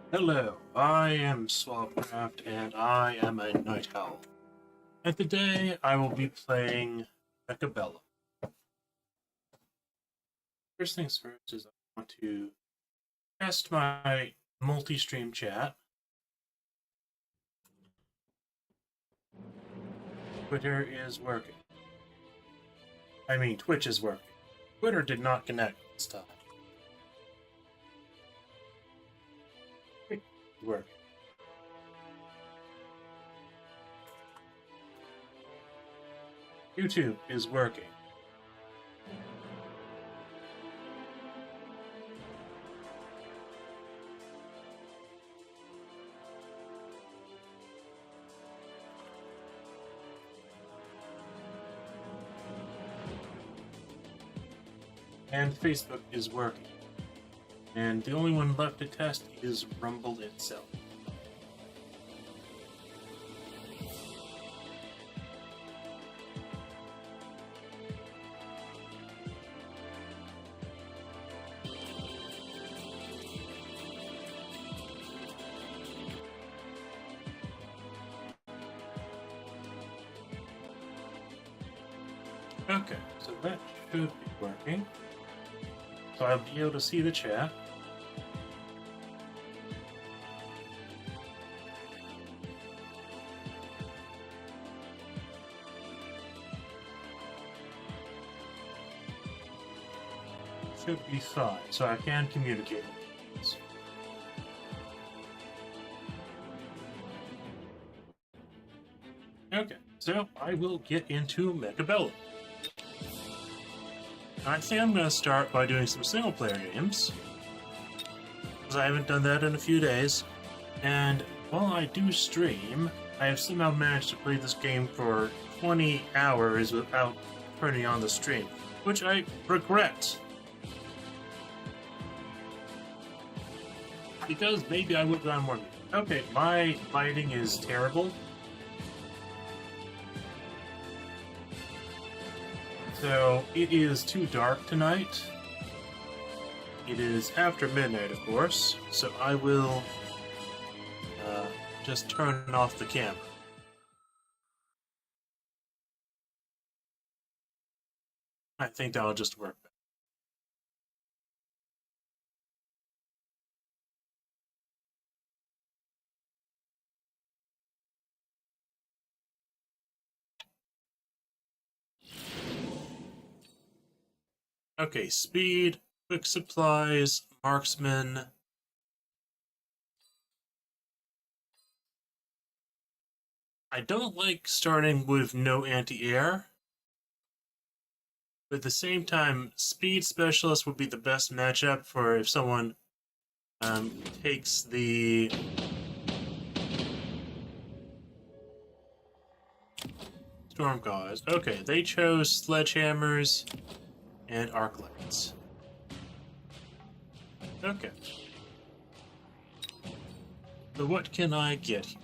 Hello, I am Swabcraft and I am a night owl. And today I will be playing Mechabellum. First things first is I want to test my multi-stream chat. Twitter is working. I mean, Twitch is working. Twitter did not connect this time. It's working. YouTube is working. And Facebook is working. And the only one left to test is Rumble itself. Okay, so that should be working. So I'll be able to see the chat. Should be fine, so I can communicate with this. Okay, so I will get into Mechabellum. I think I'm going to start by doing some single-player games, because I haven't done that in a few days, and while I do stream, I have somehow managed to play this game for 20 hours without turning on the stream, which I regret. Because maybe I would have done more. Okay, my lighting is terrible. So, it is too dark tonight. It is after midnight, of course, so I will just turn off the camera. I think that'll just work. Okay, speed, quick supplies, marksman. I don't like starting with no anti-air. But at the same time, speed specialist would be the best matchup for if someone takes the storm guards. Okay, they chose sledgehammers and arc lights. Okay. So what can I get here?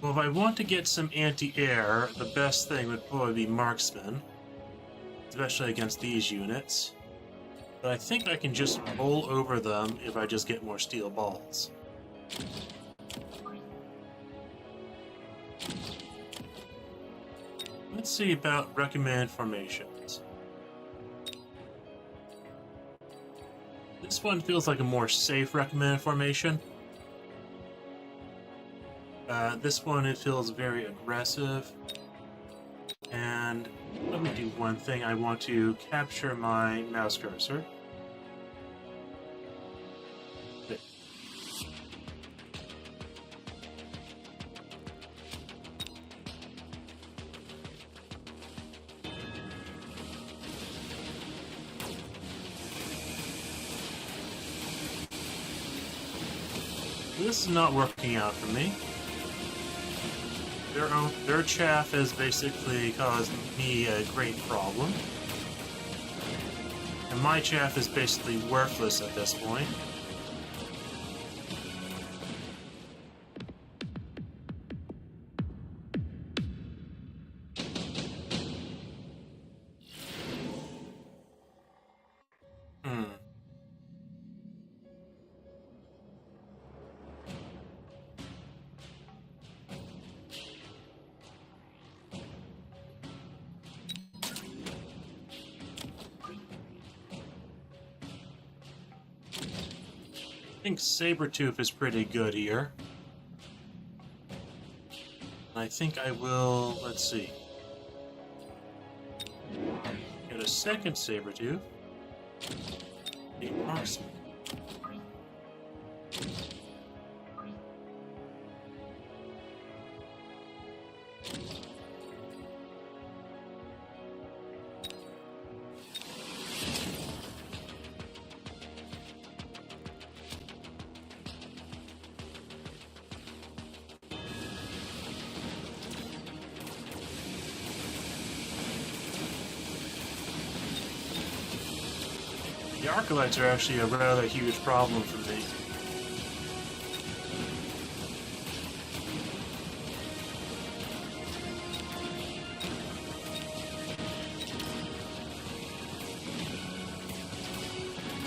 Well, if I want to get some anti-air, the best thing would probably be marksman, especially against these units. But I think I can just roll over them if I just get more steel balls. Let's see about recommended formations. This one feels like a more safe recommended formation. This one, it feels very aggressive. And let me do one thing. I want to capture my mouse cursor. There. This is not working out for me. Their chaff has basically caused me a great problem. And my chaff is basically worthless at this point. think Sabretooth is pretty good here. I think I will, let's see, get a second Sabretooth. The Marksman. The Arcalites are actually a rather huge problem for me.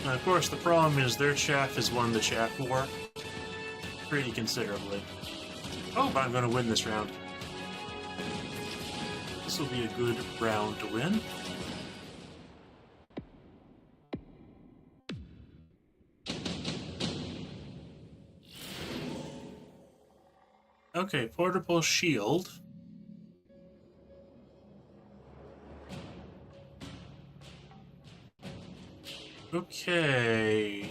And of course, the problem is their chaff has won the chaff war pretty considerably. Oh, but I'm going to win this round. This will be a good round to win. Okay, portable shield. Okay.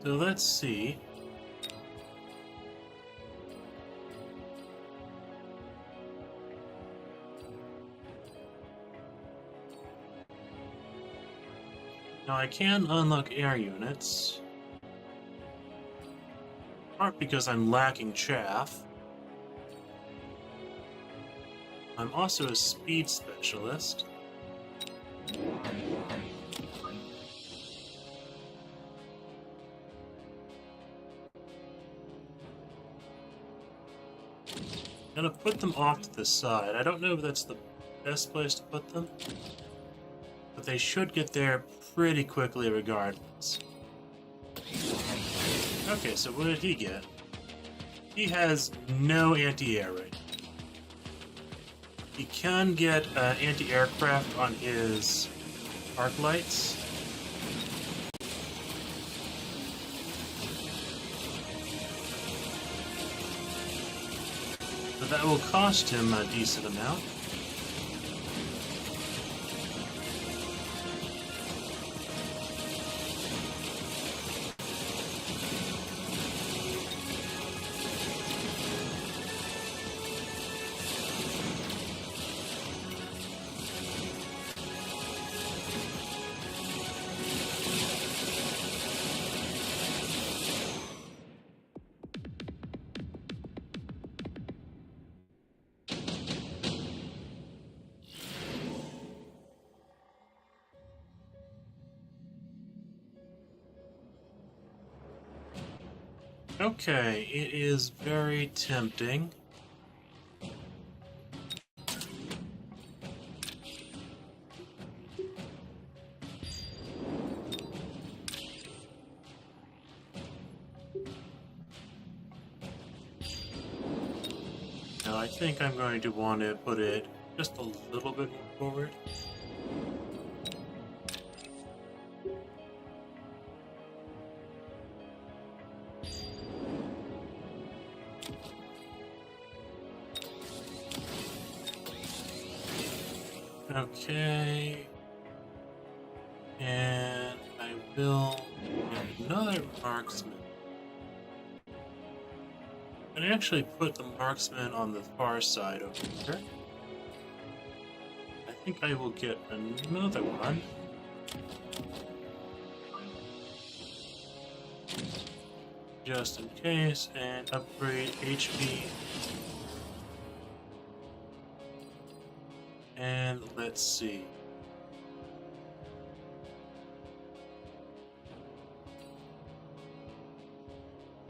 So let's see. Now I can unlock air units. Part because I'm lacking chaff. I'm also a speed specialist. I'm gonna put them off to the side. I don't know if that's the best place to put them, but they should get there pretty quickly regardless. Okay, so what did he get? He has no anti-air right now. He can get anti-aircraft on his arc lights. But that will cost him a decent amount. Okay, it is very tempting. Now I think I'm going to want to put it just a little bit more forward. Okay, and I will get another marksman. And actually put the marksman on the far side over here. I think I will get another one. Just in case, and upgrade HP. And let's see.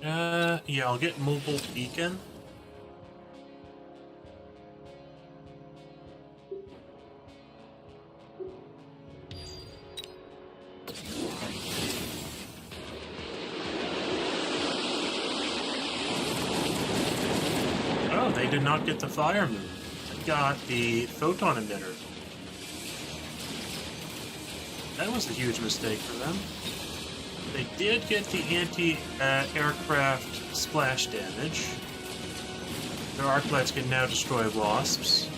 Yeah, I'll get mobile beacon. they did not get the fire move. They got the photon emitter. That was a huge mistake for them. They did get the anti-aircraft splash damage. Their arc lights can now destroy wasps.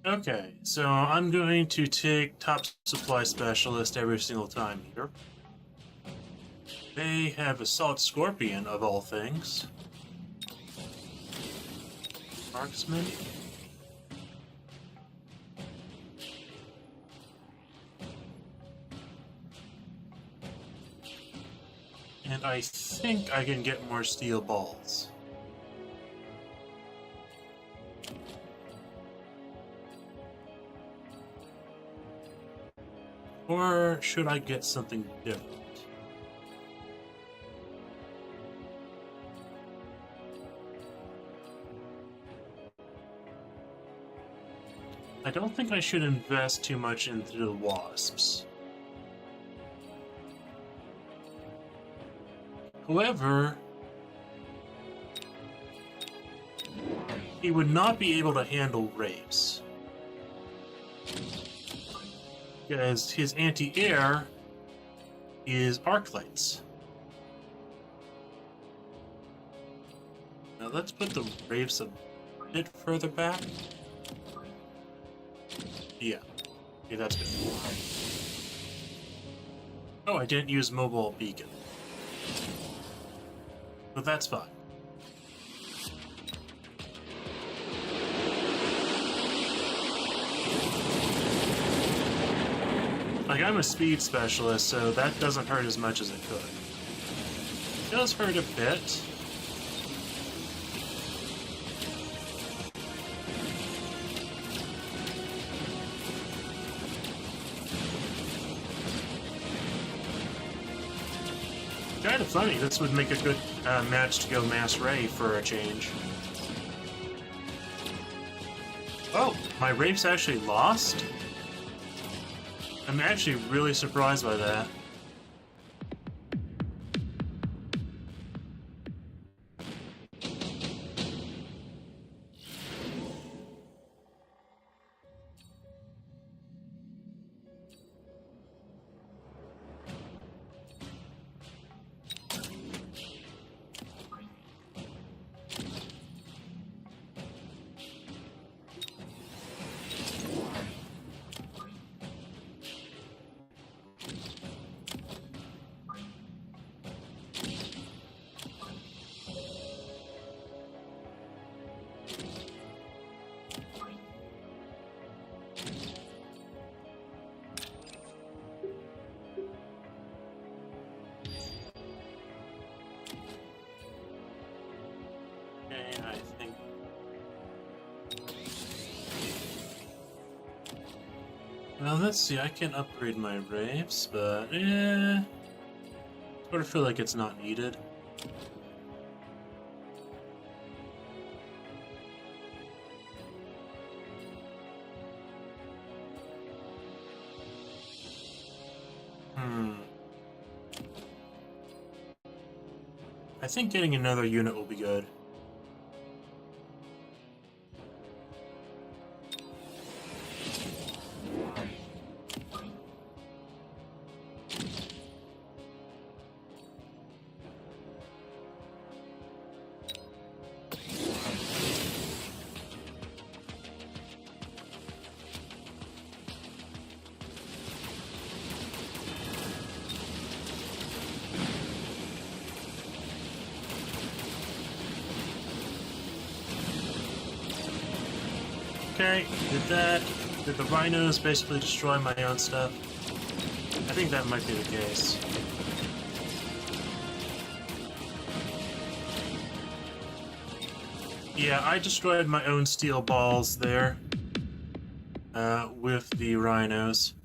Okay, so I'm going to take top supply specialist every single time here. They have Assault Scorpion, of all things. Marksman. And I think I can get more steel balls. Or should I get something different? I don't think I should invest too much into the wasps. However, he would not be able to handle rapes. Because his anti-air is arc lights. Now let's put the Wraiths a bit further back. Yeah. Okay, that's good. Oh, I didn't use mobile beacon. But that's fine. Like, I'm a speed specialist, so that doesn't hurt as much as it could. It does hurt a bit. Kind of funny, this would make a good match to go Mass Ray for a change. Oh, my Wraiths actually lost? I'm actually really surprised by that. I think. Well, let's see. I can upgrade my Wraiths, but sort of feel like it's not needed. I think getting another unit will be good. Okay, did that. Did the rhinos basically destroy my own stuff? I think that might be the case. Yeah, I destroyed my own steel balls there with the rhinos.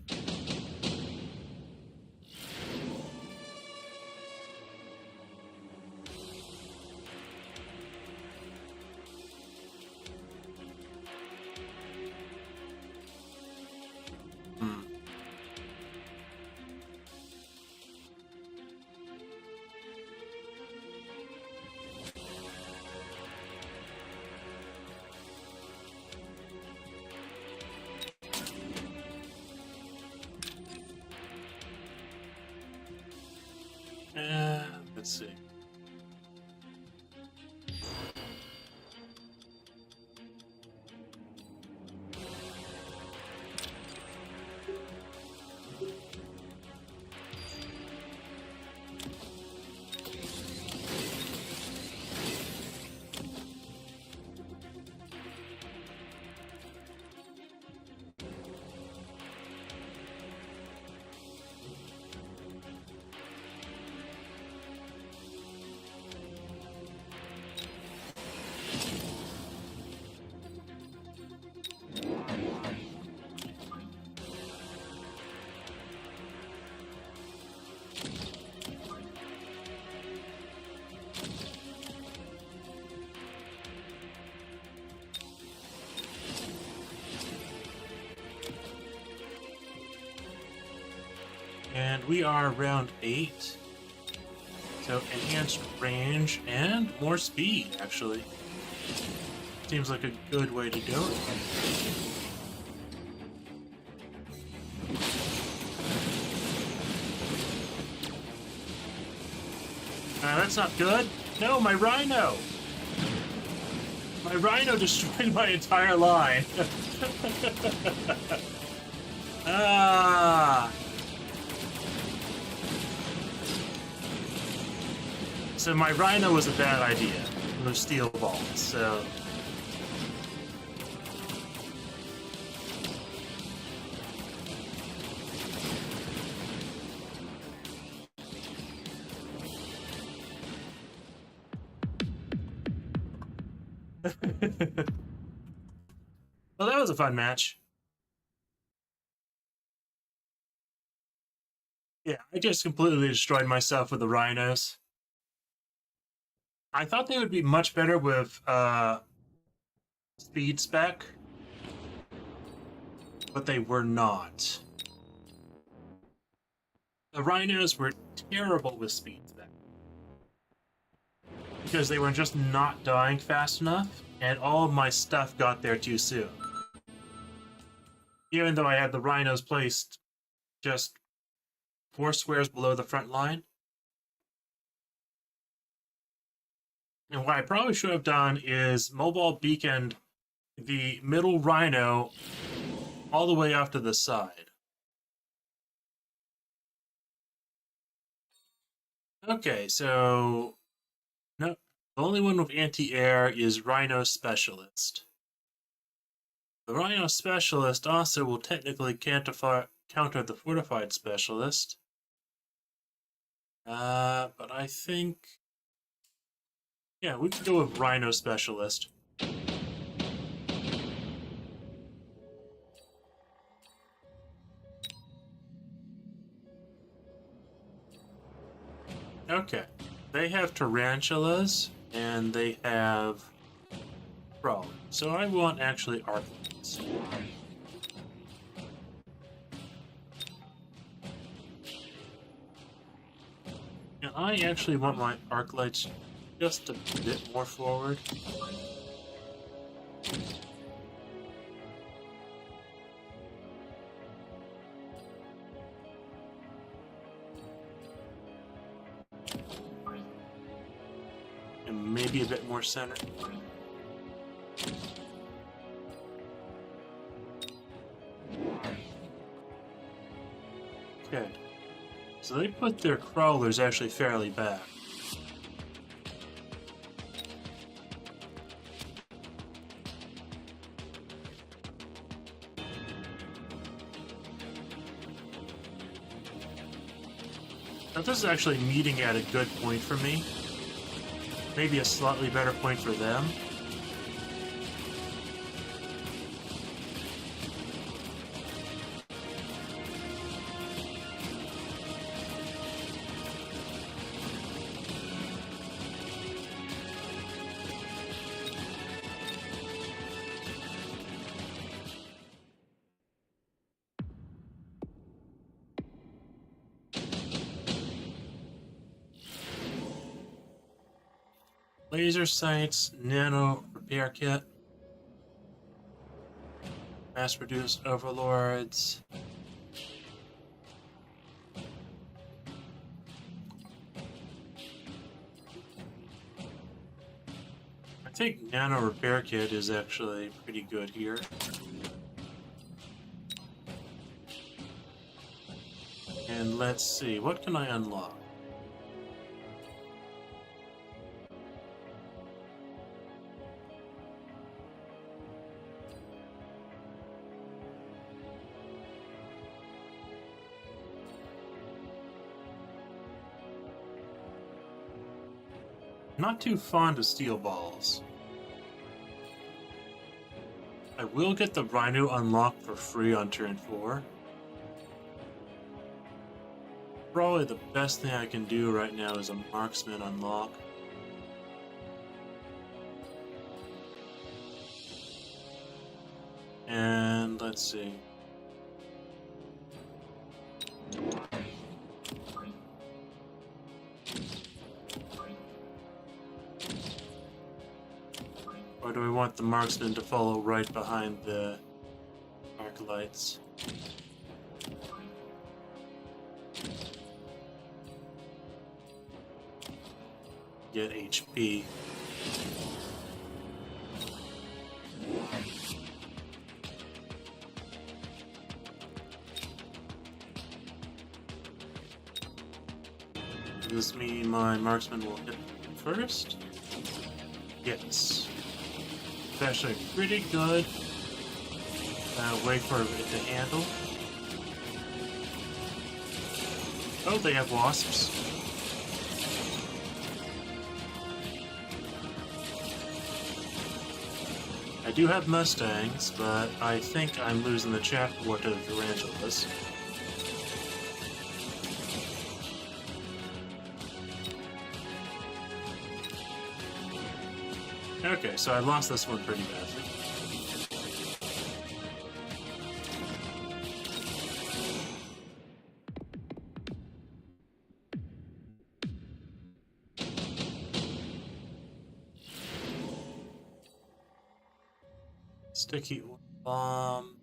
see. And we are round 8. So enhanced range and more speed, actually. Seems like a good way to do it. That's not good. No, my rhino! My rhino destroyed my entire line. Ah! So my rhino was a bad idea. Those steel balls, so... Well, that was a fun match. Yeah, I just completely destroyed myself with the rhinos. I thought they would be much better with speed spec, but they were not. The rhinos were terrible with speed spec because they were just not dying fast enough, and all of my stuff got there too soon. Even though I had the rhinos placed just 4 squares below the front line. And what I probably should have done is mobile beaconed the middle rhino all the way off to the side. Okay, so no, the only one with anti-air is Rhino Specialist. The Rhino Specialist also will technically counter the Fortified Specialist. But I think... Yeah, we can go with Rhino Specialist. Okay. They have tarantulas, and they have crawlers. So I want actually arclights. And I actually want my arclights just a bit more forward. And maybe a bit more center. Okay. So they put their crawlers actually fairly back. Now this is actually meeting at a good point for me. Maybe a slightly better point for them. Laser sights, nano repair kit, mass-produced overlords. think Nano Repair Kit is actually pretty good here. And let's see, what can I unlock? Not too fond of steel balls. I will get the Rhino unlocked for free on turn 4. Probably the best thing I can do right now is a Marksman unlock. And let's see. Or do we want the Marksman to follow right behind the arc lights? Get HP. Does this mean my Marksman will hit first? Yes. It's actually pretty good. Wait for it to handle. Oh, they have wasps. I do have Mustangs, but I think I'm losing the chat war to the tarantulas. Okay, so I lost this one pretty badly. Sticky bomb.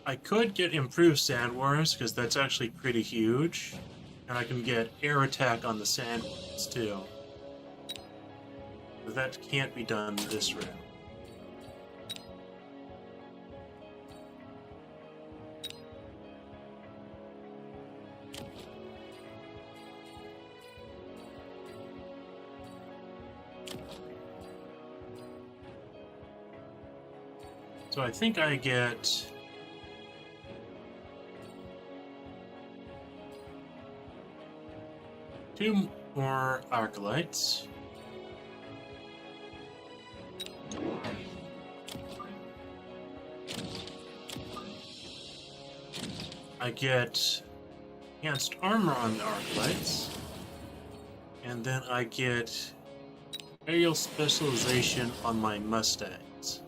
I could get improved sandworms because that's actually pretty huge, and I can get air attack on the sandworms too. But that can't be done this round. So I think I get 2 more Arclights. I get enhanced armor on the Arclights. And then I get aerial specialization on my Mustangs.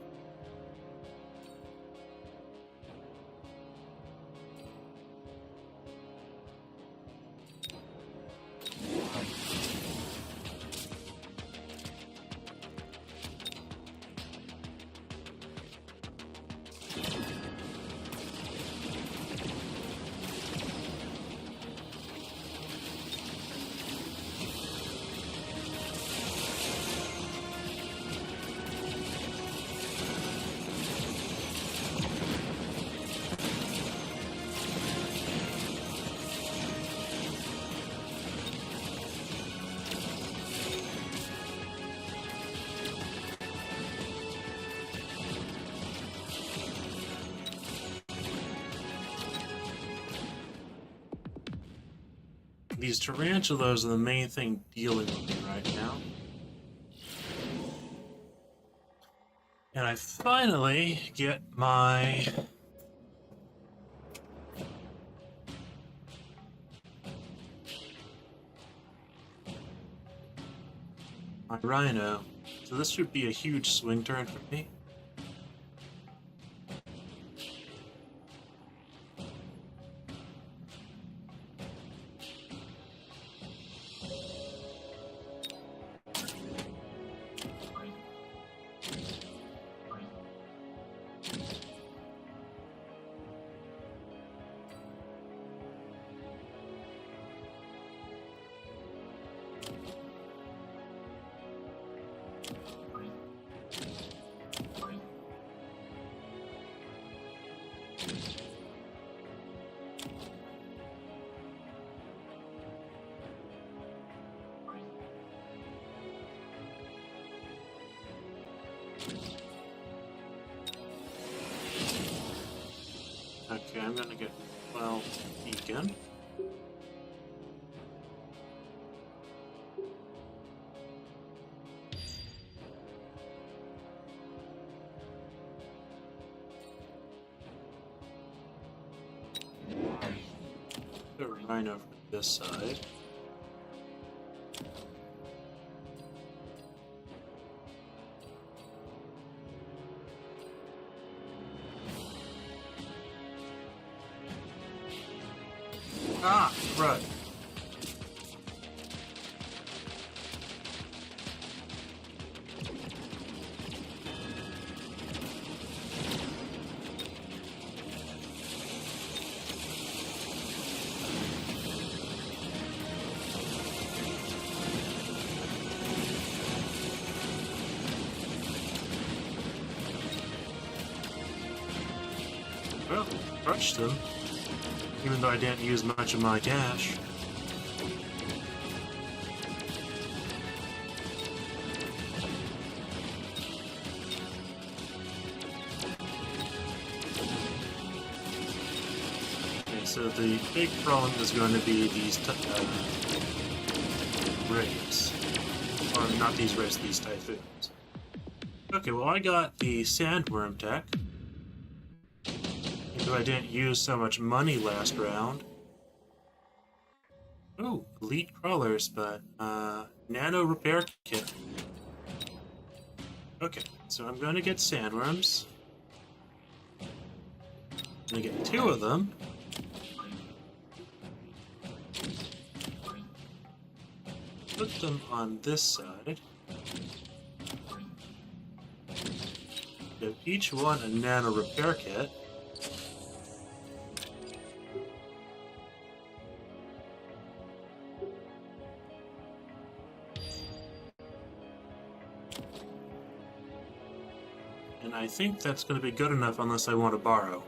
These tarantulas are the main thing dealing with me right now. And I finally get my rhino. So this should be a huge swing turn for me. Okay, I'm gonna get 12 beacon. The rhino from this side. Ah, right. Well, crushed them, even though I didn't use much of my dash. Okay, so the big problem is going to be these rays. Or not these rays, these typhoons. Okay, well I got the sandworm tech. I didn't use so much money last round. Oh, elite crawlers, but nano repair kit. Okay, so I'm going to get sandworms. I'm going to get 2 of them. Put them on this side. Give each one a nano repair kit. And I think that's going to be good enough unless I want to borrow.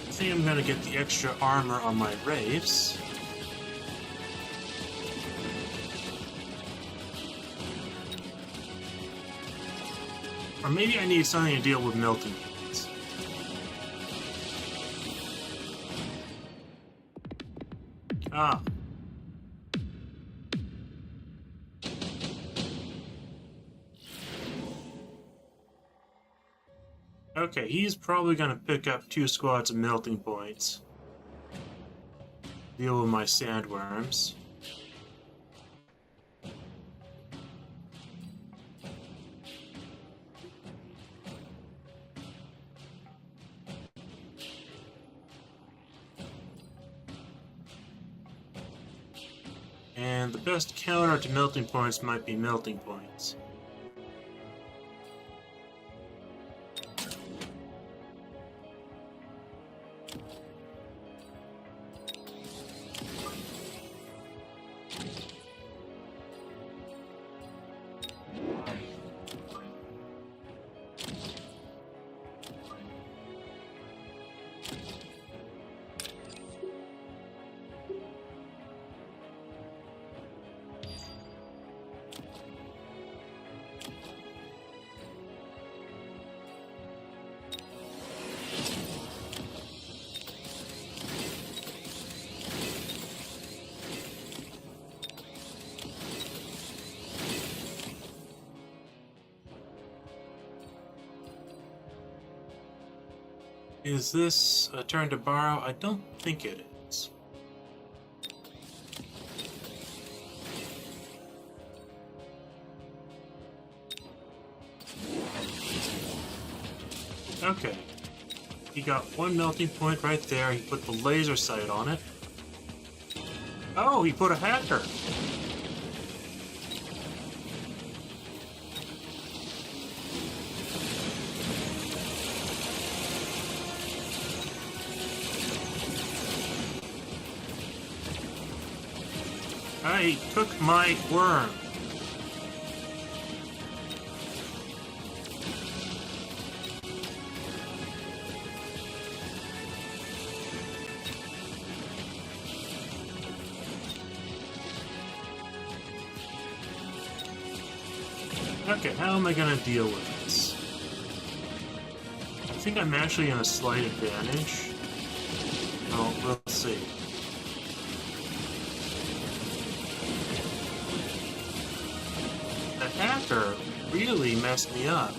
I think I'm going to get the extra armor on my Wraiths. Or maybe I need something to deal with melting points. Ah. Okay, he's probably going to pick up 2 squads of melting points. Deal with my sandworms. And the best counter to melting points might be melting points. Is this a turn to borrow? I don't think it is. Okay. He got 1 melting point right there. He put the laser sight on it. Oh, he put a hacker. I took my worm. Okay, how am I gonna deal with this? I think I'm actually in a slight advantage. Oh, we'll see. The hacker really messed me up.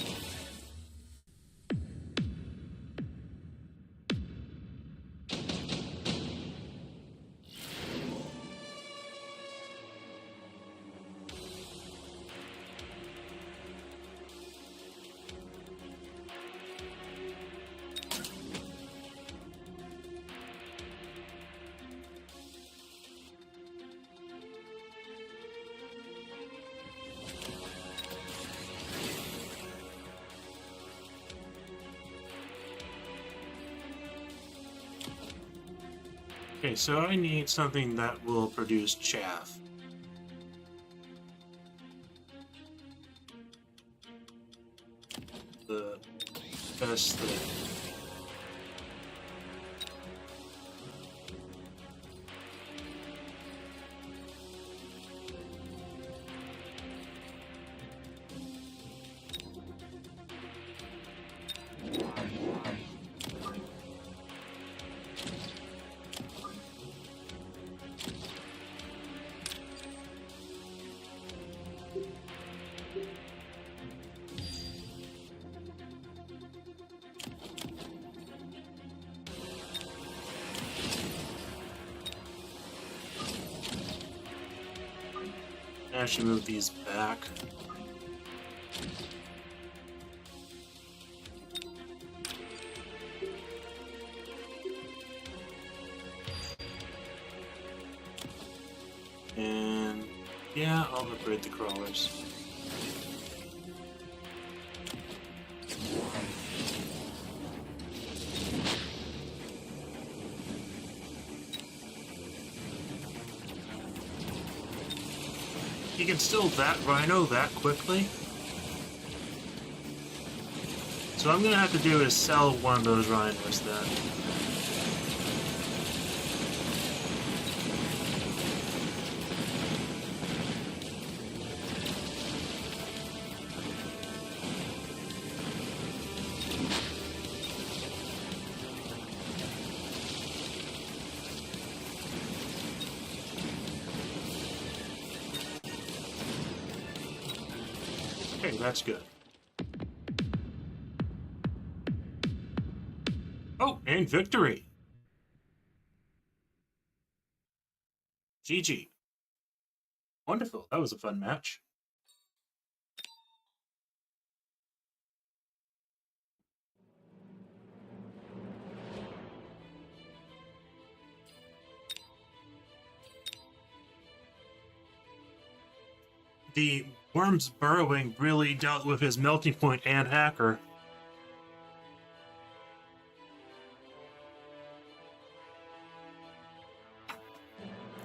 Okay, so I need something that will produce chaff. The best thing. I should move these back. And yeah, I'll upgrade the crawlers. You can still that rhino that quickly. So what I'm gonna have to do is sell one of those rhinos then. Okay, that's good. Oh, and victory! GG. Wonderful, that was a fun match. The worm's burrowing really dealt with his melting point and hacker.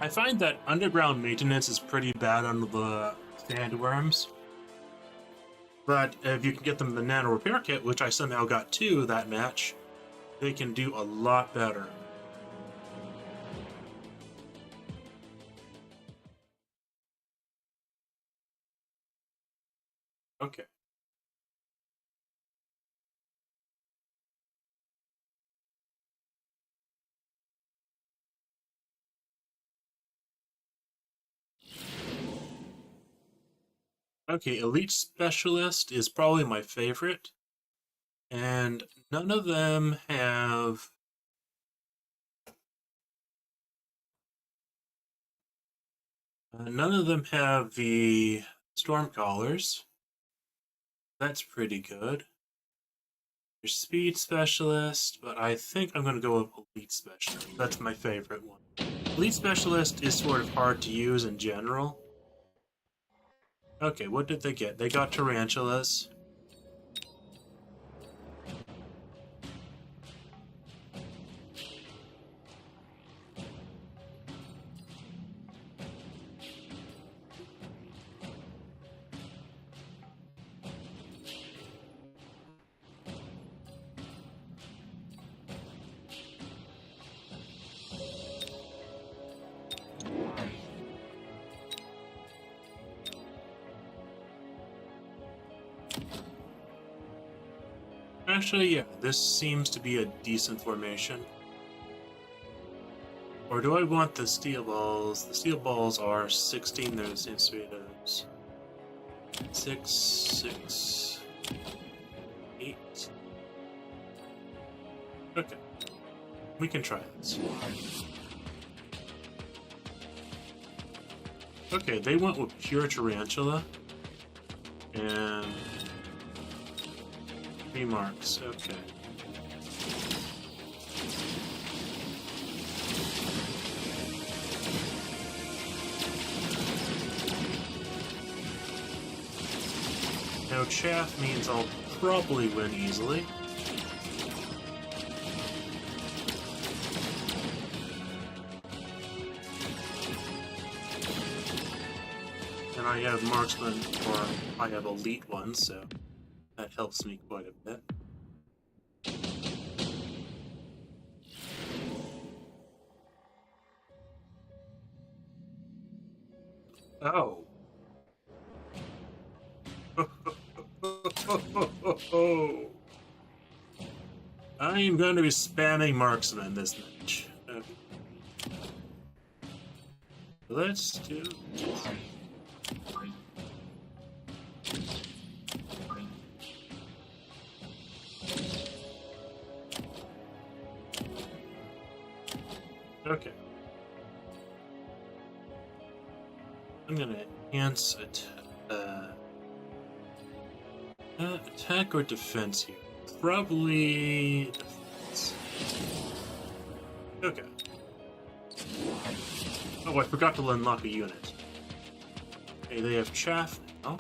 I find that underground maintenance is pretty bad on the sandworms. But if you can get them the nano repair kit, which I somehow got 2 that match, they can do a lot better. Okay. Okay, Elite Specialist is probably my favorite. And none of them have... none of them have the Stormcallers. That's pretty good. Your Speed Specialist, but I think I'm going to go with Elite Specialist. That's my favorite one. Elite Specialist is sort of hard to use in general. Okay, what did they get? They got tarantulas. Actually, yeah, this seems to be a decent formation. Or do I want the steel balls? The steel balls are 16, there seems to be those. 6, 6, 8. Okay. We can try this. Okay, they went with pure tarantula. And 3 marks, okay. Now chaff means I'll probably win easily. And I have marksman, or I have elite ones, so that helps me quite a bit. Oh. I am going to be spamming marksman this match. Okay. Let's do this. Okay. I'm gonna enhance it. Attack or defense here? Probably defense. Okay. Oh, I forgot to unlock a unit. Okay, they have chaff now.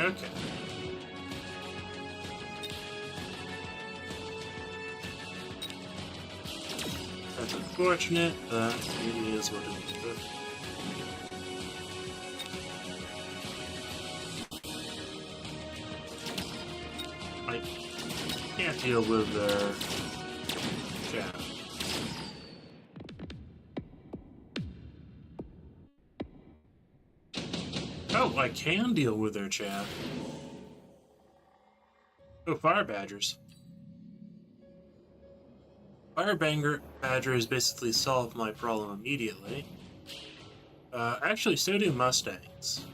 Okay. That's unfortunate, but it is what it is. I can't deal with their chaff. Oh, I can deal with their chaff. Oh, fire badgers. Badgers basically solved my problem immediately. Actually, so do mustangs.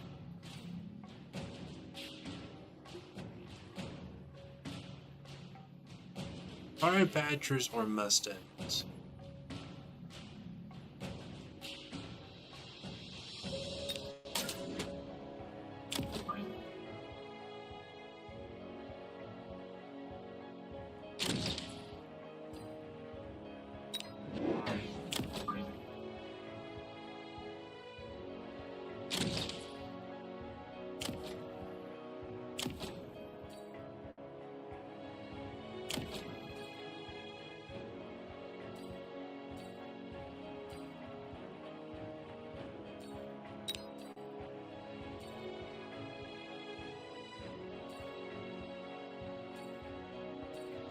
Fire badgers or mustangs?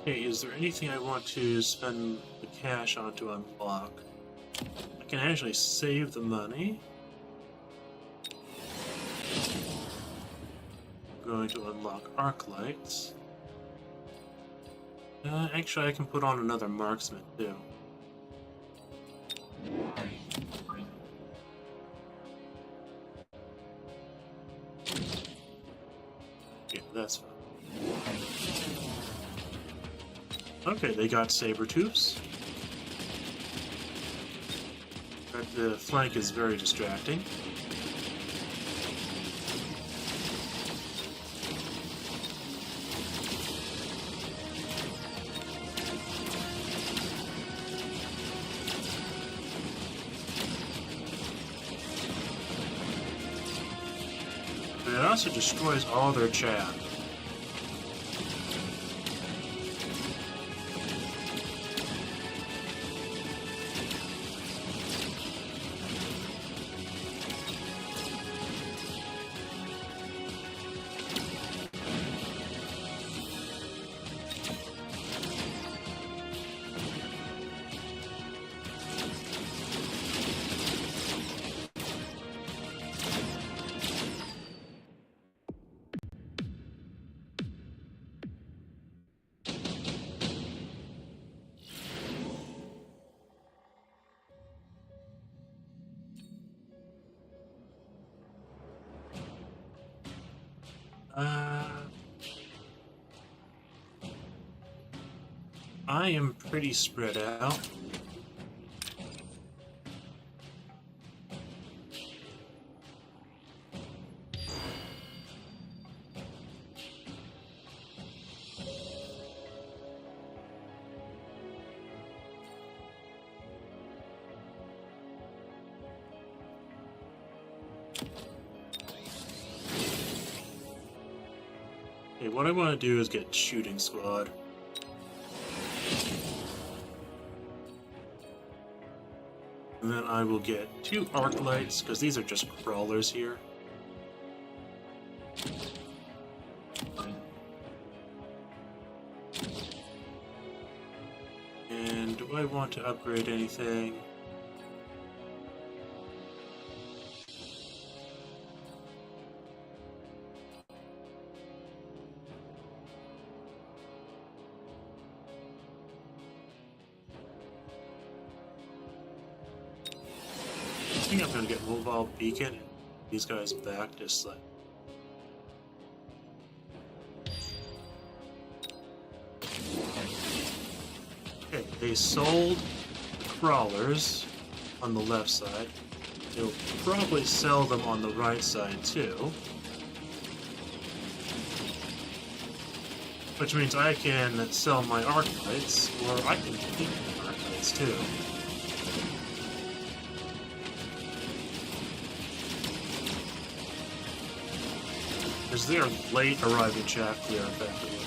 Okay, is there anything I want to spend the cash on to unlock? I can actually save the money. I'm going to unlock arc lights. Actually, I can put on another marksman too. Yeah, that's fine. Okay, they got saber-tooths. The flank is very distracting. But it also destroys all their chaff. I am pretty spread out. Okay, what I want to do is get shooting squad. And then I will get 2 arc lights, because these are just crawlers here. And do I want to upgrade anything? I think I'm gonna get mobile beacon. These guys back just like. Okay, they sold the crawlers on the left side. They'll probably sell them on the right side too. Which means I can sell my arc lights, or I can keep my arc lights too. Because they are late arriving chaff clear, effectively.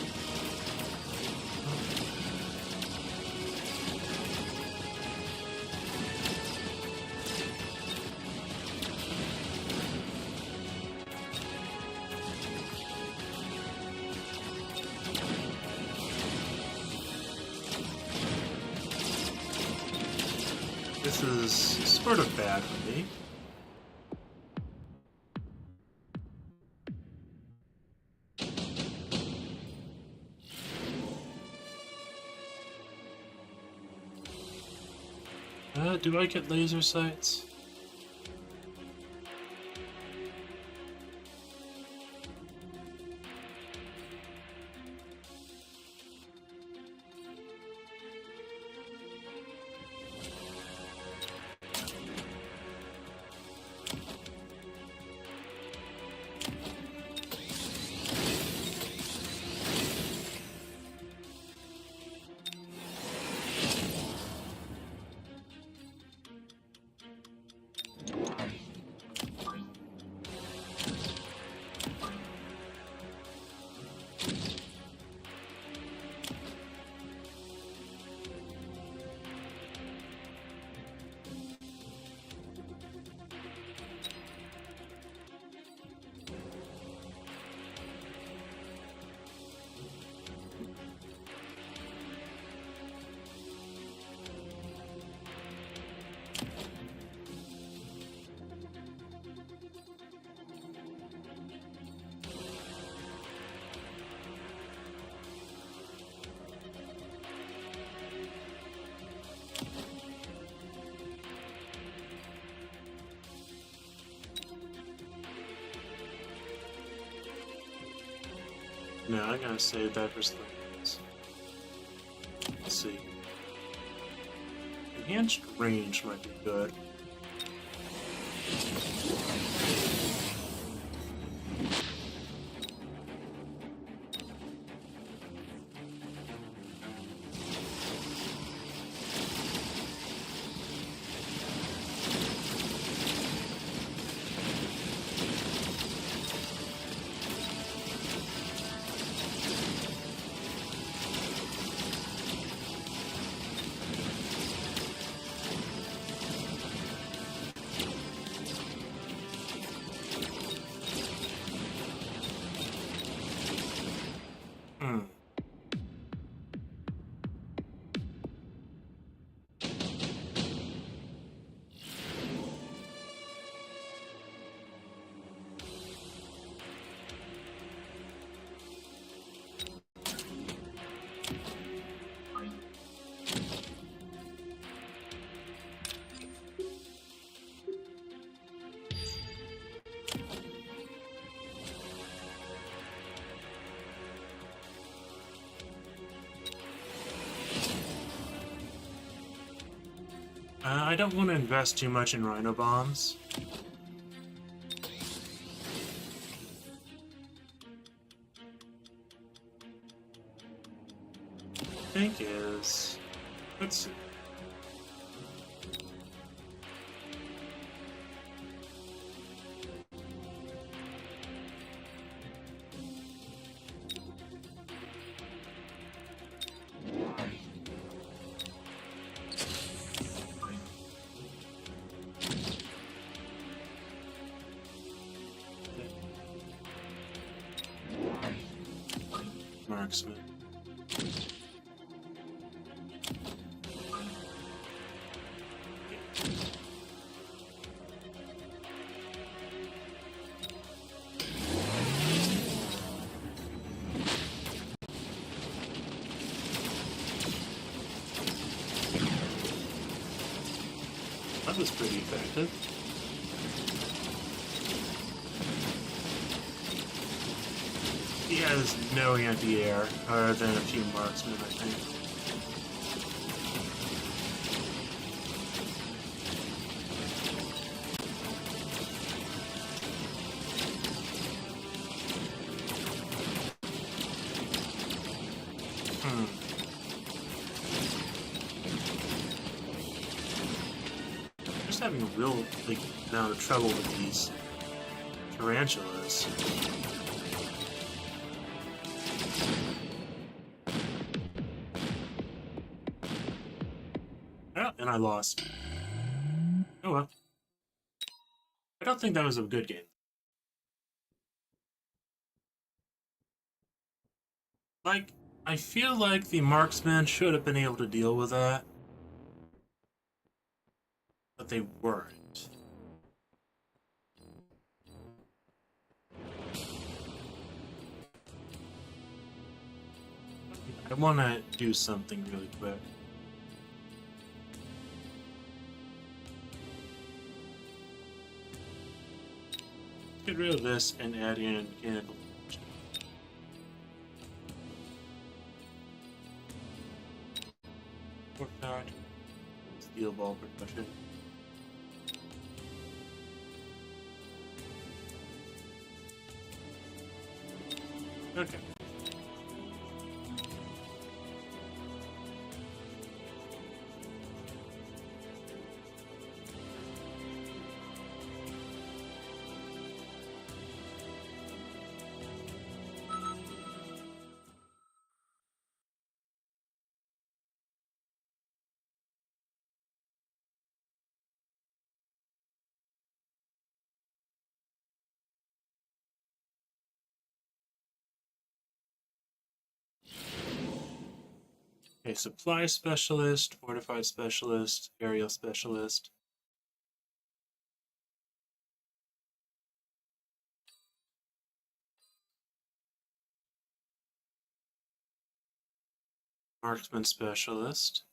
This is sort of bad for me. Do I get laser sights? No, I'm gonna save that for things. Let's see. Enhanced range might be good. I don't want to invest too much in Rhino Bombs. I think is... Let's see. Marksman. That was pretty effective. He has no anti-air, other than a few marksmen, I think. Just having a real amount of trouble with these tarantulas. And I lost. Oh well. I don't think that was a good game. Like, I feel like the marksmen should have been able to deal with that. But they weren't. I want to do something really quick. Get rid of this and add in candle. Work out. Steel ball percussion. Okay. A supply specialist, fortified specialist, aerial specialist. Marksman specialist.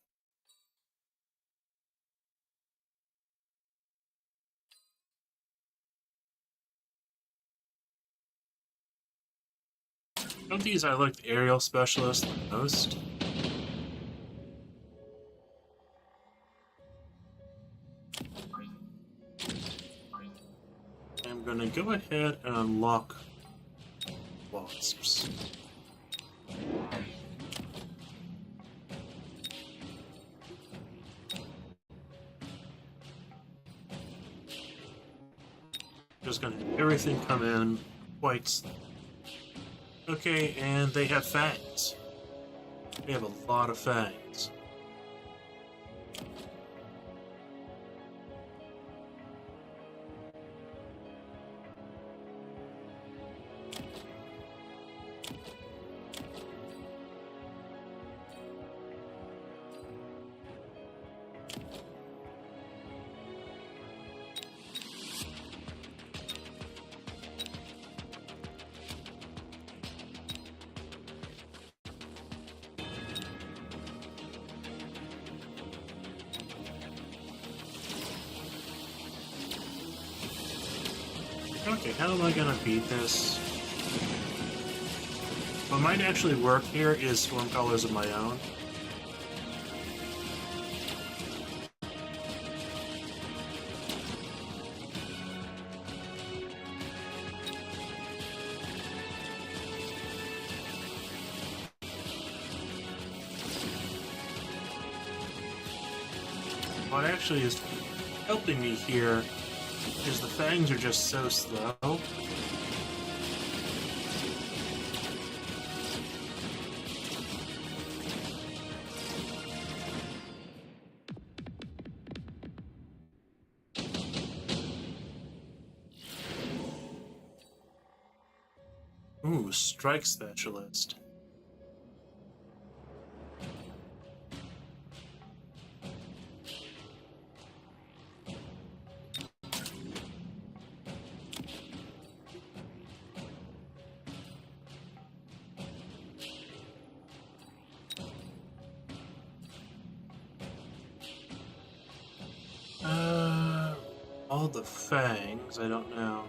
Of these, I liked aerial specialist the most. I'm gonna go ahead and unlock wasps. Just gonna have everything come in quite slow. Okay, and they have fangs. They have a lot of fangs. Okay, how am I gonna beat this? What might actually work here is storm colors of my own. what actually is helping me here is the fangs are just so slow. Ooh, strike specialist. All the fangs, I don't know.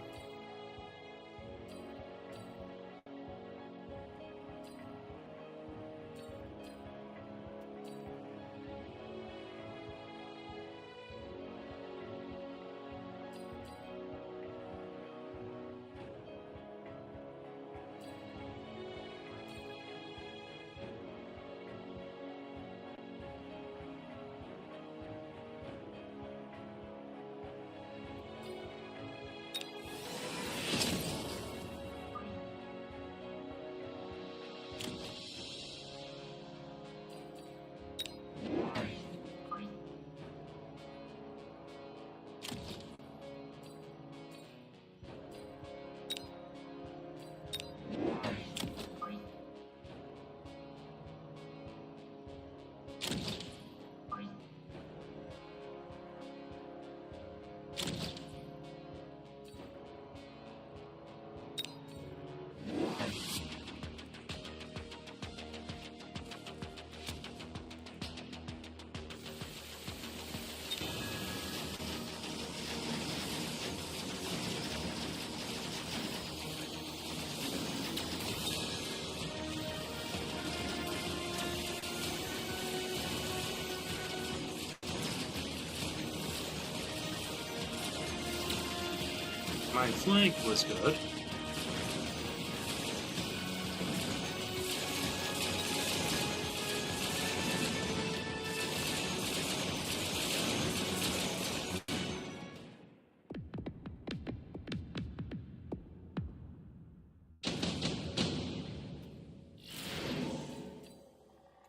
My flank was good.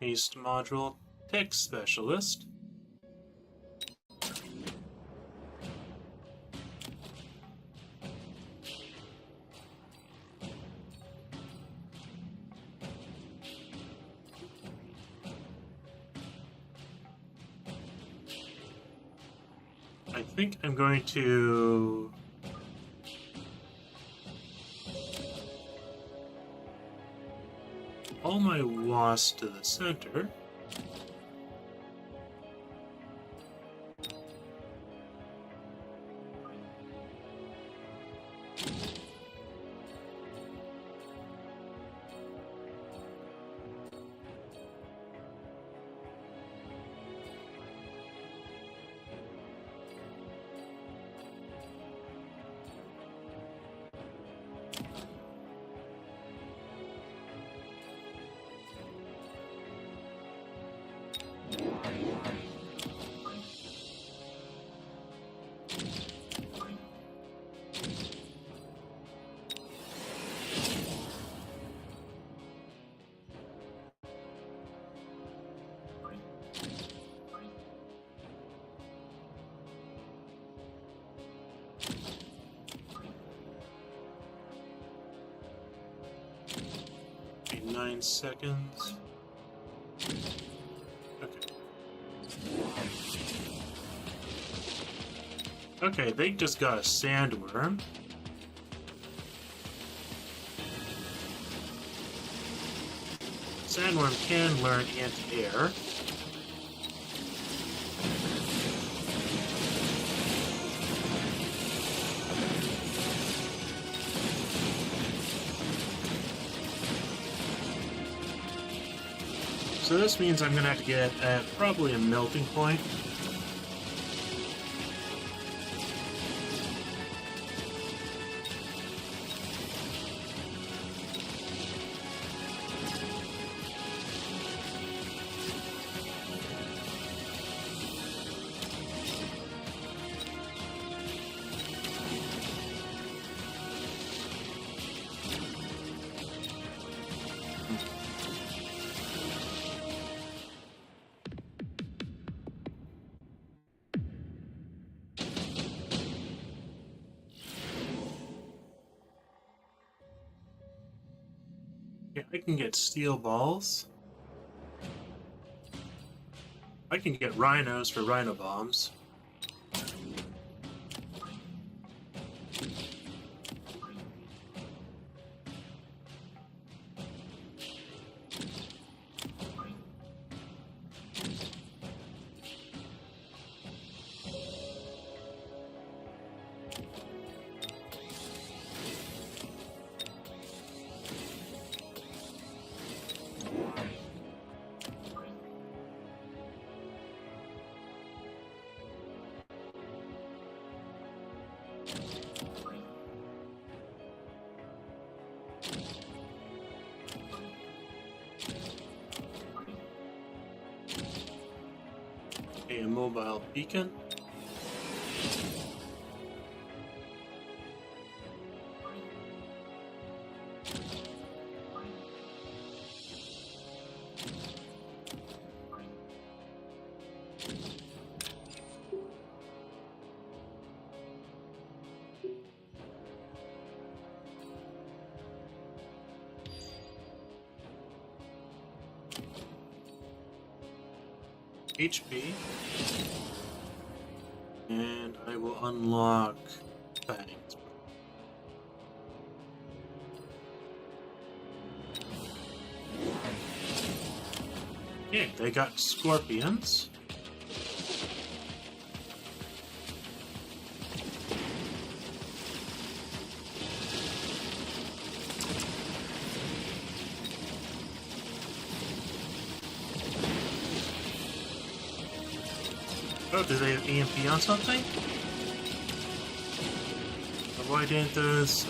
East module tech specialist. I think I'm going to all my wasps to the center. Okay, 9 seconds. Okay. Okay, they just got a sandworm. Sandworm can learn anti-air. So this means I'm going to have to get at probably a melting point. Yeah, I can get steel balls. I can get rhinos for rhino bombs. A mobile beacon. HP. And I will unlock fangs. Okay, they got scorpions. Oh, do they have EMP on something? Why didn't those,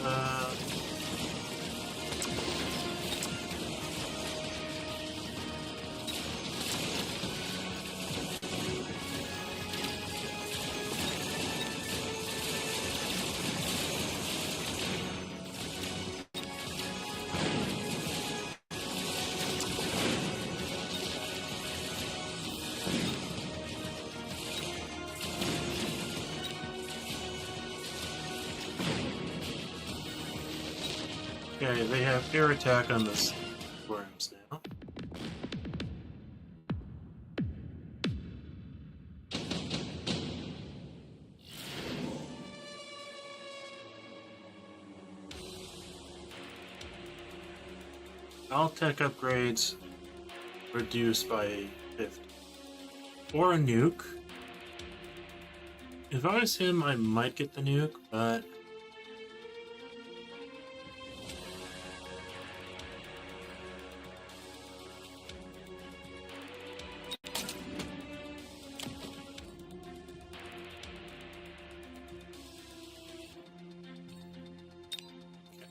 okay, they have air attack on the worms now. All tech upgrades reduced by 50. Or a nuke. If I was him, I might get the nuke, but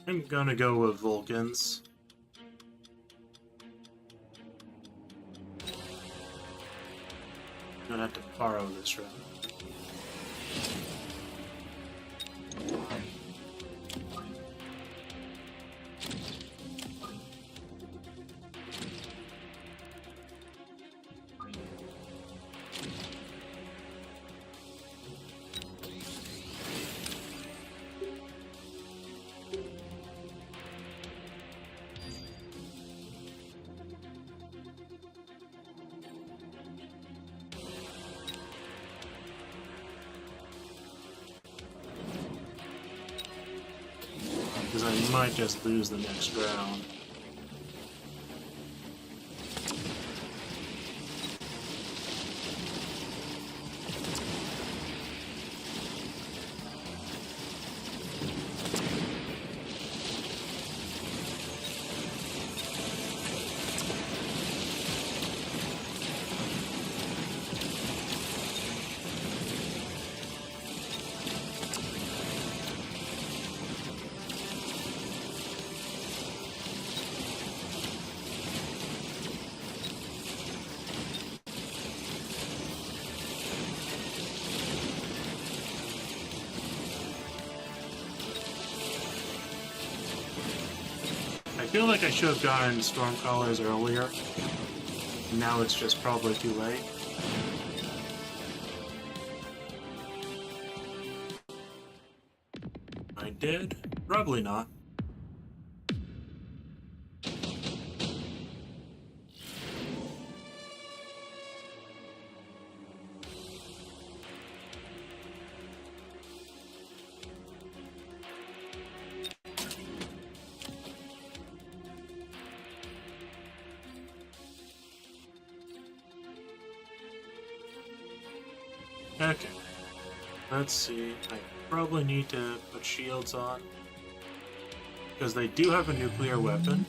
I'm gonna go with Vulcans. I'm gonna have to borrow this round. Because I might just lose the next round. I feel like I should have gotten Stormcallers earlier. Now it's just probably too late. I did? Probably not. Okay. Let's see. I probably need to put shields on. Because they do have a nuclear weapon.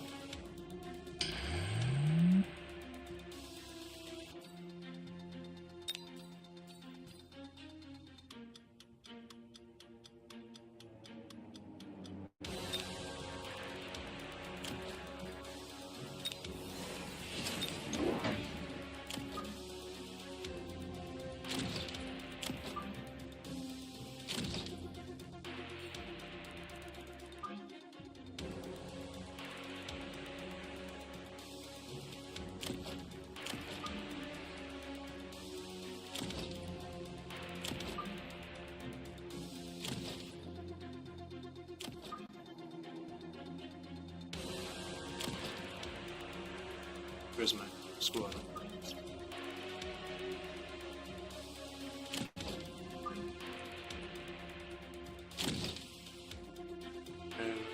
Where's my squad?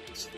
Let's see.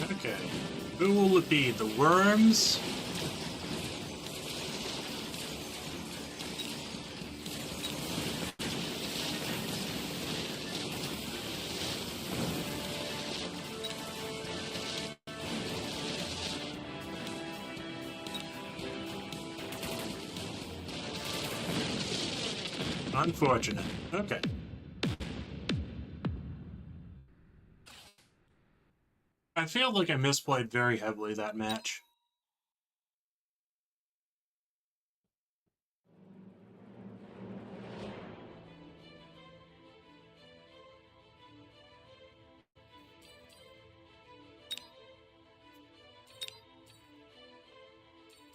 Okay. Who will it be? The worms? Unfortunate. Okay. I feel like I misplayed very heavily that match.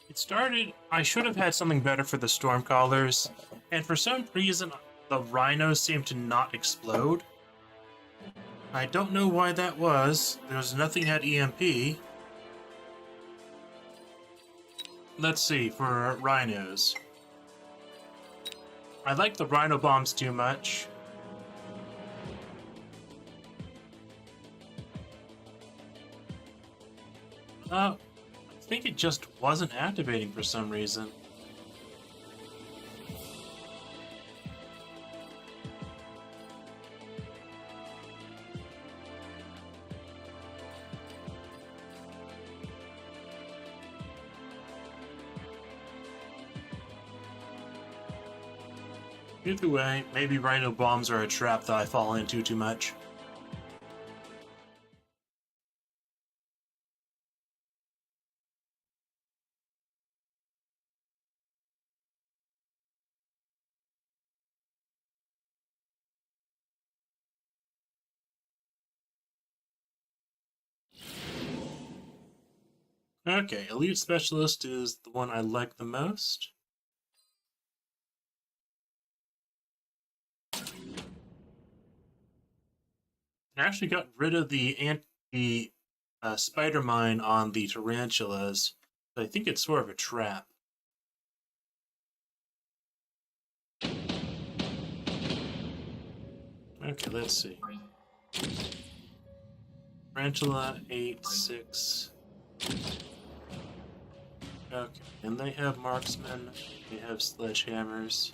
It started, I should have had something better for the Stormcallers, and for some reason, the rhinos seemed to not explode. I don't know why that was. There was nothing that had EMP. Let's see, for rhinos. I like the rhino bombs too much. I think it just wasn't activating for some reason. Either way, maybe rhino bombs are a trap that I fall into too much. Okay, Elite Specialist is the one I like the most. I actually got rid of the spider mine on the tarantulas. I think it's sort of a trap. Okay, let's see. Tarantula 8, 6. Okay, and they have marksmen, they have sledgehammers.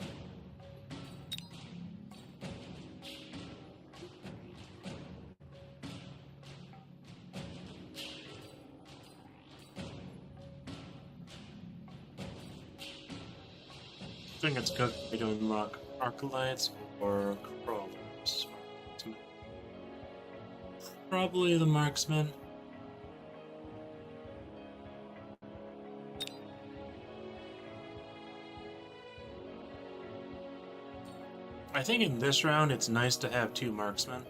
I think it's good to unlock Arcalites or Crawlers. Probably the marksman. I think in this round it's nice to have 2 marksmen.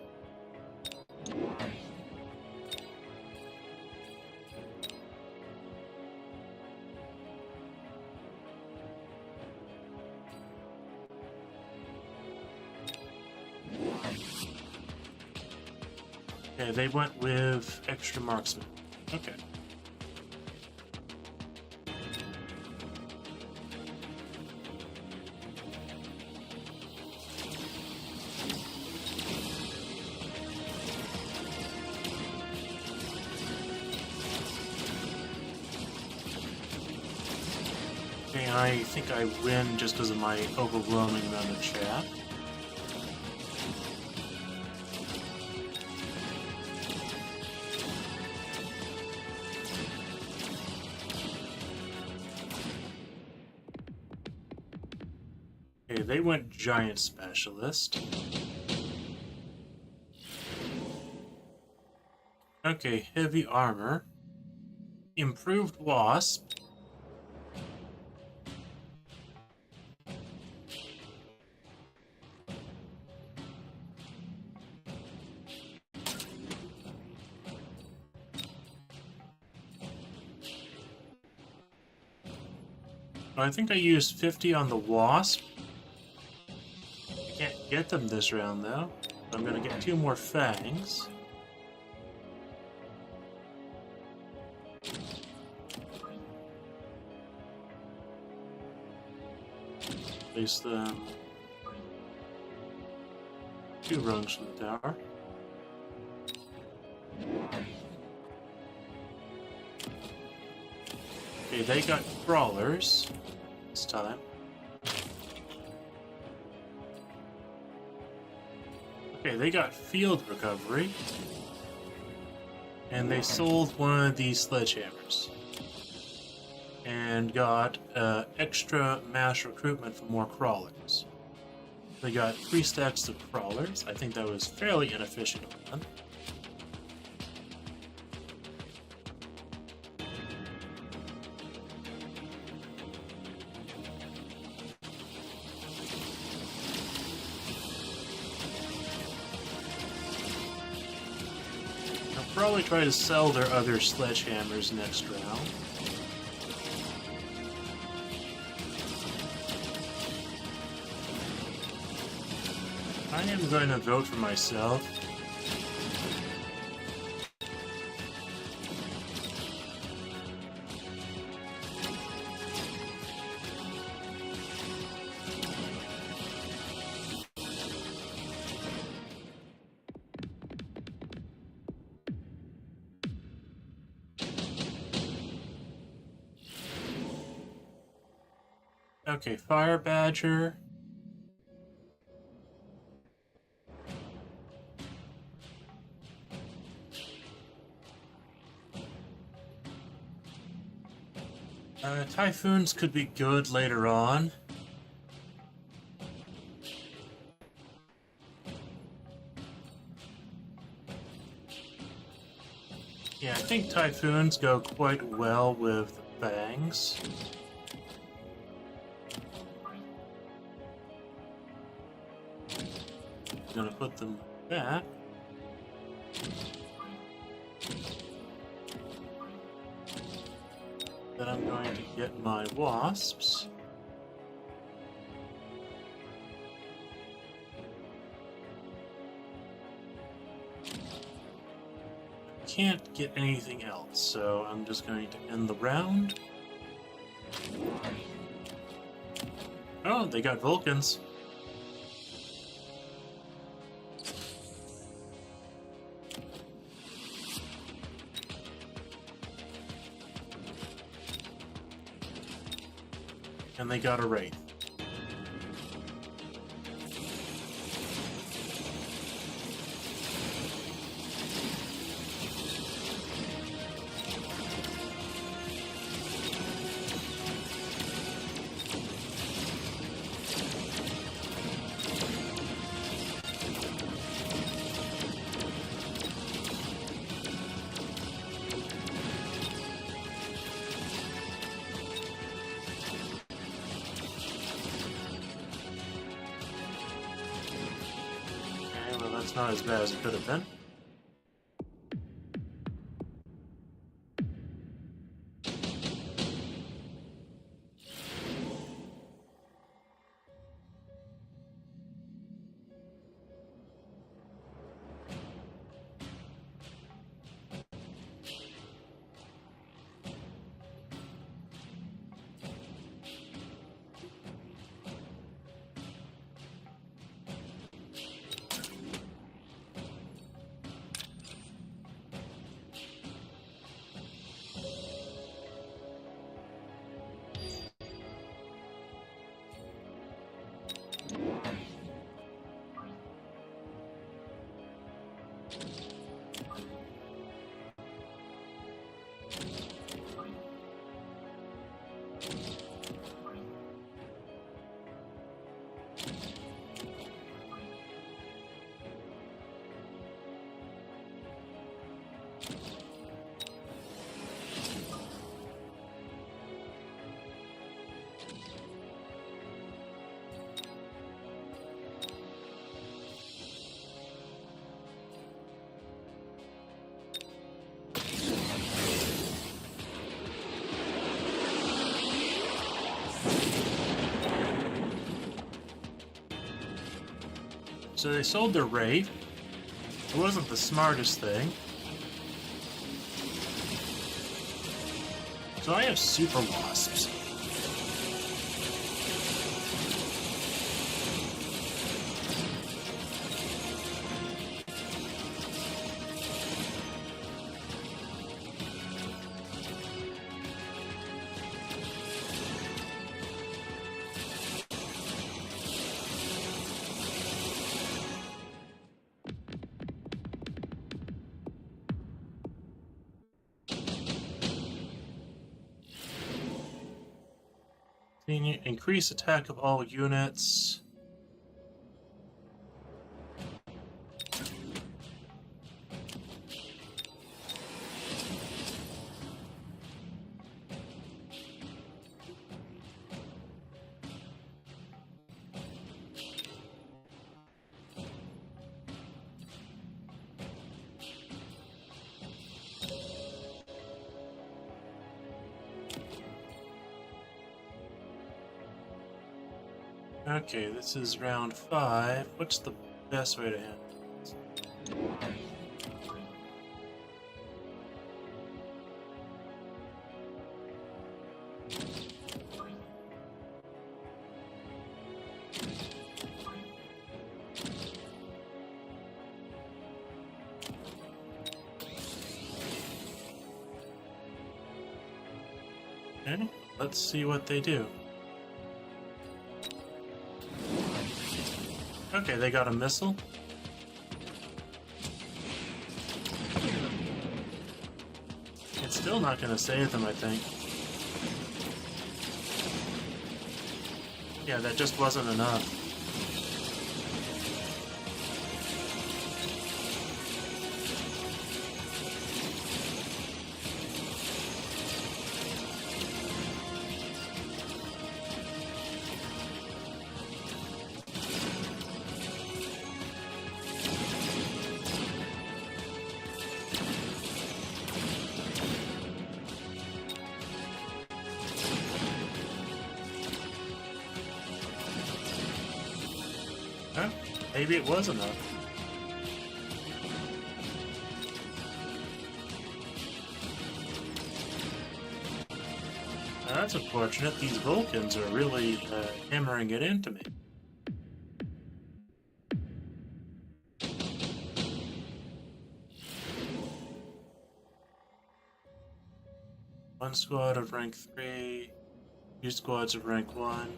Okay, they went with extra marksmen. Okay. Okay, I think I win just because of my overwhelming amount of chat. Okay, they went giant specialist. Okay, heavy armor. Improved wasp. I think I used 50 on the wasp. I can't get them this round though. I'm gonna get 2 more fangs. Place them 2 rungs from the tower. Okay, they got crawlers this time. Okay, they got field recovery. And they sold one of these sledgehammers. And got extra mass recruitment for more crawlers. They got 3 stacks of crawlers. I think that was fairly inefficient of them. Probably try to sell their other sledgehammers next round. I am going to vote for myself. Okay, Fire Badger. Typhoons could be good later on. Yeah, I think Typhoons go quite well with the Fangs. I'm gonna put them back. Then I'm going to get my wasps. Can't get anything else, so I'm just going to end the round. Oh, they got Vulcans. And they got a Wraith. not as bad as it could have been. So they sold their Wraith. It wasn't the smartest thing. So I have Super Wasps. Increase attack of all units. Okay, this is round 5. What's the best way to handle this? Okay, let's see what they do. Okay, they got a missile. It's still not going to save them, I think. Yeah, that just wasn't enough. Huh? Maybe it was enough. That's unfortunate. These Vulcans are really hammering it into me. One squad of rank 3, 2 squads of rank 1.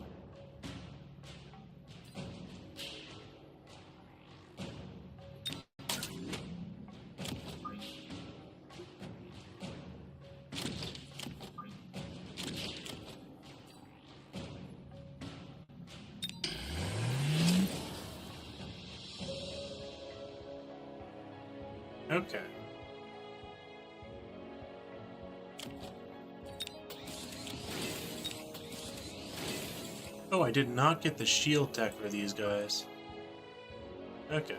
Okay. Oh, I did not get the shield tech for these guys. Okay.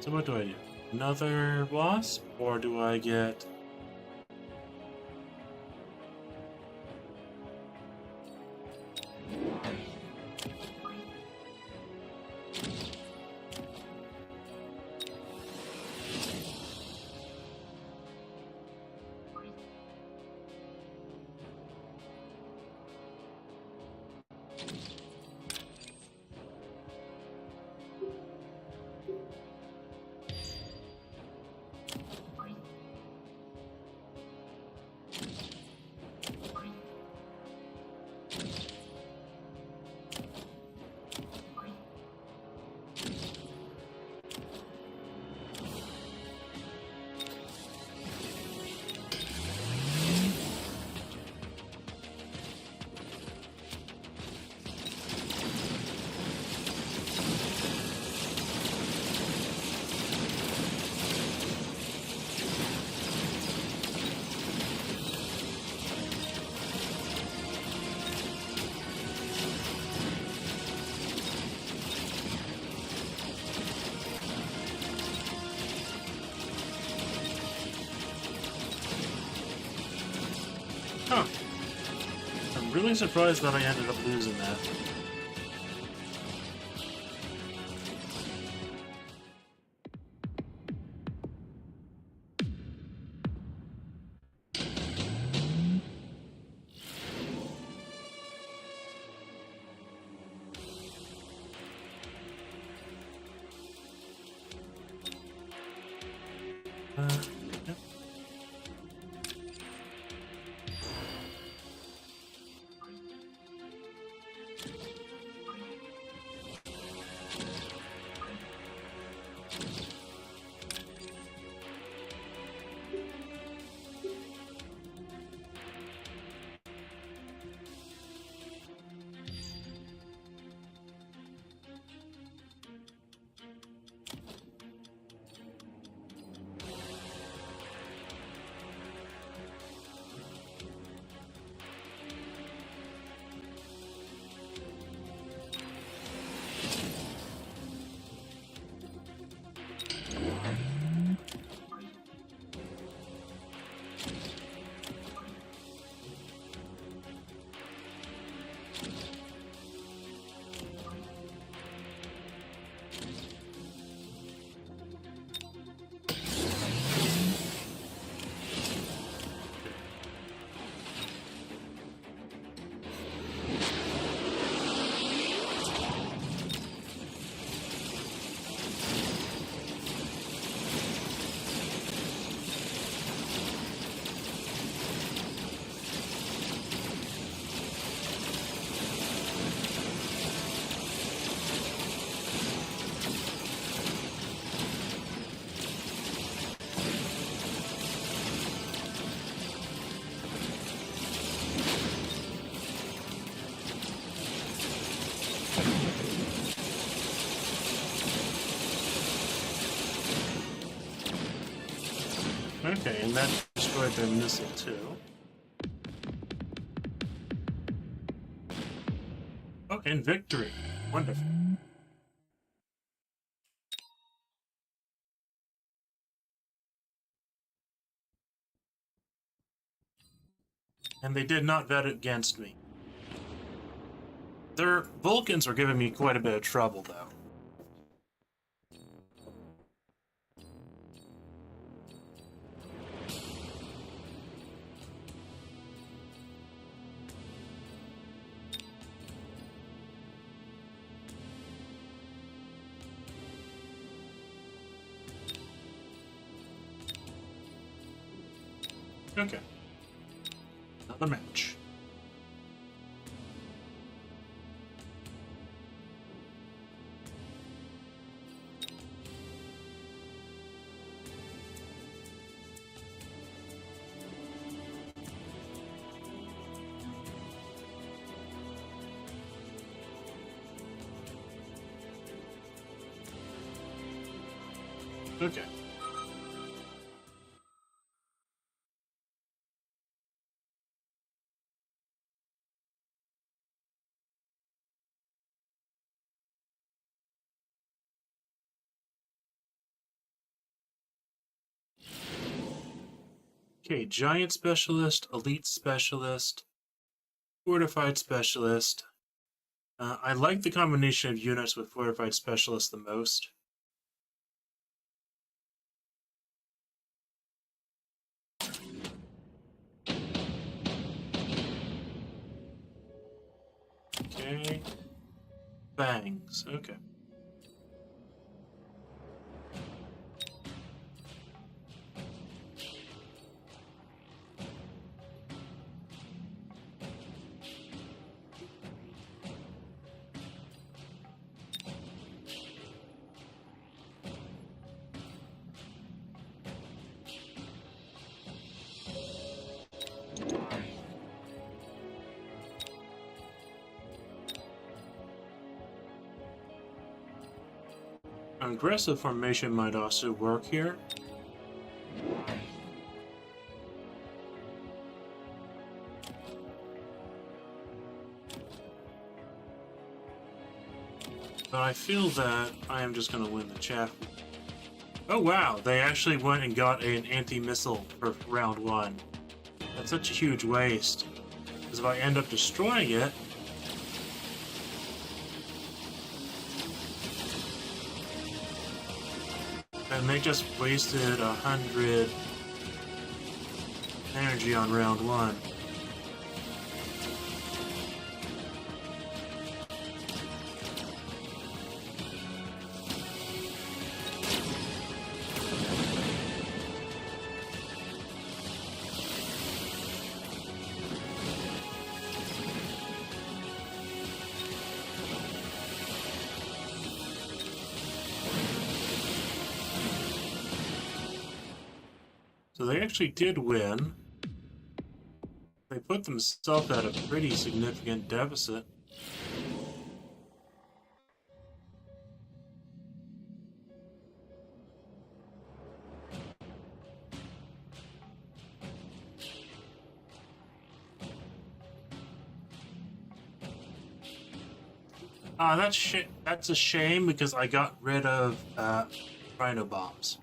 So what do I do? Another wasp? Or do I get... Huh. I'm really surprised that I ended up losing that. Yep. Okay, and that destroyed their missile too. Oh, and victory. Wonderful. And they did not vet against me. Their Vulcans are giving me quite a bit of trouble, though. Okay. Another match. Okay. Okay, giant specialist, elite specialist, fortified specialist. I like the combination of units with fortified specialist the most. Okay. Bangs, okay. Aggressive formation might also work here. But I feel that I am just going to win the chapter. Oh wow, they actually went and got an anti-missile for round 1. That's such a huge waste. Because if I end up destroying it, and they just wasted 100 energy on round 1. So they actually did win. They put themselves at a pretty significant deficit. That's a shame because I got rid of Rhino bombs.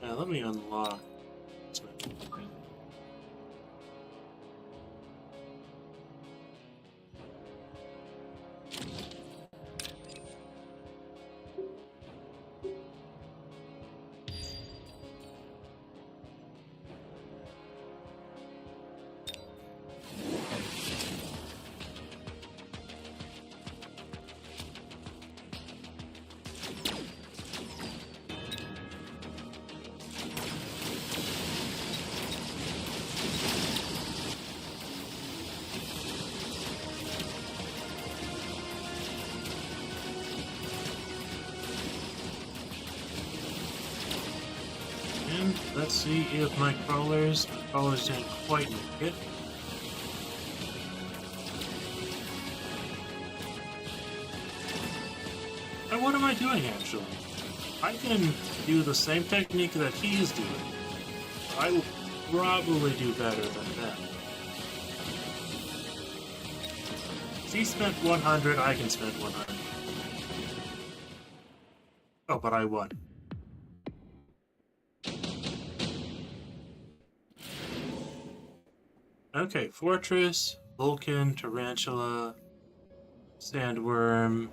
Now let me unlock. And let's see if my crawlers didn't quite make it. And what am I doing actually? I can do the same technique that he's doing. I will probably do better than that. If he spent 100, I can spend 100. Oh, but I won. Okay, Fortress, Vulcan, Tarantula, Sandworm.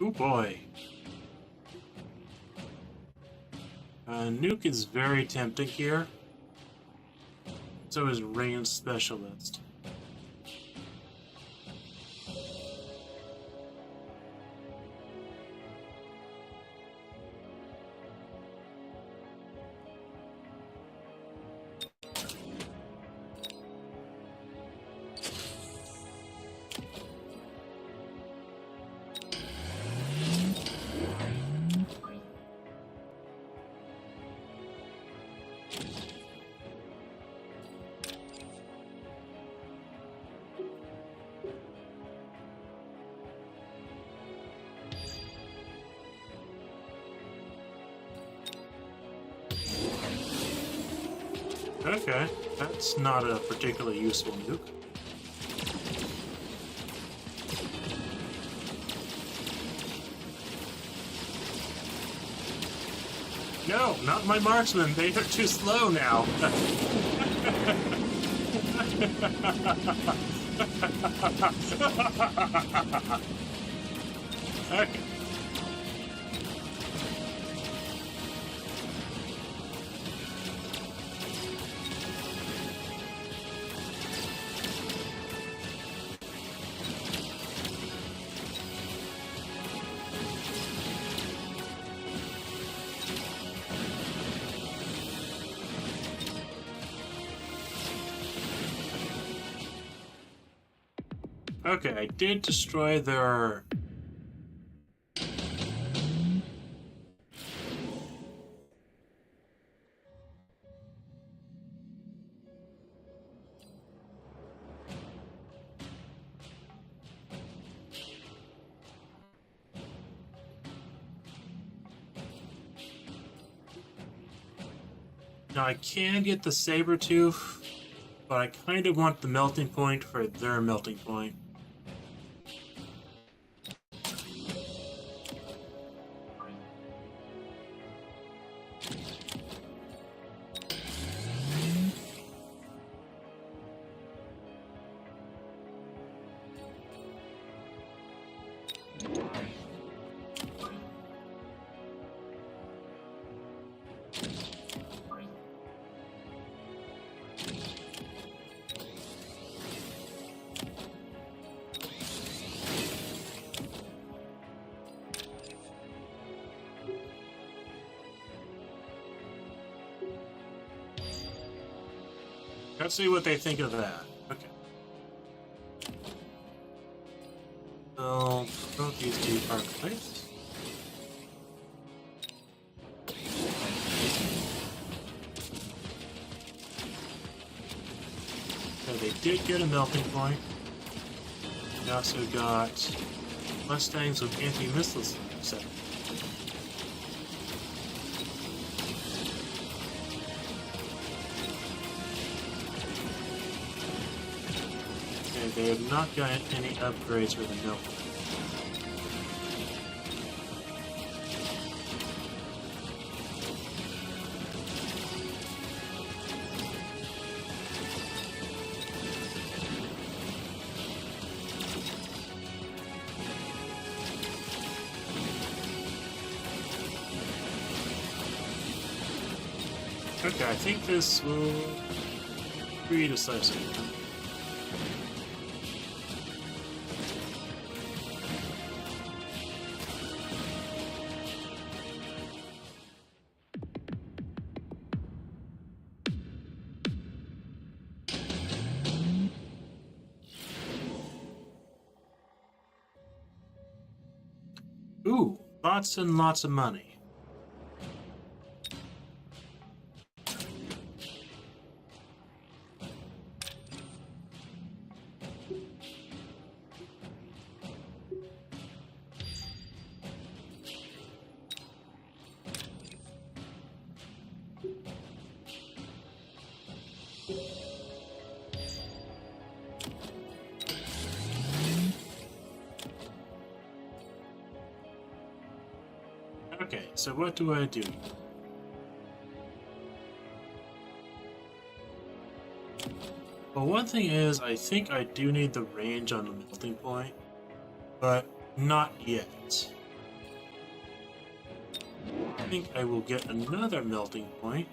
Oh boy. Nuke is very tempting here. So is Range Specialist. Okay, that's not a particularly useful nuke. No, not my marksmen. They are too slow now. Okay. Okay, I did destroy their... Now I can get the Sabertooth, but I kind of want the melting point for their melting point. Let's see what they think of that. Okay. So, both these two are placed. they did get a melting point. We also got Mustangs with anti-missile set. Okay, they have not got any upgrades with the melting. Okay, I think this will be decisive. Ooh, lots and lots of money. Okay, so what do I do? Well, one thing is, I think I do need the range on the melting point, but not yet. I think I will get another melting point.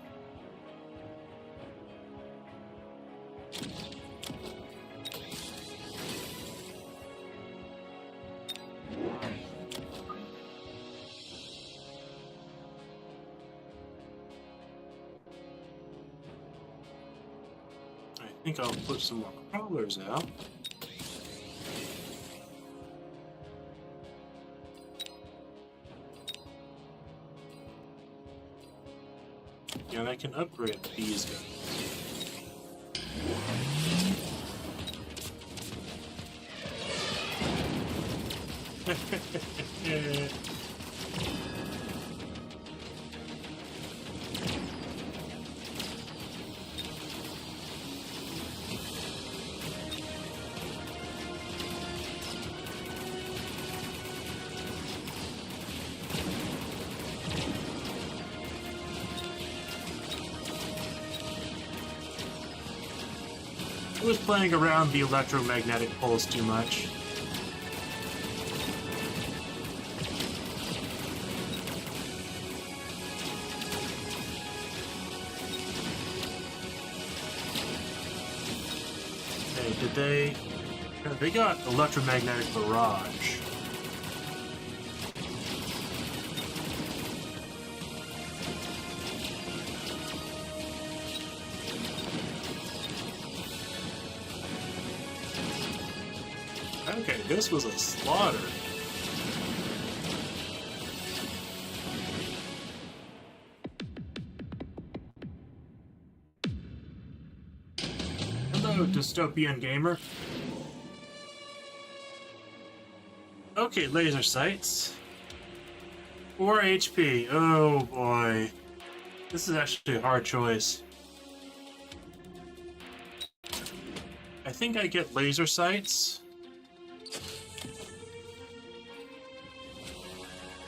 I think I'll put some more crawlers out. And I can upgrade these guys. I was playing around the electromagnetic pulse too much. Hey, did they... They got electromagnetic barrage. Okay, this was a slaughter. Hello, dystopian gamer. Okay, laser sights. 4 HP. Oh boy. This is actually a hard choice. I think I get laser sights.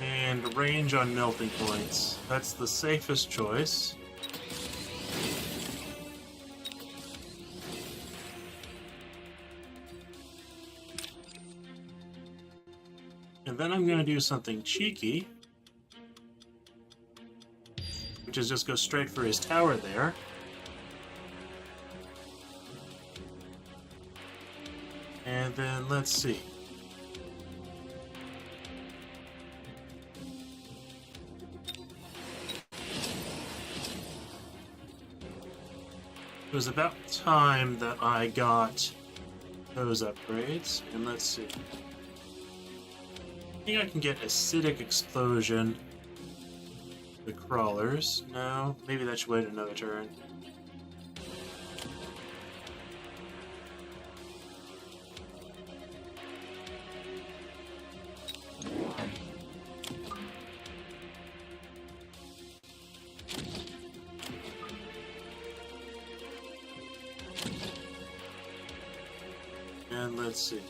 And range on melting points. That's the safest choice. And then I'm going to do something cheeky, which is just go straight for his tower there. And then let's see. It was about time that I got those upgrades, and let's see. I think I can get acidic explosion. The crawlers. No, maybe that should wait another turn. let's see.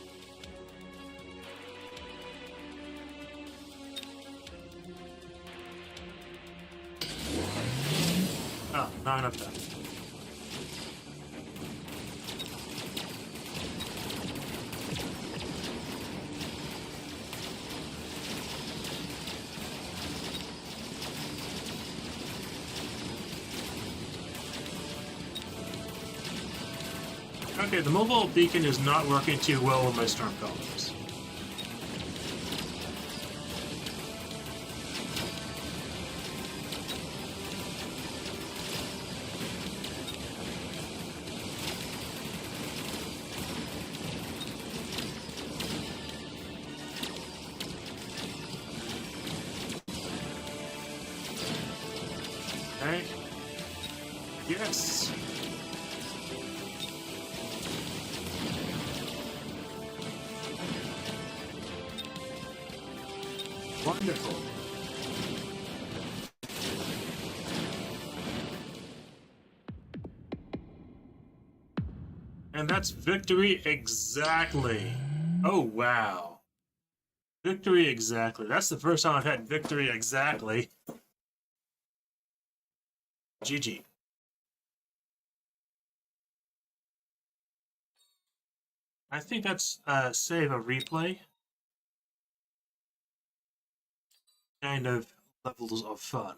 Oh, not enough time. Okay, the mobile beacon is not working too well with my storm colors. Okay. Yes. Wonderful. And that's victory exactly. Oh, wow. Victory exactly. That's the first time I've had victory exactly. GG. I think that's save a replay. Kind of levels of fun.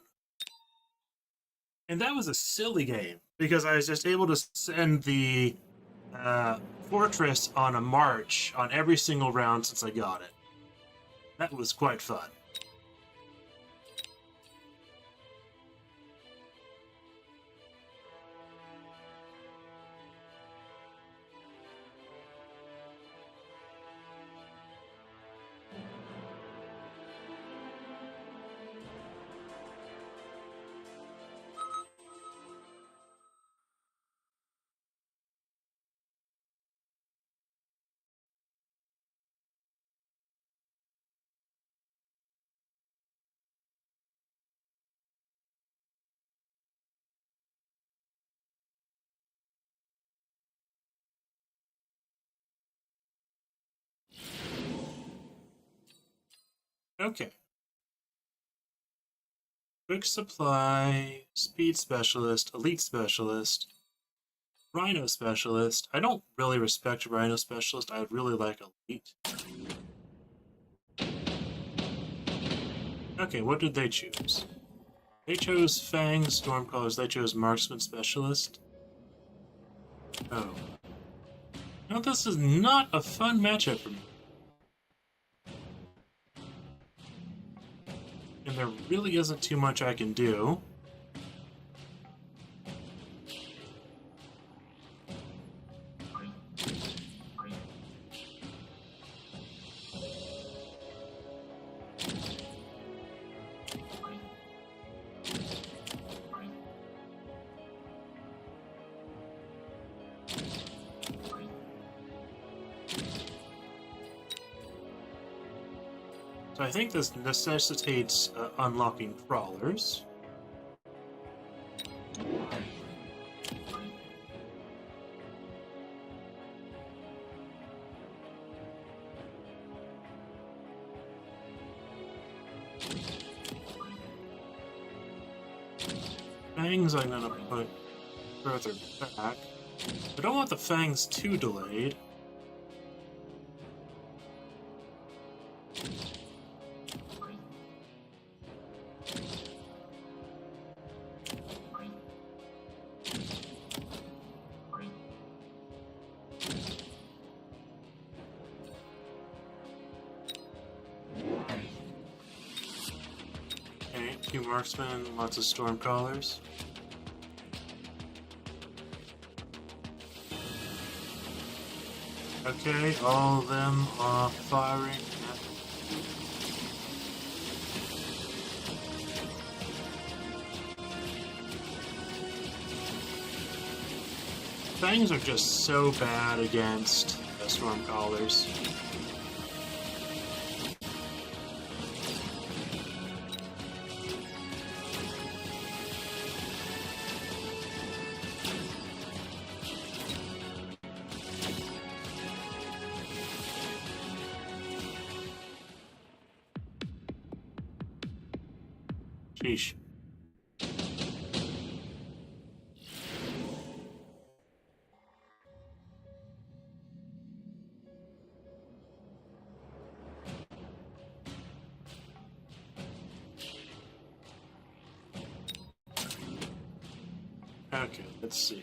And that was a silly game because I was just able to send the fortress on a march on every single round since I got it. That was quite fun. Okay. Quick supply, speed specialist, elite specialist, rhino specialist. I don't really respect rhino specialist. I really like elite. Okay, what did they choose? They chose Fang, Stormcallers. They chose Marksman Specialist. Oh. Now this is not a fun matchup for me. And there really isn't too much I can do. So I think this necessitates unlocking crawlers. Fangs I'm gonna put further back. I don't want the fangs too delayed. Okay, 2 marksmen, lots of stormcallers. Okay, all of them are firing. Fangs are just so bad against stormcallers. Sheesh. Okay, let's see.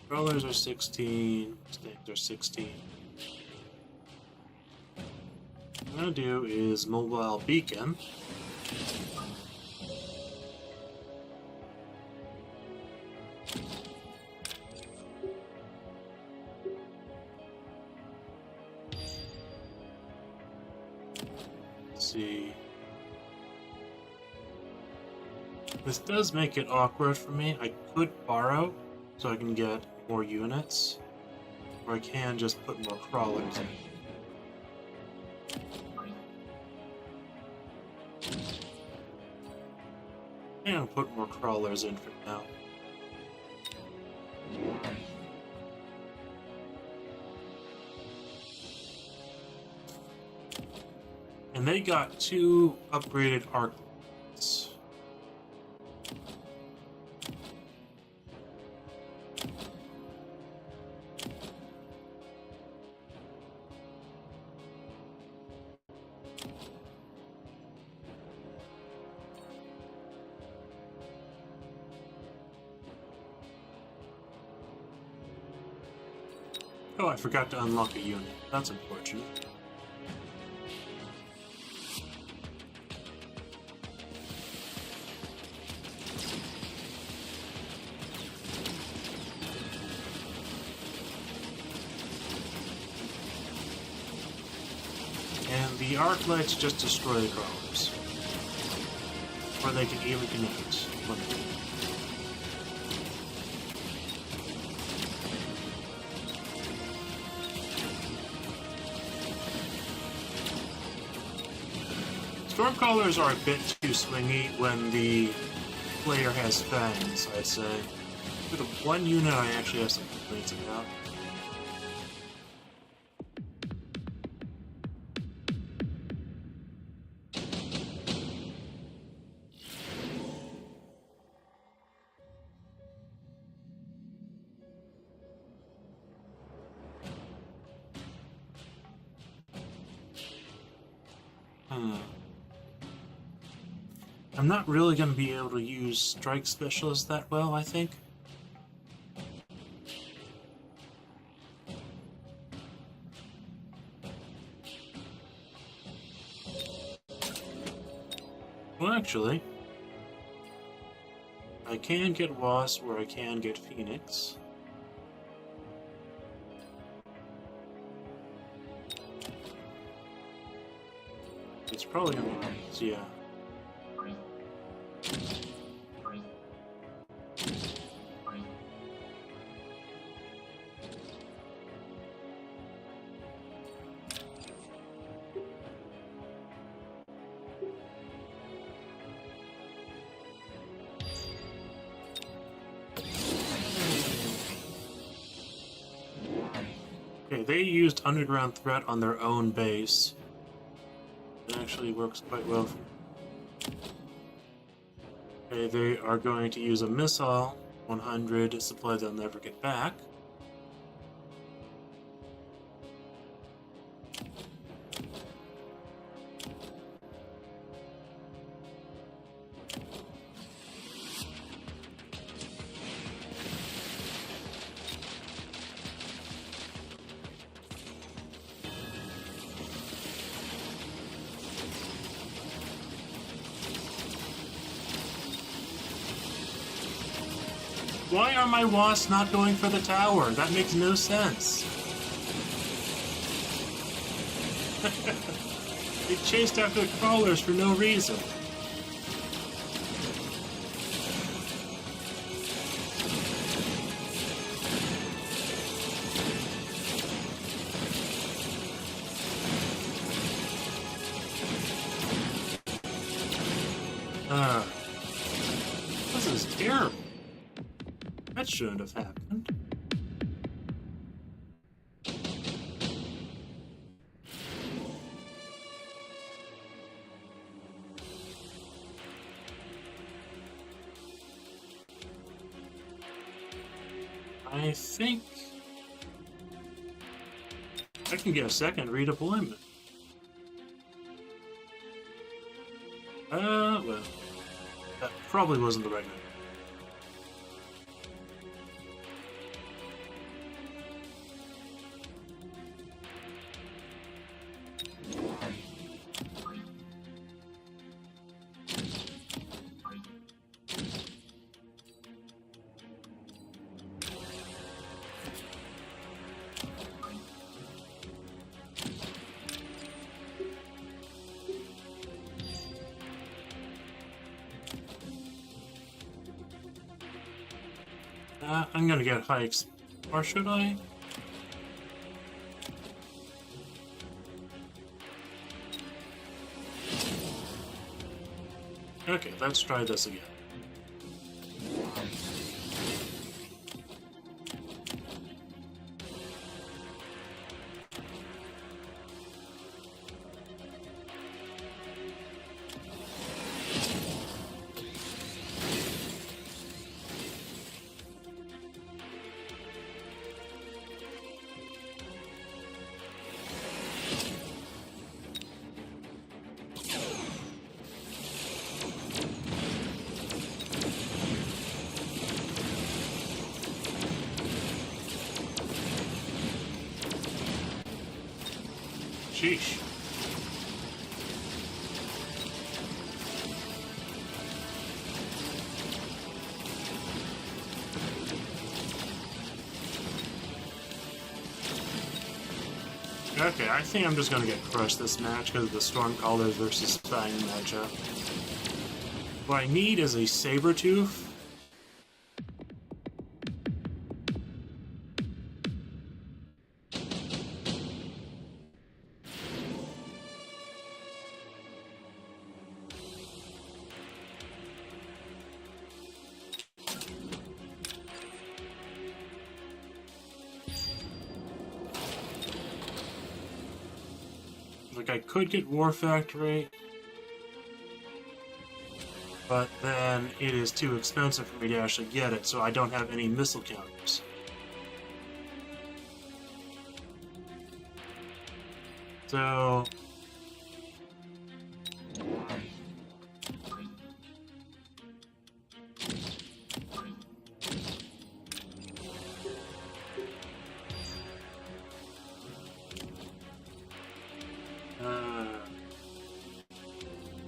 Controllers are 16, sticks are 16. What I'm gonna do is mobile beacon. Let's see. This does make it awkward for me. I could borrow so I can get more units, or I can just put more crawlers in. And I'll put more crawlers in for now. And they got 2 upgraded arc lights. Oh, I forgot to unlock a unit. That's unfortunate. And the arc lights just destroy the crawlers. Or they can even connect. Stormcallers are a bit too swingy when the player has fangs, I'd say. For the one unit I actually have some complaints about. I'm not really going to be able to use Strike Specialist that well, I think. Well, actually, I can get Wasp or I can get Phoenix. It's probably going to be, yeah. Okay, they used Underground Threat on their own base. It actually works quite well for me. Okay, they are going to use a missile, 100 supply they'll never get back. Why are my wasps not going for the tower? That makes no sense. They chased after the crawlers for no reason. This is terrible. That shouldn't have happened. I think I can get a second redeployment. Well, that probably wasn't the right move. I'm gonna get hikes. Or should I? Okay, let's try this again. Sheesh. Okay, I think I'm just gonna get crushed this match because of the Stormcaller versus Fang matchup. What I need is a Sabertooth. Like, I could get War Factory, but then it is too expensive for me to actually get it, so I don't have any missile counters. So...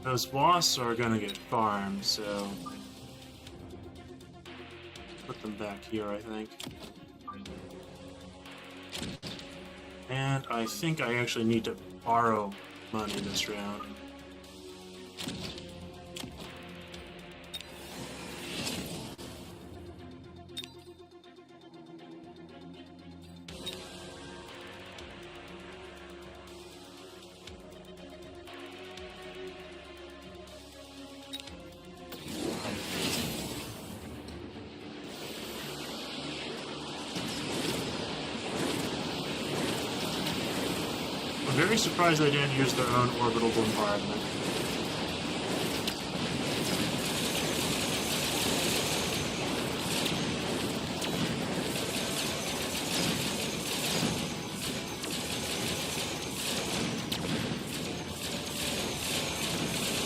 those wasps are gonna get farmed, so... put them back here, I think. And I think I actually need to borrow money this round. I'm very surprised they didn't use their own orbital bombardment.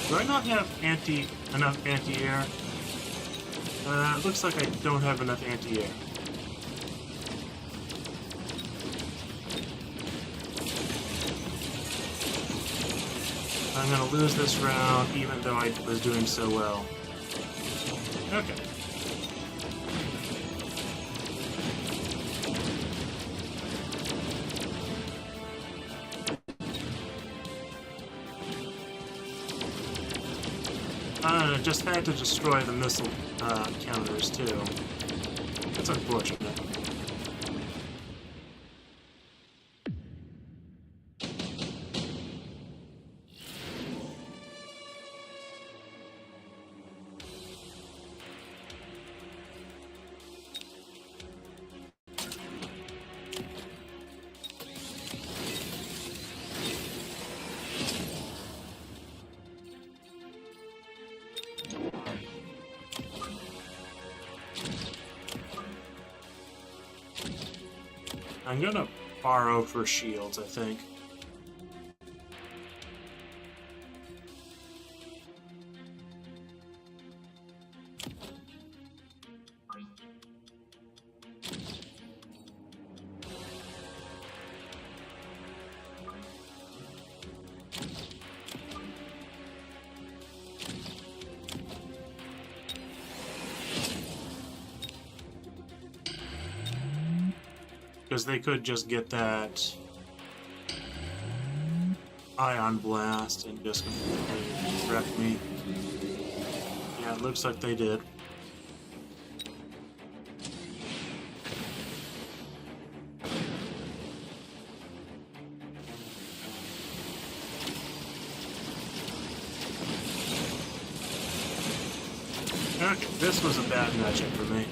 Do I not have enough anti-air? It looks like I don't have enough anti-air. I'm gonna lose this round, even though I was doing so well. Okay. Just had to destroy the missile counters, too. That's unfortunate. I'm gonna borrow for shields, I think. Because they could just get that ion blast and just completely wreck me. Yeah, it looks like they did. Okay, this was a bad matchup for me.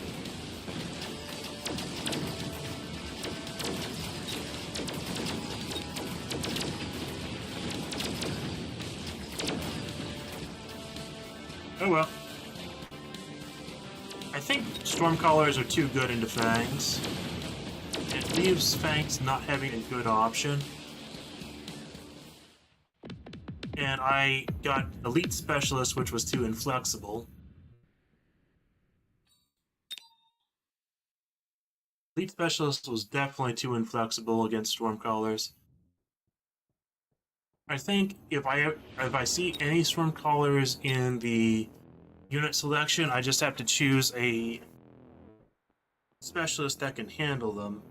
Oh well. I think Stormcallers are too good into Fangs. It leaves Fangs not having a good option. And I got Elite Specialist, which was too inflexible. Elite Specialist was definitely too inflexible against Stormcallers. I think if I see any Stormcallers in the unit selection, I just have to choose a specialist that can handle them.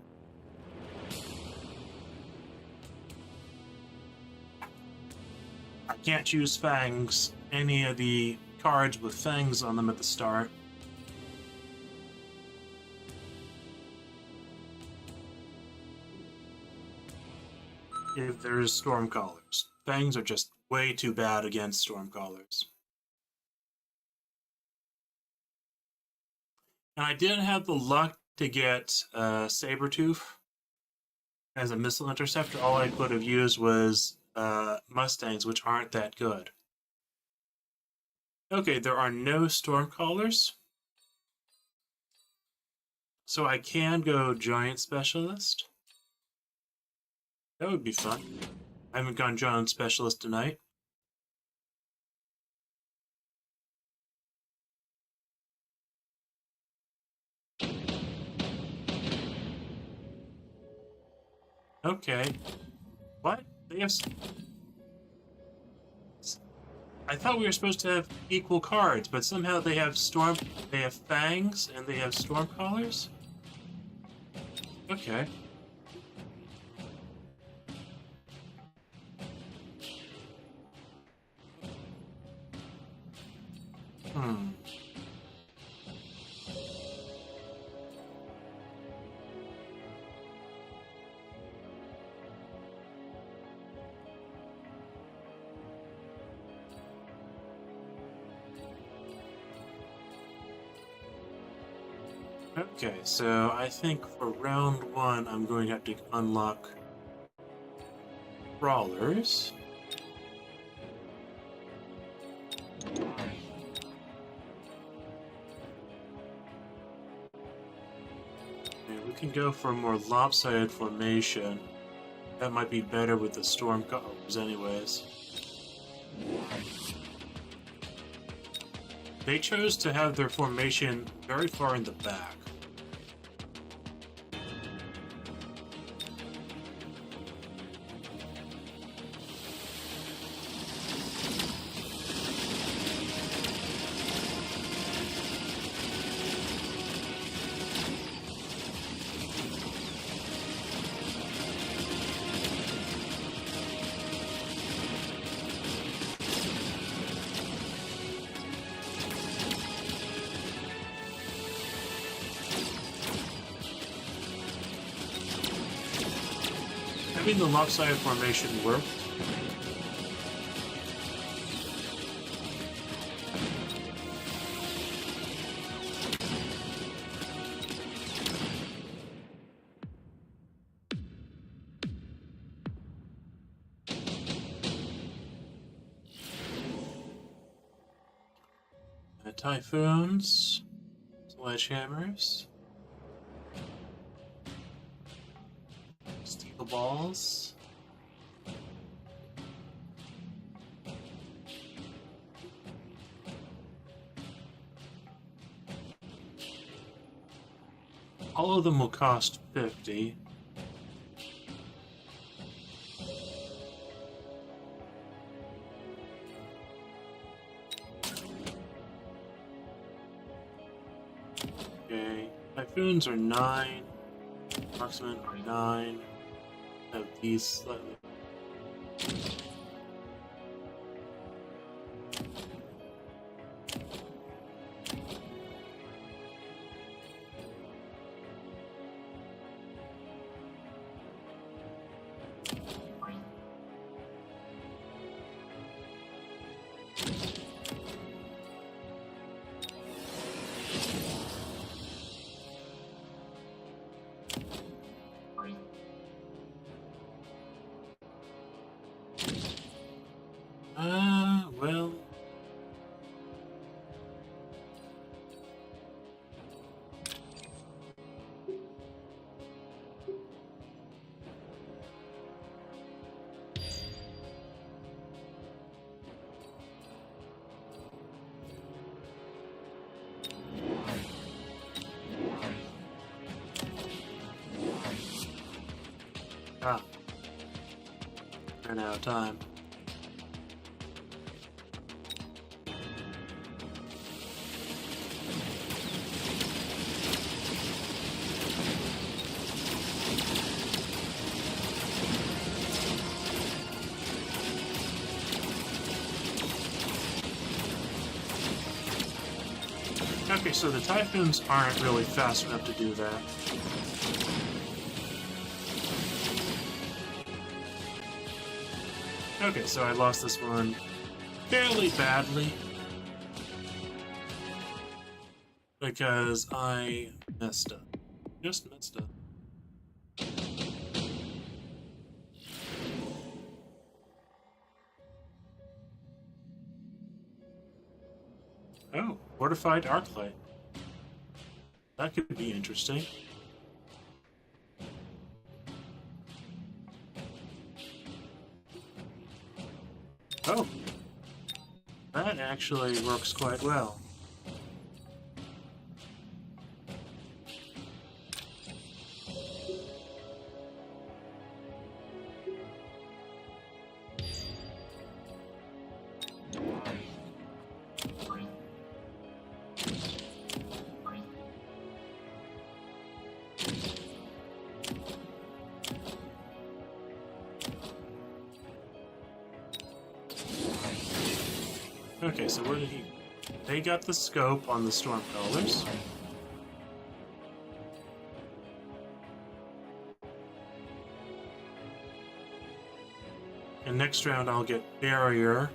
I can't choose Fangs, any of the cards with Fangs on them at the start. If there's Stormcallers. Fangs are just way too bad against Stormcallers. And I didn't have the luck to get Sabretooth as a missile interceptor. All I could have used was Mustangs, which aren't that good. Okay, there are no Stormcallers. So I can go Giant Specialist. That would be fun. I haven't gone Giant Specialist tonight. Okay. What? They have... I thought we were supposed to have equal cards, but somehow they have Fangs and they have Stormcallers? Okay. Hmm. Okay, so I think for round one, I'm going to have to unlock Brawlers. And we can go for a more lopsided formation. That might be better with the Stormcallers anyways. They chose to have their formation very far in the back. Having the lopsided formation worked. Typhoons, sledgehammers. balls. All of them will cost 50. Okay, typhoons are 9. Marksmen are 9. Have these slightly. Well. Ah. Ran out of time. Okay, so the typhoons aren't really fast enough to do that. Okay, so I lost this one fairly badly because I messed up. Just messed up. Oh, fortified arclight. That could be interesting. Oh, that actually works quite well. Okay, so where did he... They got the scope on the Stormcrawlers. And next round I'll get Barrier.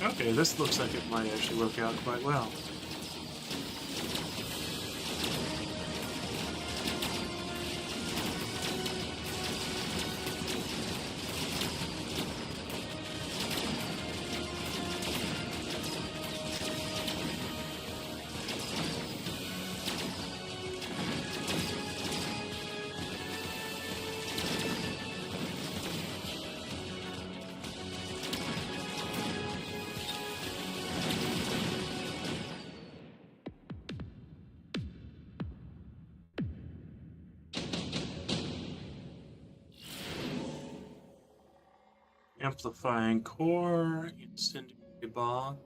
Okay, this looks like it might actually work out quite well. Amplifying core, incendiary bomb.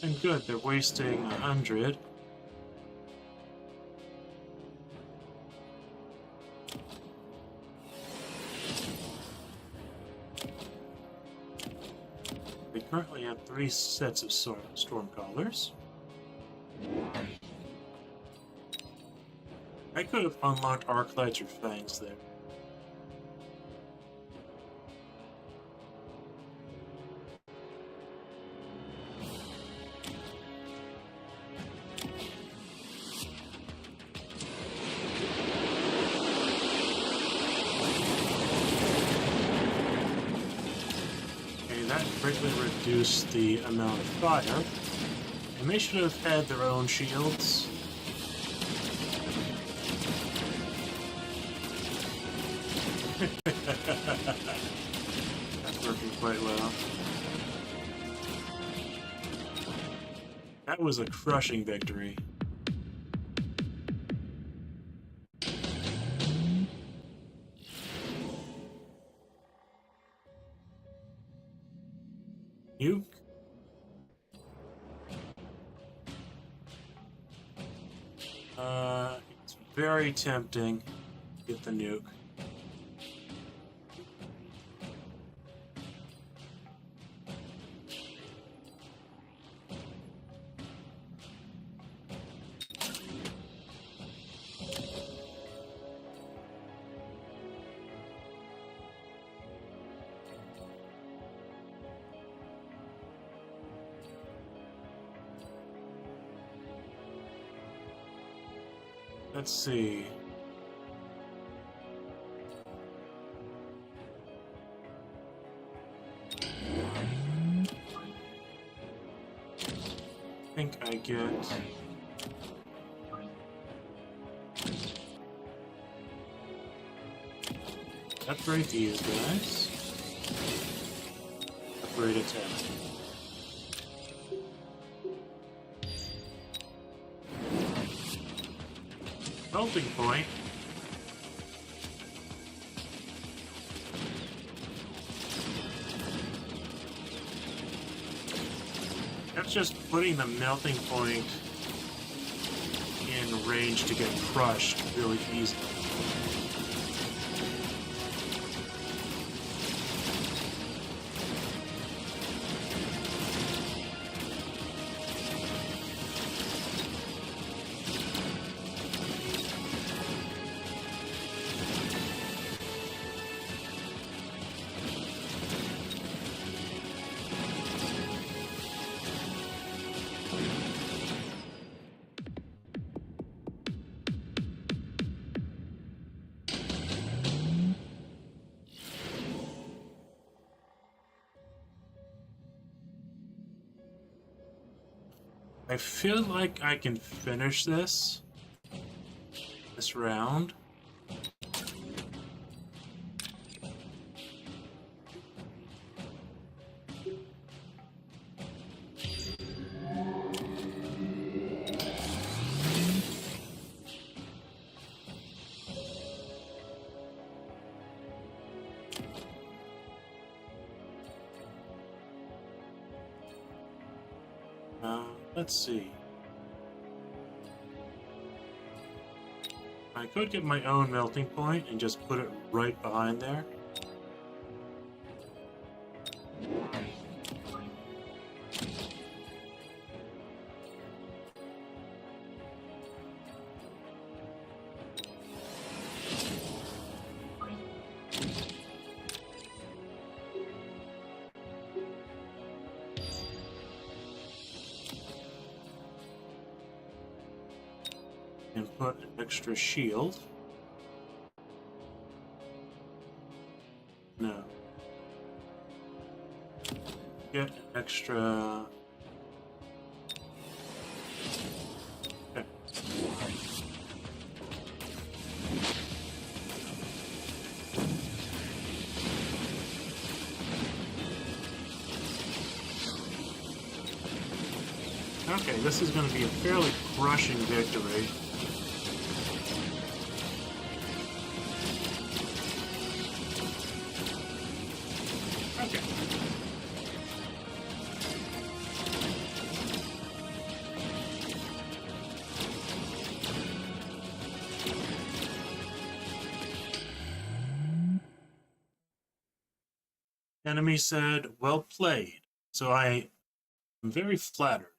And good, they're wasting 100. We currently have 3 sets of Stormcallers. I could have unlocked Arclights or Fangs there. That greatly reduced the amount of fire. And they should have had their own shields. That's working quite well. That was a crushing victory. Nuke. It's very tempting to get the nuke. Let's see. I think I get... Upgrade these guys. Upgrade attack. Melting point. That's just putting the melting point in range to get crushed really easily. I feel like I can finish this round. Let's see. I could get my own melting point and just put it right behind there. And put an extra shield. No. Get an extra... Okay. Okay, this is going to be a fairly crushing victory. Enemy said, "Well played." So I am very flattered.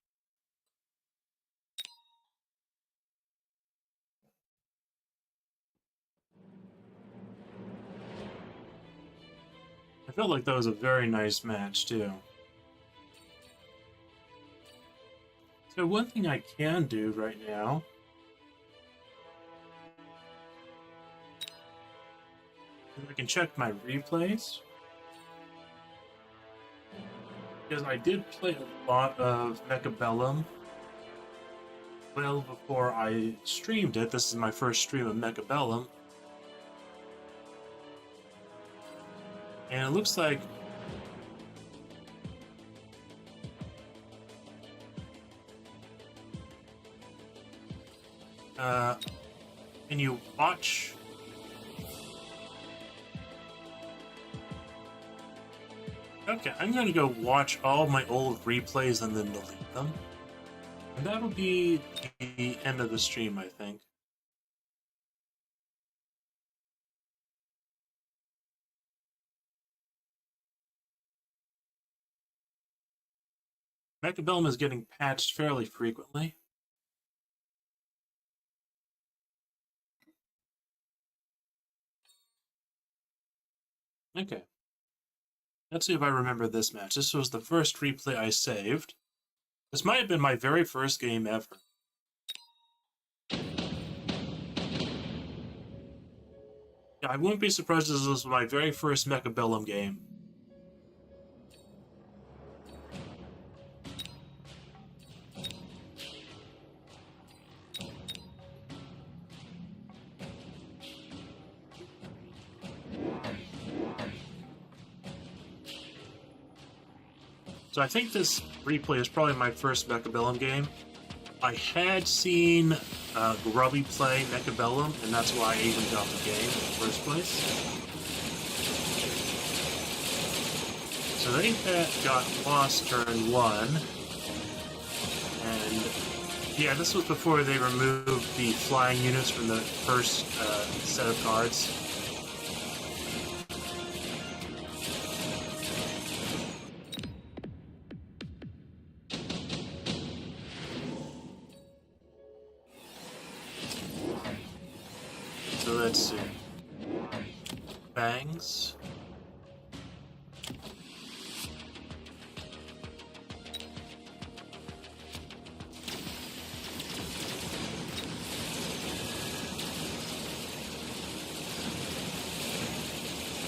I felt like that was a very nice match, too. So one thing I can do right now is I can check my replays. Because I did play a lot of Mechabellum well before I streamed it. This is my first stream of Mechabellum. And it looks like can you watch? Okay, I'm gonna go watch all my old replays and then delete them. And that'll be the end of the stream, I think. Mechabellum is getting patched fairly frequently. Okay. Let's see if I remember this match. This was the first replay I saved. This might have been my very first game ever. Yeah, I wouldn't be surprised if this was my very first Mechabellum game. So I think this replay is probably my first Mechabellum game. I had seen Grubby play Mechabellum, and that's why I even got the game in the first place. So they got lost turn 1, and yeah, this was before they removed the flying units from the first set of cards. So let's see. Bangs.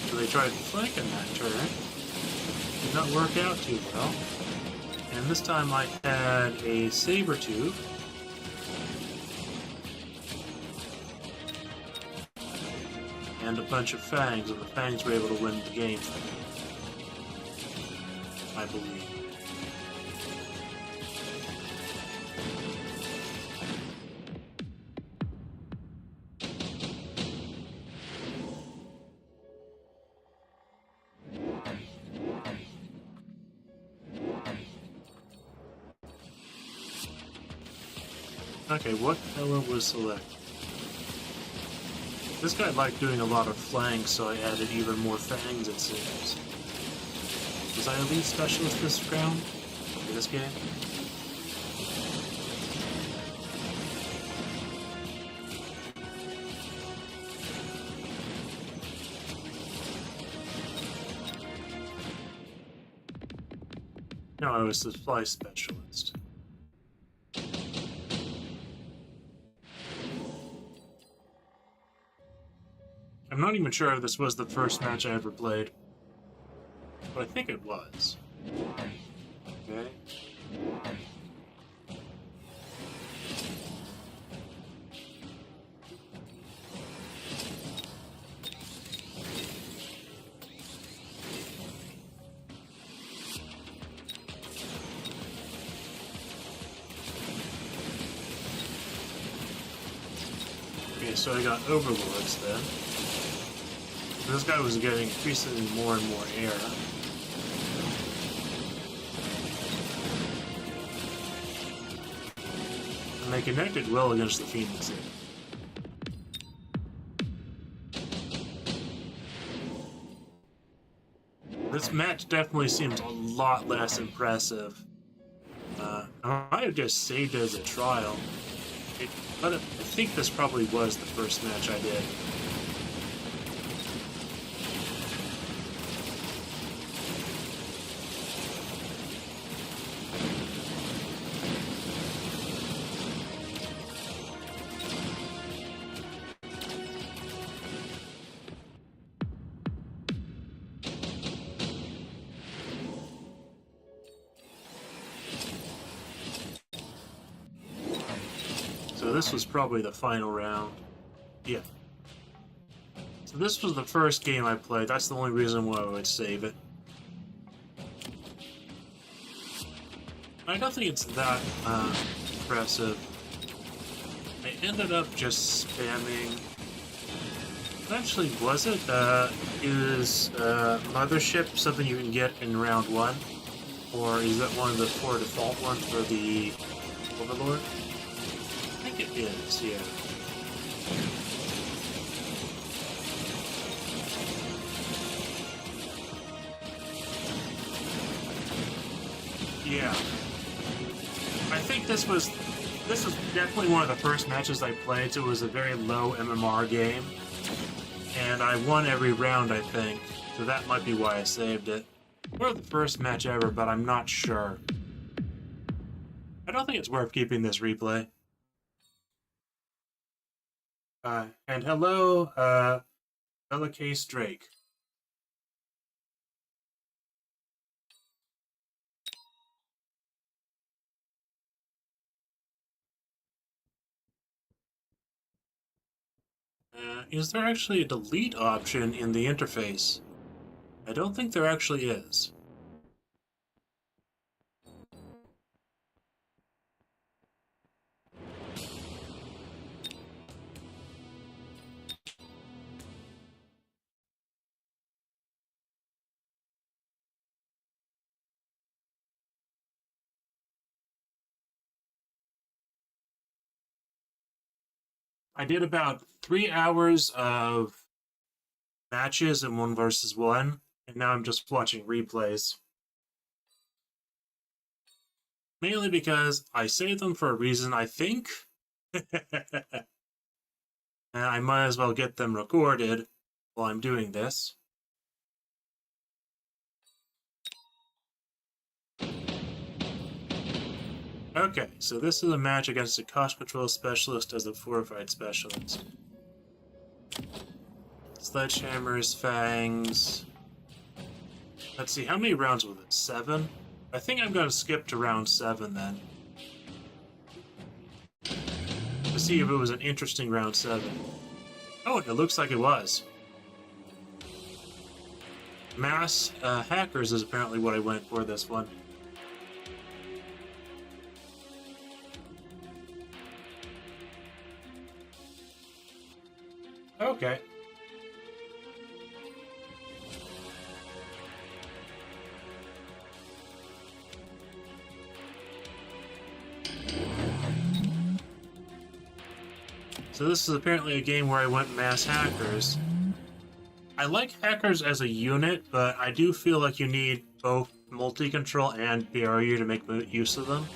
So they tried flanking that turn. Did not work out too well. And this time I had a Sabertooth. And a bunch of Fangs, and the Fangs were able to win the game for me. I believe. Okay, what color was selected? This guy liked doing a lot of flanks, so I added even more Fangs, it seems. Was I elite specialist this round? In this game? No, I was supply specialist. I'm not even sure if this was the first match I ever played, but I think it was. Okay. Okay, so I got Overlords then. This guy was getting increasingly more and more air. And they connected well against the Phoenix here. This match definitely seems a lot less impressive. I might have just saved it as a trial. But I think this probably was the first match I did. So this was probably the final round. Yeah. So this was the first game I played. That's the only reason why I would save it. I don't think it's that impressive. I ended up just spamming... Actually, was it? Is Mothership something you can get in round 1? Or is that one of the 4 default ones for the Overlord? I think it is, yeah. Yeah. I think this was definitely one of the first matches I played, so it was a very low MMR game. And I won every round, I think. So that might be why I saved it. Or the first match ever, but I'm not sure. I don't think it's worth keeping this replay. And hello, Bella Case Drake. Is there actually a delete option in the interface? I don't think there actually is. I did about 3 hours of matches in 1 versus 1, and now I'm just watching replays. Mainly because I saved them for a reason, I think. And I might as well get them recorded while I'm doing this. Okay, so this is a match against a cost control specialist as a fortified specialist. Sledgehammers, fangs. Let's see, how many rounds was it? 7? I think I'm going to skip to round 7 then. To see if it was an interesting round 7. Oh, it looks like it was. Mass hackers is apparently what I went for this one. Okay. So this is apparently a game where I went mass hackers. I like hackers as a unit, but I do feel like you need both multi-control and barrier to make use of them.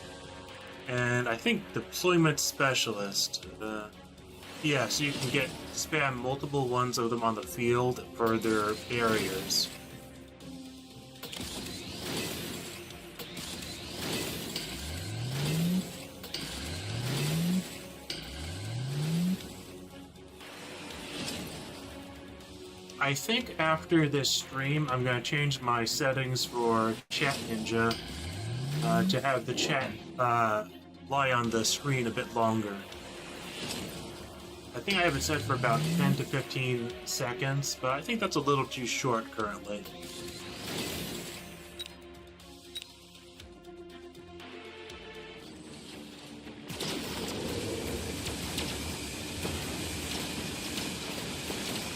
And I think deployment specialist, yeah, so you can spam multiple ones of them on the field for their barriers. I think after this stream, I'm going to change my settings for Chat Ninja to have the chat lie on the screen a bit longer. I think I have it set for about 10 to 15 seconds, but I think that's a little too short currently.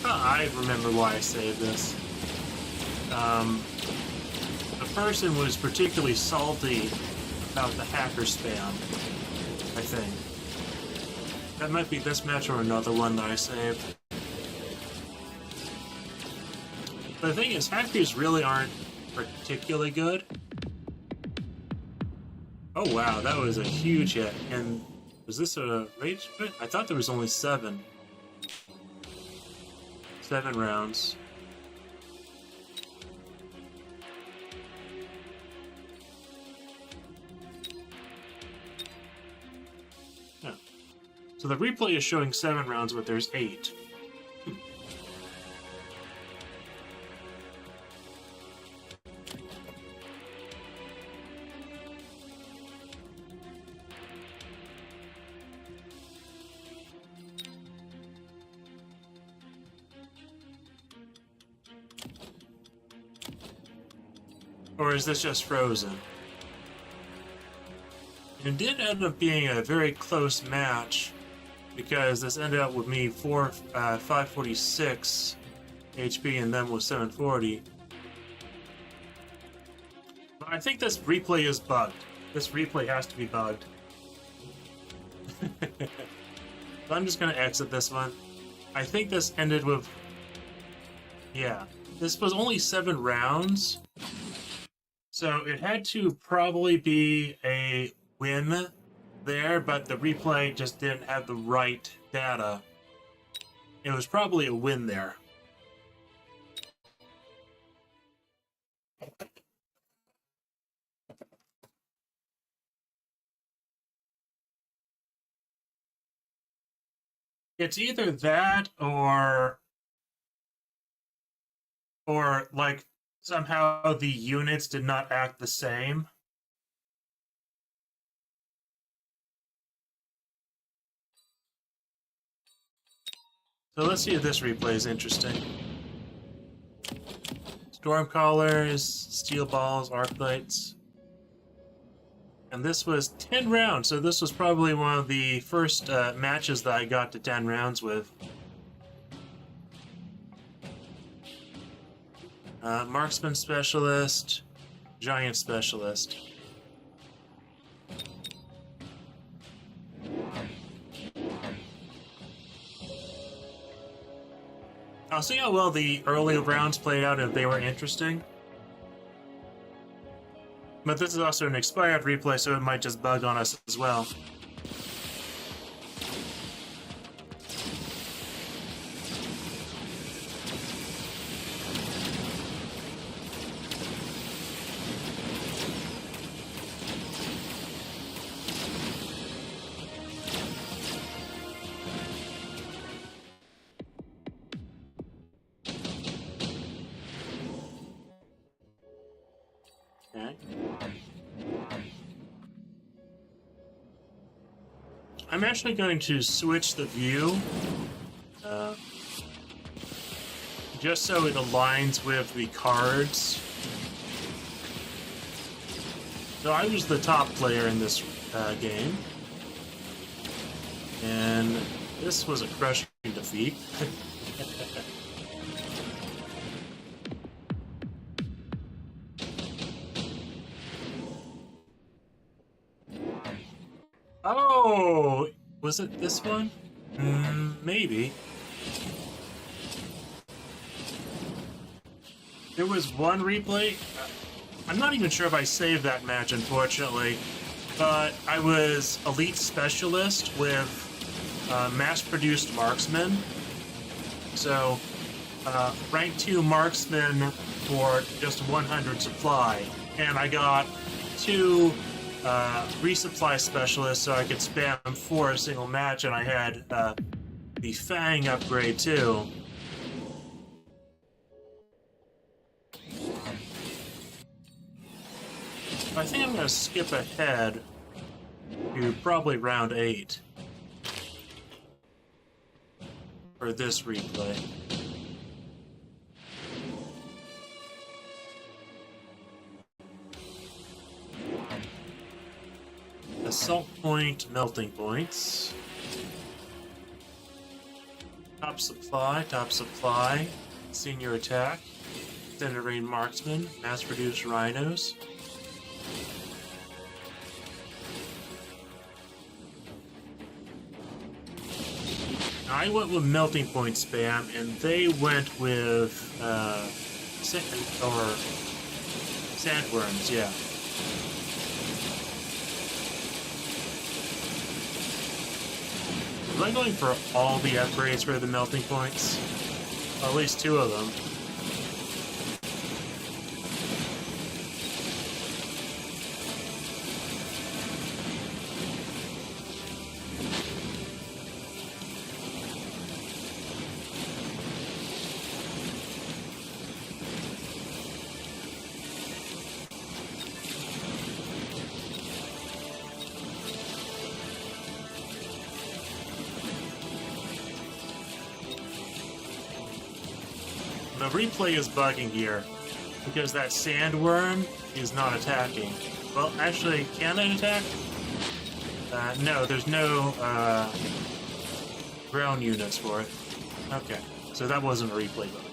I remember why I saved this. The person was particularly salty about the hacker spam, I think. That might be this match or another one that I saved. The thing is, hackers really aren't particularly good. Oh wow, that was a huge hit. And was this a rage quit? I thought there was only 7. 7 rounds. Yeah. So the replay is showing 7 rounds, but there's 8. Or is this just frozen? It did end up being a very close match because this ended up with me 546 HP and them with 740. But I think this replay is bugged. This replay has to be bugged. So I'm just going to exit this one. I think this ended with... Yeah. This was only 7 rounds. So it had to probably be a win there, but the replay just didn't have the right data. It was probably a win there. It's either that or like somehow the units did not act the same. So let's see if this replay is interesting. Stormcallers, steel balls, arc lights. And this was 10 rounds, so this was probably one of the first matches that I got to 10 rounds with. Marksman Specialist, Giant Specialist. I'll see how well the early rounds played out if they were interesting. But this is also an expired replay, so it might just bug on us as well. Okay. I'm actually going to switch the view just so it aligns with the cards. So I was the top player in this game, and this was a crushing defeat. Oh, was it this one? Maybe. There was one replay. I'm not even sure if I saved that match, unfortunately. But I was Elite Specialist with mass-produced Marksman. So, rank 2 Marksman for just 100 supply. And I got 2... resupply specialist, so I could spam 4 a single match, and I had the Fang upgrade too. I think I'm going to skip ahead to probably round 8 for this replay. Assault point, melting points. Top supply, senior attack, extended range marksman, mass-produced rhinos. I went with melting point spam, and they went with Sandworms, yeah. Am I going for all the upgrades for the melting points? Well, at least 2 of them. The replay is bugging here because that sandworm is not attacking. Well, actually, can it attack? No, there's no ground units for it. Okay, so that wasn't a replay bug.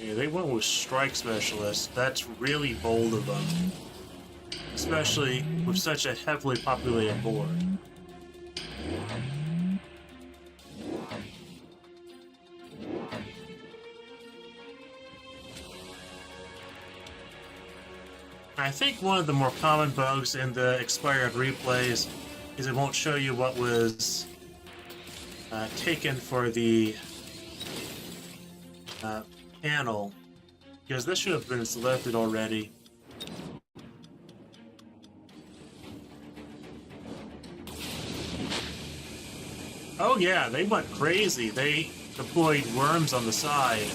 Yeah, they went with Strike Specialist. That's really bold of them. Especially with such a heavily populated board. I think one of the more common bugs in the expired replays is it won't show you what was taken for the panel, because this should have been selected already. Oh yeah, they went crazy. They deployed worms on the side.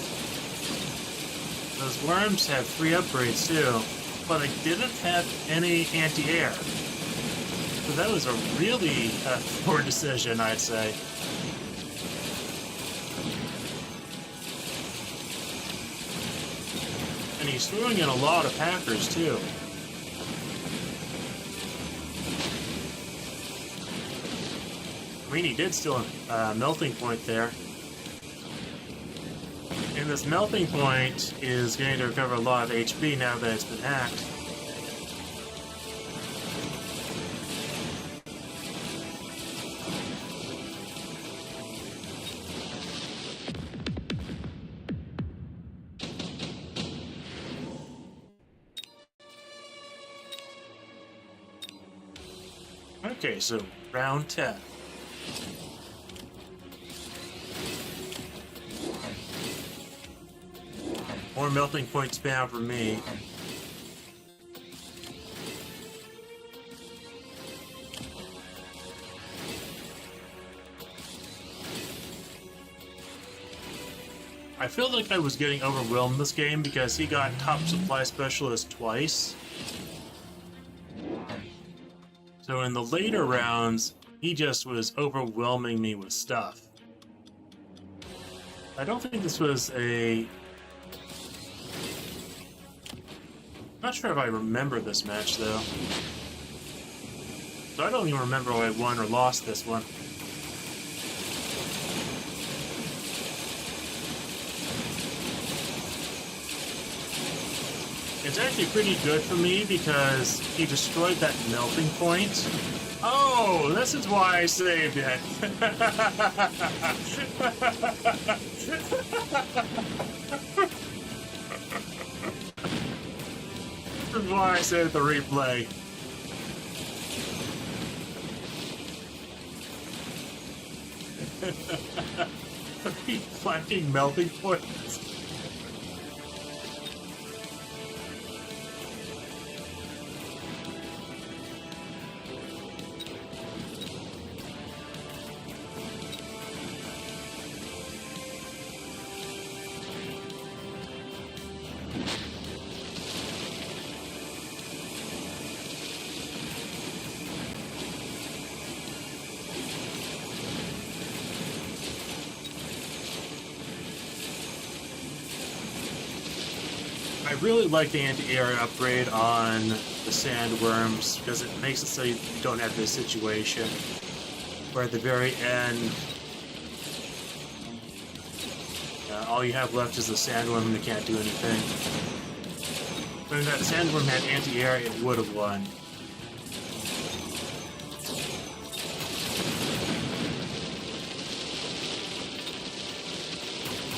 Those worms had 3 upgrades too, but they didn't have any anti-air. So that was a really poor decision, I'd say. And he's throwing in a lot of Packers, too. I mean, he did steal a melting point there. And this melting point is going to recover a lot of HP now that it's been hacked. Okay, so round 10. More melting point spam for me. I feel like I was getting overwhelmed this game because he got top supply specialist twice. So in the later rounds, he just was overwhelming me with stuff. I don't think this was a... Not sure if I remember this match, though. So I don't even remember if I won or lost this one. It's actually pretty good for me because he destroyed that melting point. Oh, this is why I saved it. This is why I saved the replay. Flanking melting points. I really like the anti-air upgrade on the sandworms because it makes it so you don't have this situation where at the very end all you have left is the sandworm and you can't do anything. But if that sandworm had anti-air, it would have won.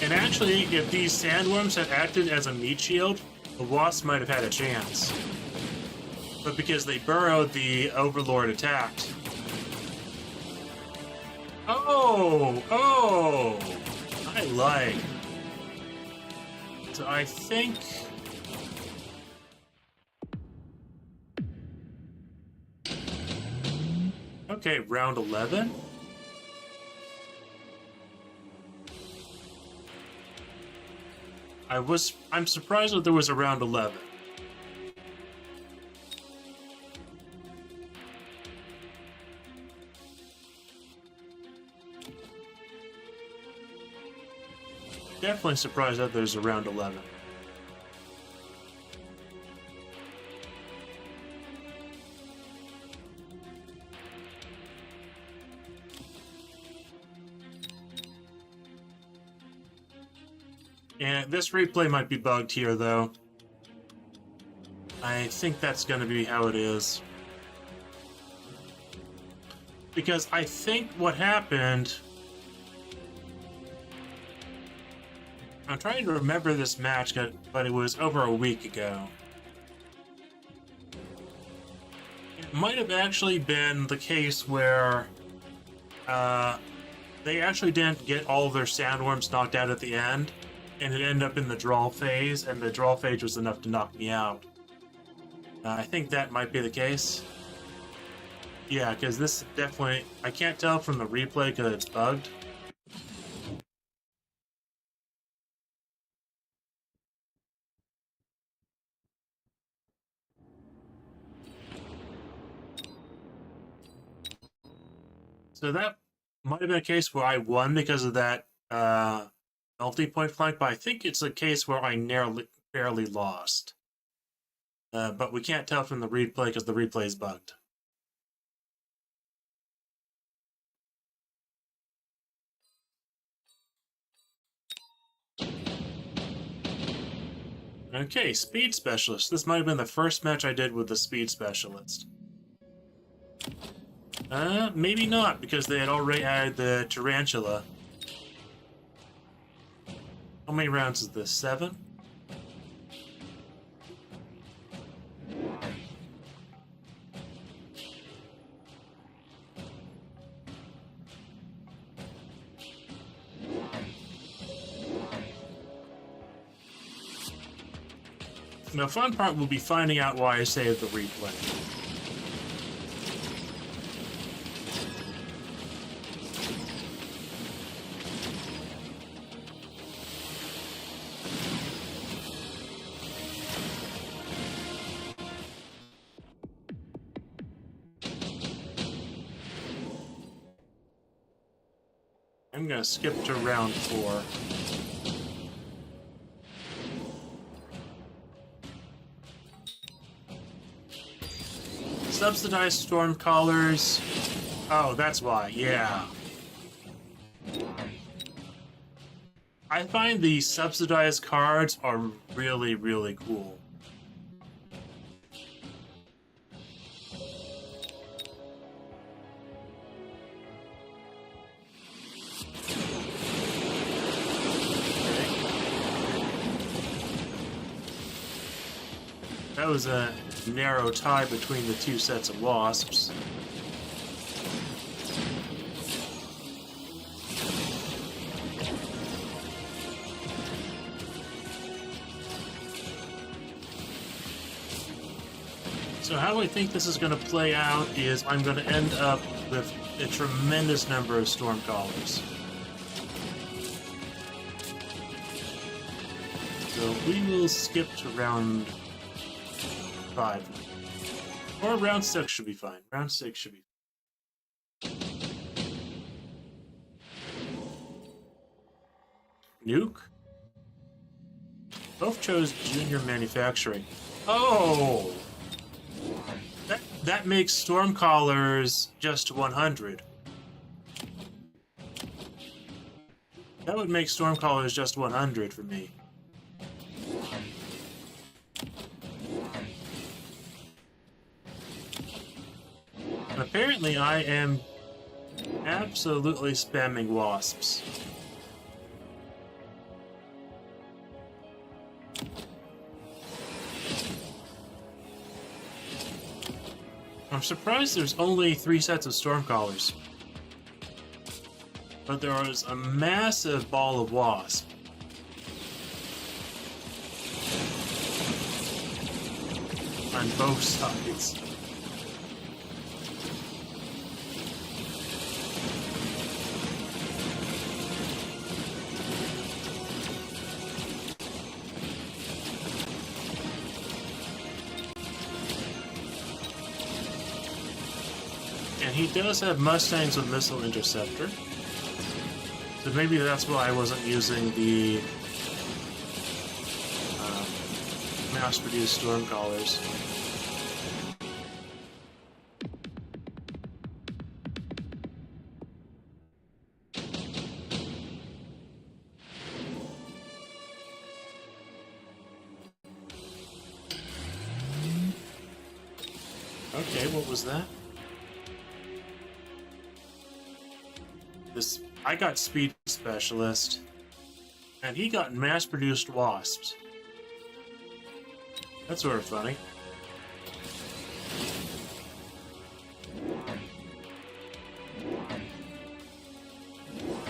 And actually, if these sandworms had acted as a meat shield, the wasp might have had a chance. But because they burrowed, the Overlord attacked. Oh! Oh! I like. So I think... Okay, round 11? I'm surprised that there was a round 11. Definitely surprised that there's a round 11. And this replay might be bugged here, though. I think that's going to be how it is. Because I think what happened... I'm trying to remember this match, but it was over a week ago. It might have actually been the case where they actually didn't get all of their sandworms knocked out at the end, and it ended up in the draw phase, and the draw phase was enough to knock me out. I think that might be the case. Yeah, because this definitely... I can't tell from the replay because it's bugged. So that might have been a case where I won because of that multi-point flank, but I think it's a case where I barely lost. But we can't tell from the replay because the replay is bugged. Okay, Speed Specialist. This might have been the first match I did with the Speed Specialist. Maybe not, because they had already added the Tarantula. How many rounds is this? 7? The fun part will be finding out why I saved the replay. I'm gonna skip to round 4. Subsidized storm callers. Oh, that's why, yeah. I find the subsidized cards are really, really cool. That was a narrow tie between the two sets of wasps. So how I think this is going to play out is I'm going to end up with a tremendous number of Stormcallers. So we will skip to round 5. Or round 6 should be fine. Round 6 should be fine. Nuke? Both chose junior manufacturing. Oh! That makes Stormcallers just 100. That would make Stormcallers just 100 for me. And apparently I am absolutely spamming wasps. I'm surprised there's only 3 sets of Stormcallers. But there is a massive ball of wasp. On both sides. And he does have Mustangs with Missile Interceptor. So maybe that's why I wasn't using the mass-produced Stormcallers. Okay, what was that? I got Speed Specialist, and he got mass-produced wasps. That's sort of funny.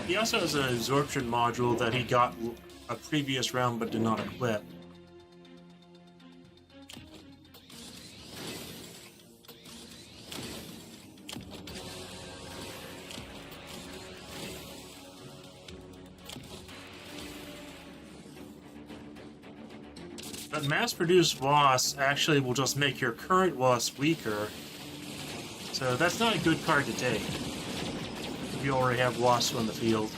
He also has an absorption module that he got a previous round but did not equip. But mass-produced wasps actually will just make your current wasp weaker, so that's not a good card to take if you already have wasps on the field.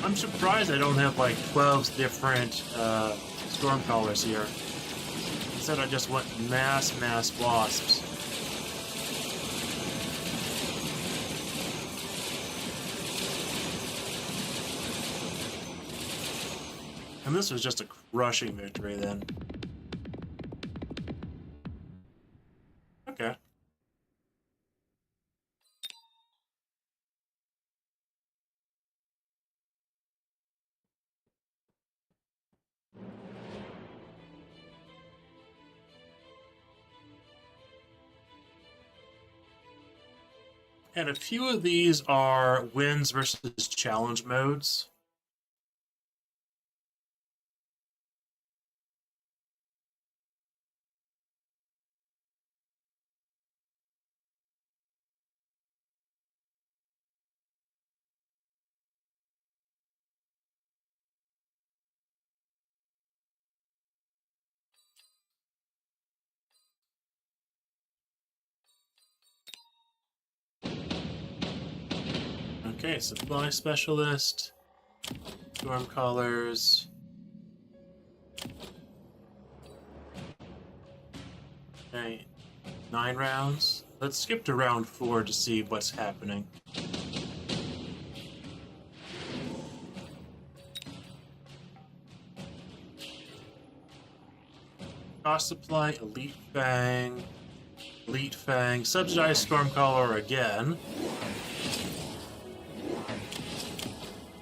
I'm surprised I don't have like 12 different Stormcallers here. Instead I just went mass wasps. And this was just a crushing victory then. Okay. And a few of these are wins versus challenge modes. Okay, Supply Specialist, Stormcallers. Okay, 9 rounds. Let's skip to round 4 to see what's happening. Cost Supply, Elite Fang, Subsidized Stormcaller again.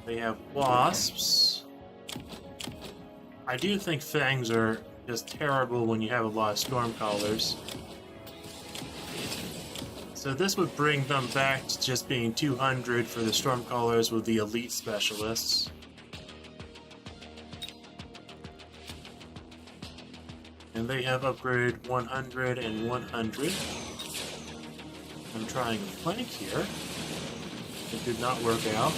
They have wasps. I do think fangs are just terrible when you have a lot of Stormcallers. So this would bring them back to just being 200 for the Stormcallers with the Elite Specialists. And they have upgraded 100 and 100. I'm trying a flank here. It did not work out.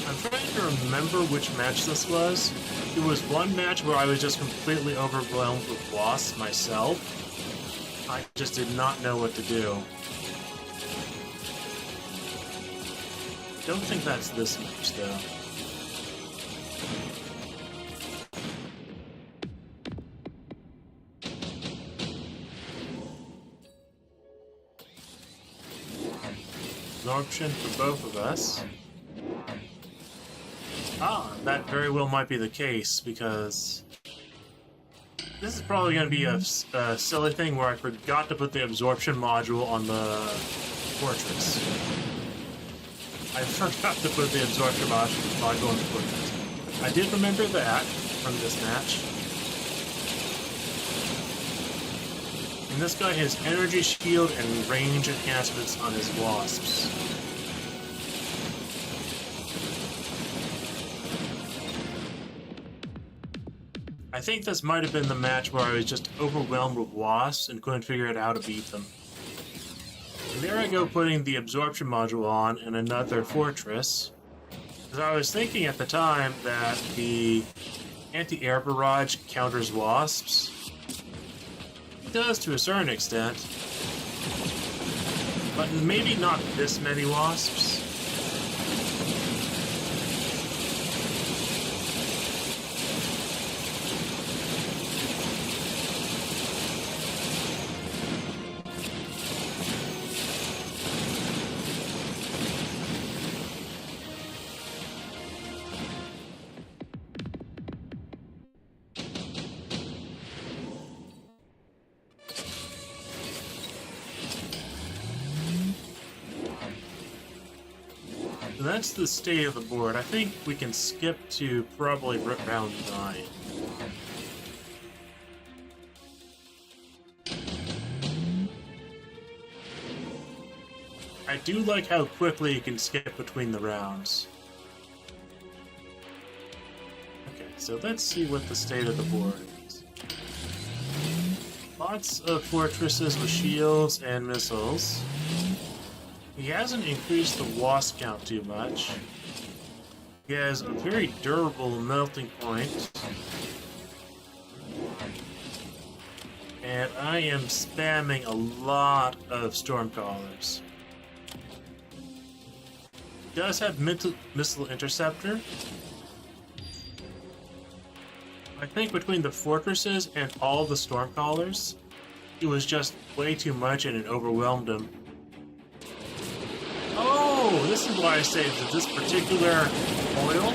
I'm trying to remember which match this was. It was one match where I was just completely overwhelmed with wasps myself. I just did not know what to do. Don't think that's this much, though. Absorption for both of us. Ah, that very well might be the case, because this is probably going to be a silly thing where I forgot to put the absorption module on the fortress. I forgot to put the absorption module on the fortress. I did remember that from this match. And this guy has energy shield and range enhancements on his wasps. I think this might have been the match where I was just overwhelmed with wasps and couldn't figure out how to beat them. And there I go putting the absorption module on in another fortress. Because I was thinking at the time that the anti-air barrage counters wasps. It does to a certain extent. But maybe not this many wasps. So that's the state of the board. I think we can skip to probably round 9. I do like how quickly you can skip between the rounds. Okay, so let's see what the state of the board is. Lots of fortresses with shields and missiles. He hasn't increased the wasp count too much. He has a very durable melting point. And I am spamming a lot of Stormcallers. He does have Missile Interceptor. I think between the fortresses and all the Stormcallers, it was just way too much and it overwhelmed him. Oh, this is why I say that this particular oil,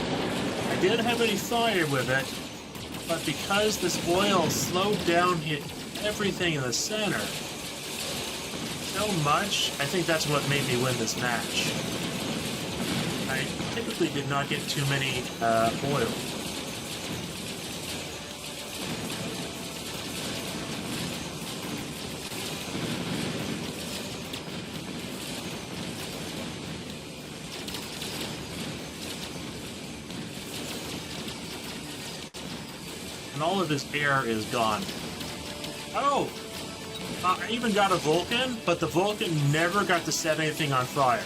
I didn't have any fire with it, but because this oil slowed down everything in the center so much, I think that's what made me win this match. I typically did not get too many oil. And all of his air is gone. Oh! I even got a Vulcan, but the Vulcan never got to set anything on fire.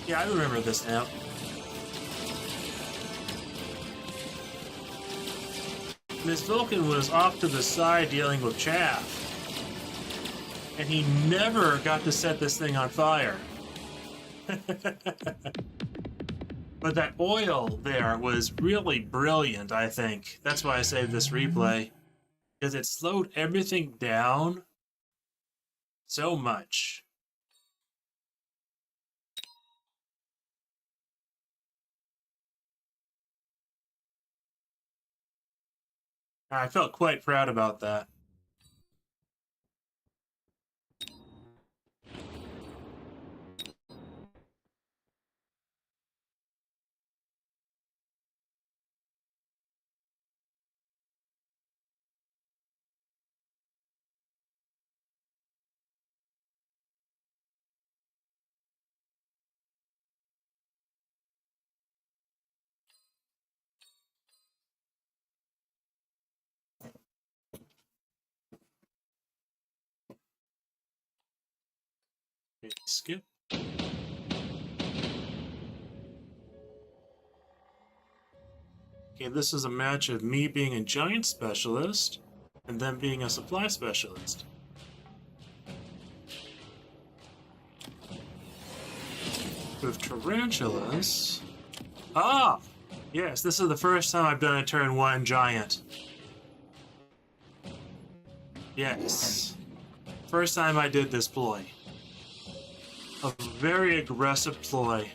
Yeah, I remember this now. This Vulcan was off to the side dealing with chaff. And he never got to set this thing on fire. But that oil there was really brilliant, I think. That's why I saved this replay. Because it slowed everything down so much. I felt quite proud about that. Okay, skip. Okay, this is a match of me being a giant specialist and them being a supply specialist. with tarantulas. Ah! Yes, this is the first time I've done a turn 1 giant. Yes. First time I did this ploy. A very aggressive ploy.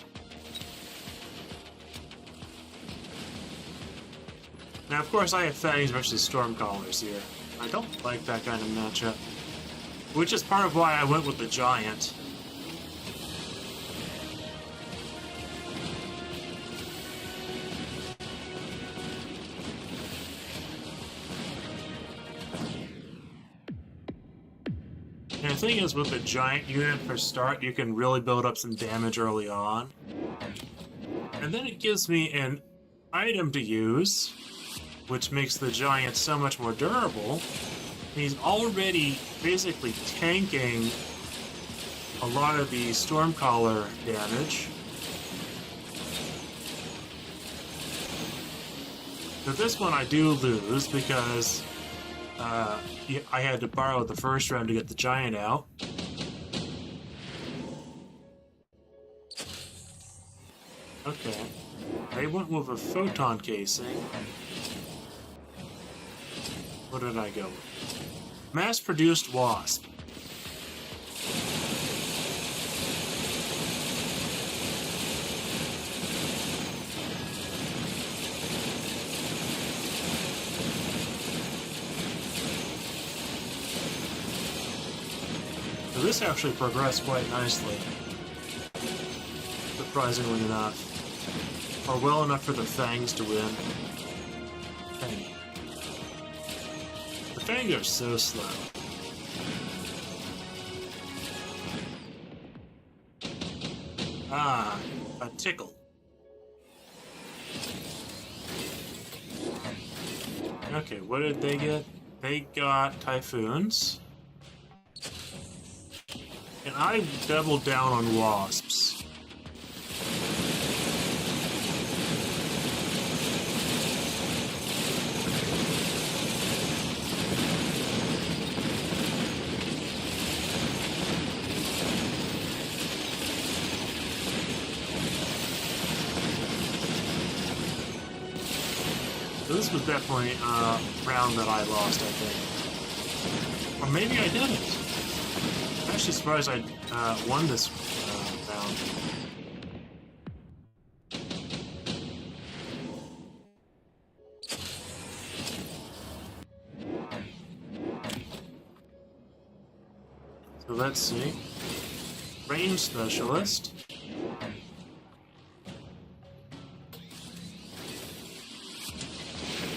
Now, of course, I have Fangs versus Stormcallers here. I don't like that kind of matchup. Which is part of why I went with the giant. And the thing is, with the giant unit for start, you can really build up some damage early on. And then it gives me an item to use, which makes the giant so much more durable. And he's already basically tanking a lot of the Stormcaller damage. But this one I do lose because I had to borrow the first round to get the giant out. Okay. They went with a photon casing. What did I go with? Mass-produced wasp. So this actually progressed quite nicely. Surprisingly enough. Or well enough for the Fangs to win. Fang. The Fangs are so slow. Ah, a tickle. Okay, what did they get? They got typhoons. And I doubled down on wasps. So this was definitely a round that I lost, I think. Or maybe I didn't. I'm actually surprised I won this round. So let's see. Range Specialist.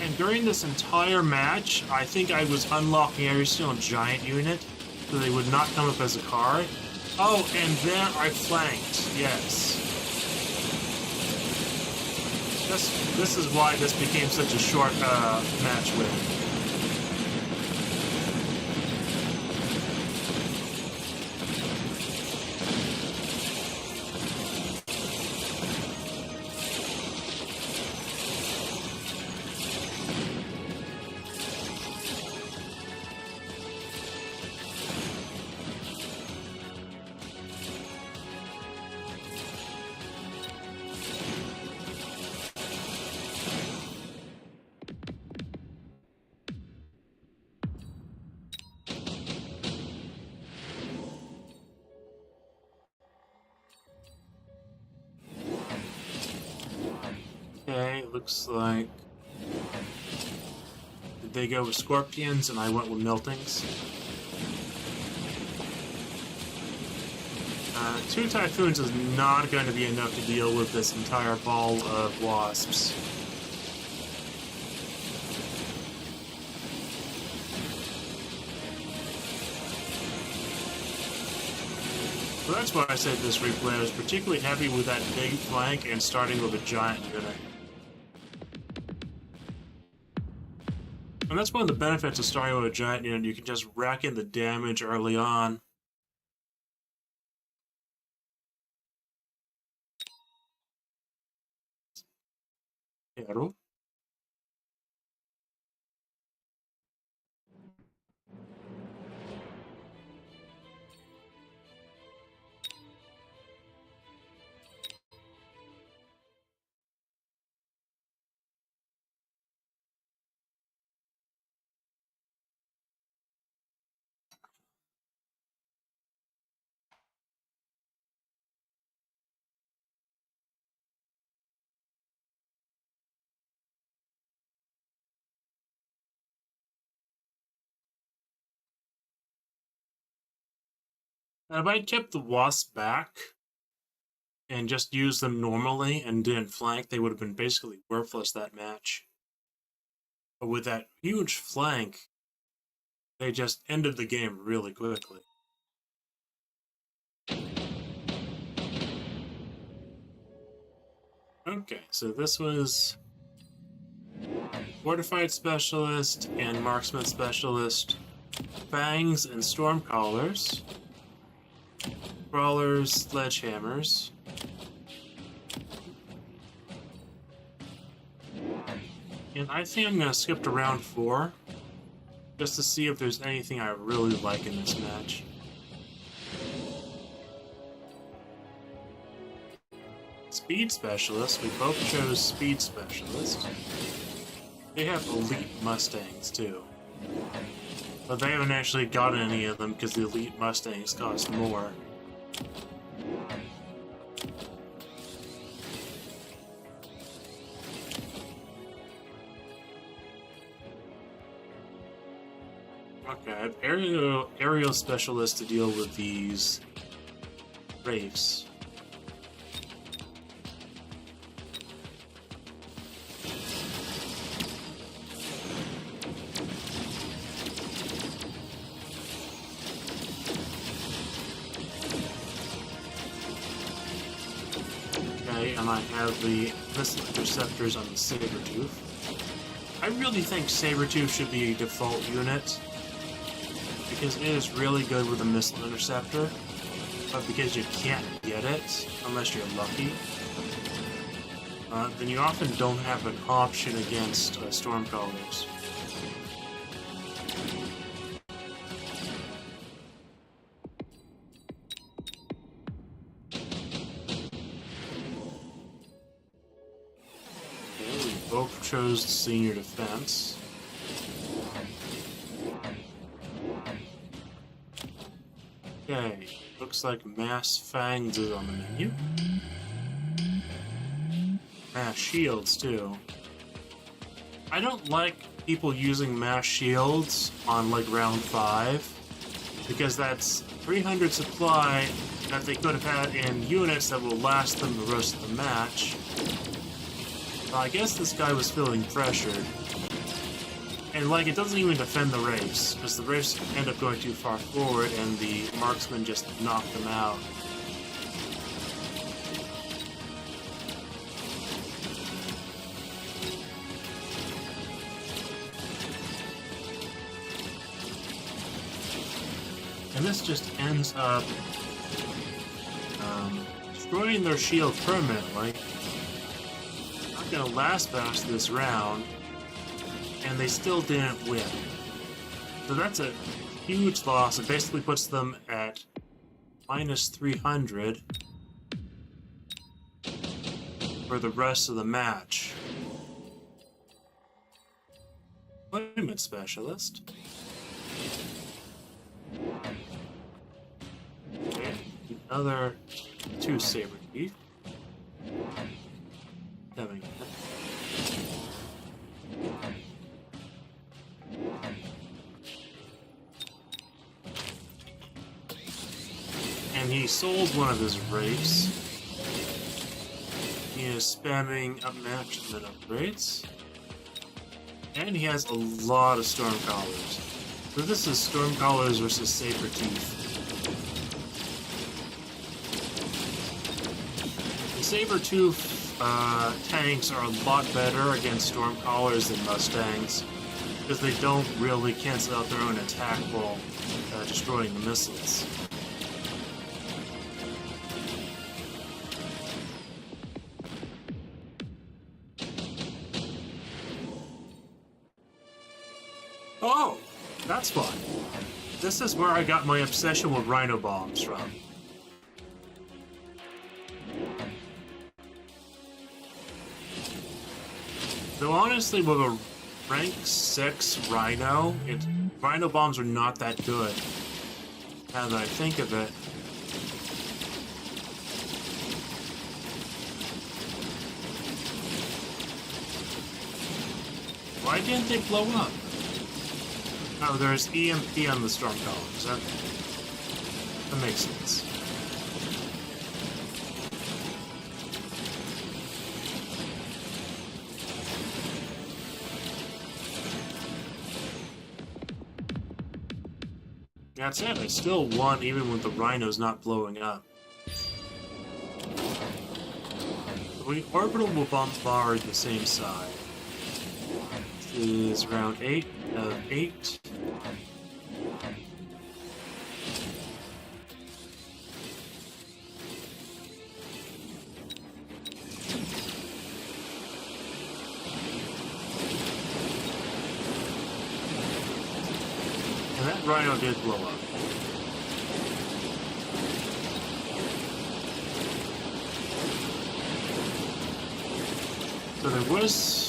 And during this entire match, I think I was unlocking every single giant unit, so they would not come up as a card. Oh, and there I flanked, yes. This is why this became such a short match win. Okay, looks like... Did they go with scorpions and I went with meltings? 2 typhoons is not going to be enough to deal with this entire ball of wasps. So that's why I said this replay was particularly heavy with that big flank and starting with a giant unit. And that's one of the benefits of starting with a giant unit. You can just rack in the damage early on. Hero. If I kept the wasp back and just used them normally and didn't flank, they would have been basically worthless that match. But with that huge flank, they just ended the game really quickly. Okay, so this was Fortified Specialist and Marksman Specialist, Fangs and Stormcallers, Brawlers, Sledgehammers, and I think I'm going to skip to round 4, just to see if there's anything I really like in this match. Speed Specialist, we both chose Speed Specialist. They have elite Mustangs too. But they haven't actually gotten any of them because the elite Mustangs cost more. Okay, I have aerial specialists to deal with these wraiths. And I have the missile interceptors on the Sabretooth. I really think Sabretooth should be a default unit, because it is really good with a missile interceptor, but because you can't get it unless you're lucky, then you often don't have an option against Stormcallers. Both chose Senior Defense. Okay, looks like Mass Fangs is on the menu. Mass Shields, too. I don't like people using Mass Shields on, like, round 5, because that's 300 supply that they could have had in units that will last them the rest of the match. I guess this guy was feeling pressured. And, like, it doesn't even defend the Wraiths, because the Wraiths end up going too far forward, and the Marksman just knocked them out. And this just ends up destroying their shield permanently. Gonna last past this round, and they still didn't win. So that's a huge loss. It basically puts them at minus 300 for the rest of the match. Deployment Specialist. And another 2 Sabretooth. Coming in. And he sold one of his wraiths. He is spamming up matchment upgrades. And he has a lot of Stormcallers. So this is Stormcallers versus Sabretooth. The Sabretooth tanks are a lot better against Stormcallers than Mustangs, because they don't really cancel out their own attack while destroying the missiles. Oh, that's fun. This is where I got my obsession with Rhino Bombs from. Though honestly, with a rank 6 Rhino, Rhino Bombs are not that good. Now that I think of it. Why didn't they blow up? Oh, there's EMP on the Stormcallers. Okay. to make sense. That's it, I still won even with the rhinos not blowing up. The orbital will bombard the same side. This is round 8 of 8. And that rhino did blow up. So there was...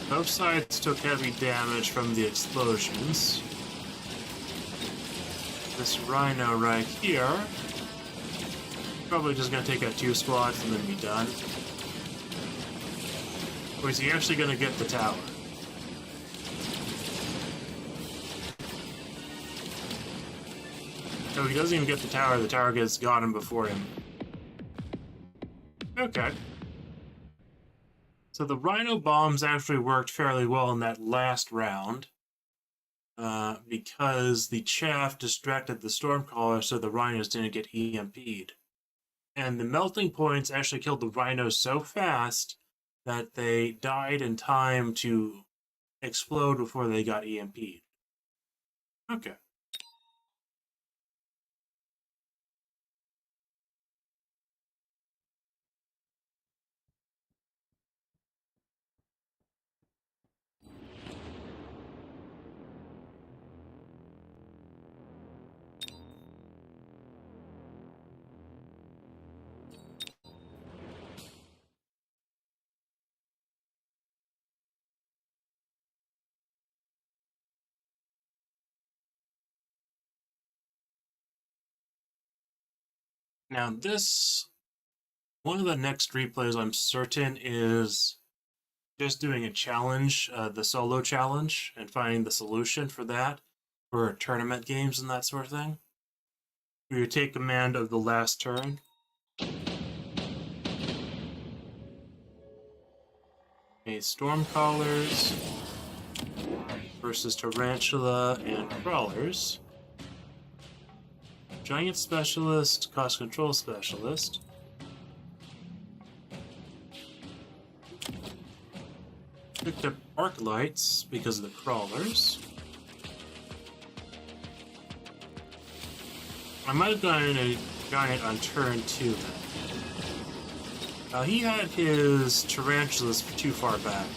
Both sides took heavy damage from the explosions. This rhino right here... Probably just gonna take out 2 squads and then be done. Or is he actually gonna get the tower? No, he doesn't even get the tower gets got him before him. Okay. So the rhino bombs actually worked fairly well in that last round. Because the chaff distracted the stormcaller so the rhinos didn't get EMP'd. And the melting points actually killed the rhinos so fast that they died in time to explode before they got EMP'd. Okay. Now one of the next replays I'm certain is just doing a challenge, the solo challenge, and finding the solution for that, for tournament games and that sort of thing. Where you take command of the last turn. Okay, Stormcallers versus Tarantula and Crawlers. Giant Specialist, Cost Control Specialist. Picked up Arc Lights because of the Crawlers. I might have gone in a Giant on turn 2 then. He had his Tarantulas too far back.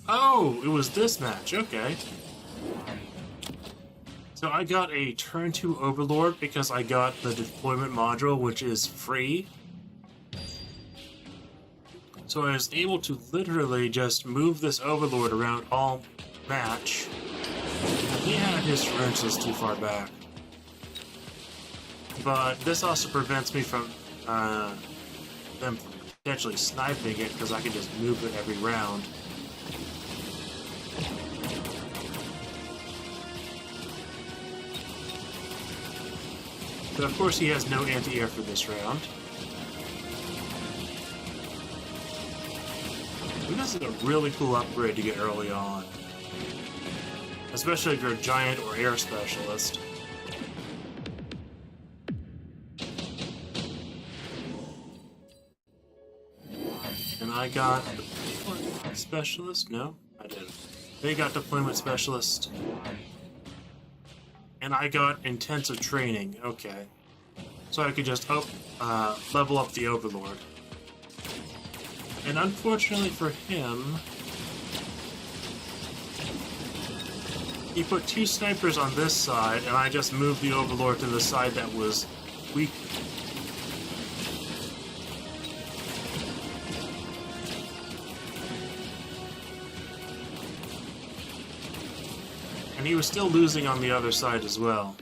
Oh, it was this match, okay. So I got a turn 2 Overlord because I got the deployment module, which is free. So I was able to literally just move this Overlord around all match. And he had his Tarantulas too far back. But this also prevents me from them potentially sniping it because I can just move it every round. But of course he has no anti-air for this round. This is a really cool upgrade to get early on. Especially if you're a giant or air specialist. And I got deployment specialist? No, I didn't. They got deployment specialist. And I got intensive training, okay. So I could just level up the Overlord. And unfortunately for him, he put 2 snipers on this side, and I just moved the Overlord to the side that was weak. And he was still losing on the other side as well.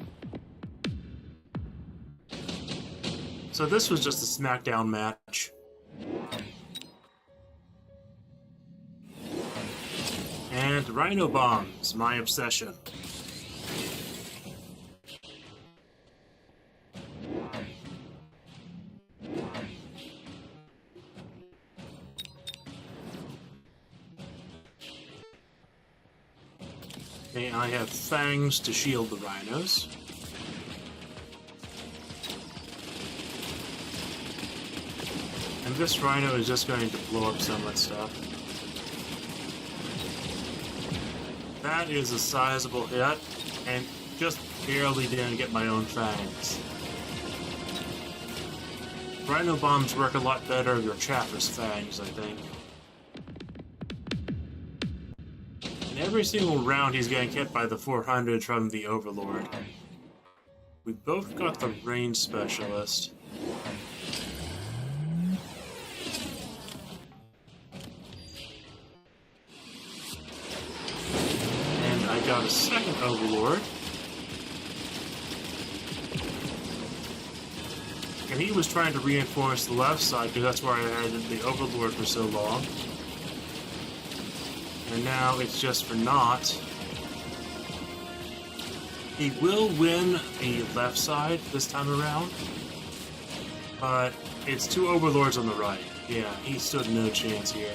So this was just a SmackDown match. And Rhino Bombs, my obsession. Okay, I have fangs to shield the rhinos. And this rhino is just going to blow up some of that stuff. That is a sizable hit, and just barely didn't get my own fangs. Rhino bombs work a lot better with your Chaffer's fangs, I think. And every single round he's getting hit by the 400 from the Overlord. We both got the range specialist. And I got a second Overlord. And he was trying to reinforce the left side because that's where I had the Overlord for so long. And now it's just for naught. He will win the left side this time around, but it's two Overlords on the right. Yeah, he stood no chance here.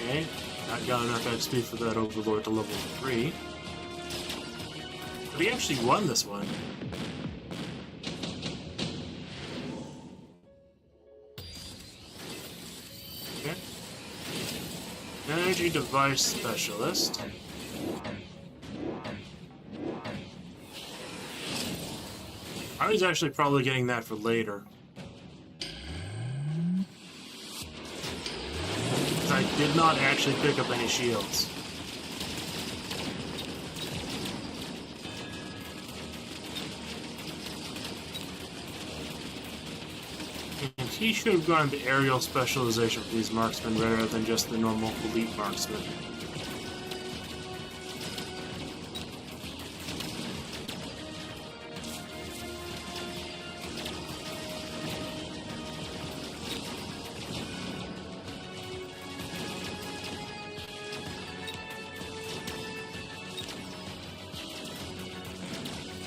Okay, I got enough XP for that Overlord to level 3. But he actually won this one. Okay. Energy Device Specialist. I was actually probably getting that for later. I did not actually pick up any shields. And he should have gone the aerial specialization for these marksmen rather than just the normal elite marksman.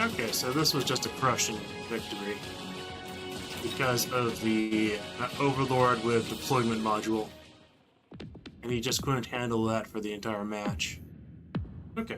Okay, so this was just a crushing victory because of the Overlord with deployment module, and he just couldn't handle that for the entire match. Okay.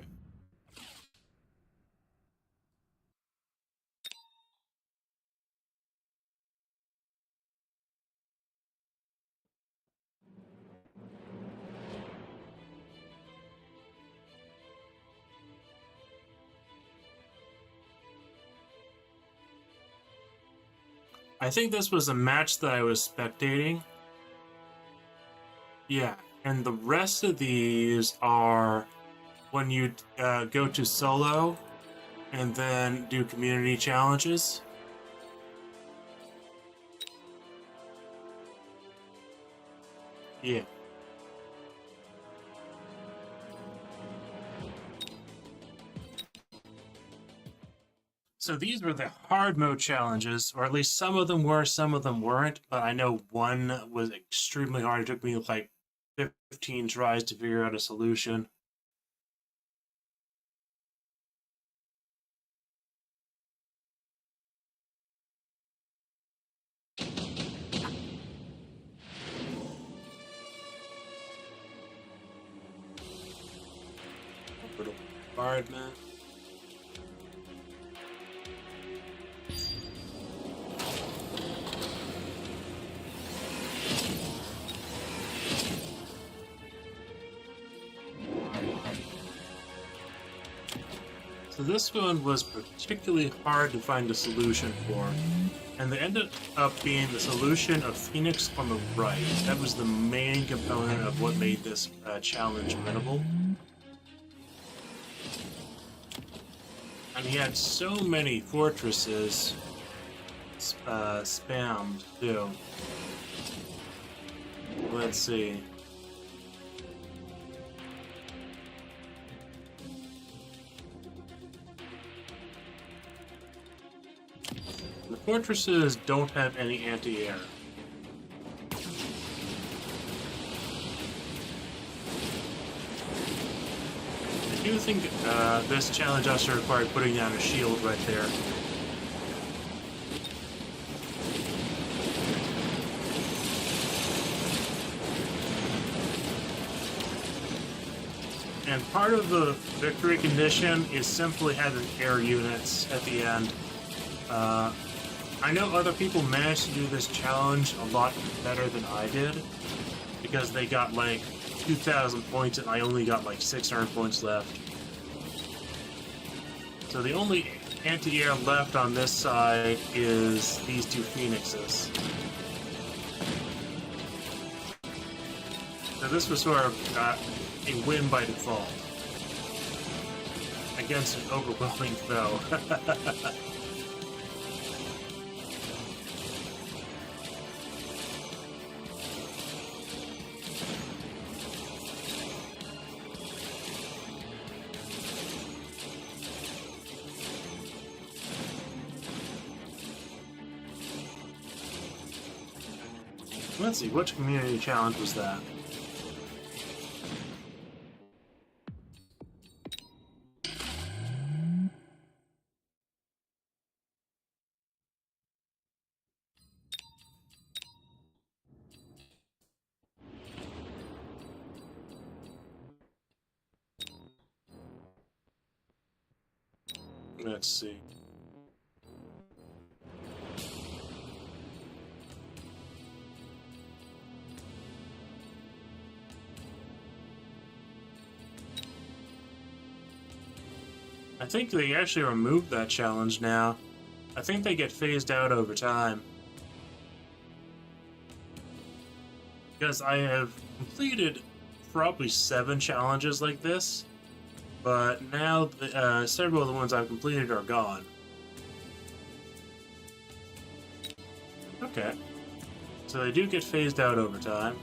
I think this was a match that I was spectating. Yeah, and the rest of these are when you go to solo and then do community challenges. Yeah. So these were the hard mode challenges, or at least some of them were, some of them weren't, but I know one was extremely hard. It took me like 15 tries to figure out a solution. Bombardment. So this one was particularly hard to find a solution for, and they ended up being the solution of Phoenix on the right. That was the main component of what made this challenge winnable. And he had so many fortresses spammed too. Let's see. The fortresses don't have any anti-air. I do think this challenge also required putting down a shield right there. And part of the victory condition is simply having air units at the end. I know other people managed to do this challenge a lot better than I did, because they got like 2,000 points and I only got like 600 points left. So the only anti-air left on this side is these two phoenixes. So this was sort of a win by default against an overwhelming foe. Let's see, which community challenge was that? Let's see. I think they actually removed that challenge now. I think they get phased out over time. Because I have completed probably 7 challenges like this, but now several of the ones I've completed are gone. Okay. So they do get phased out over time.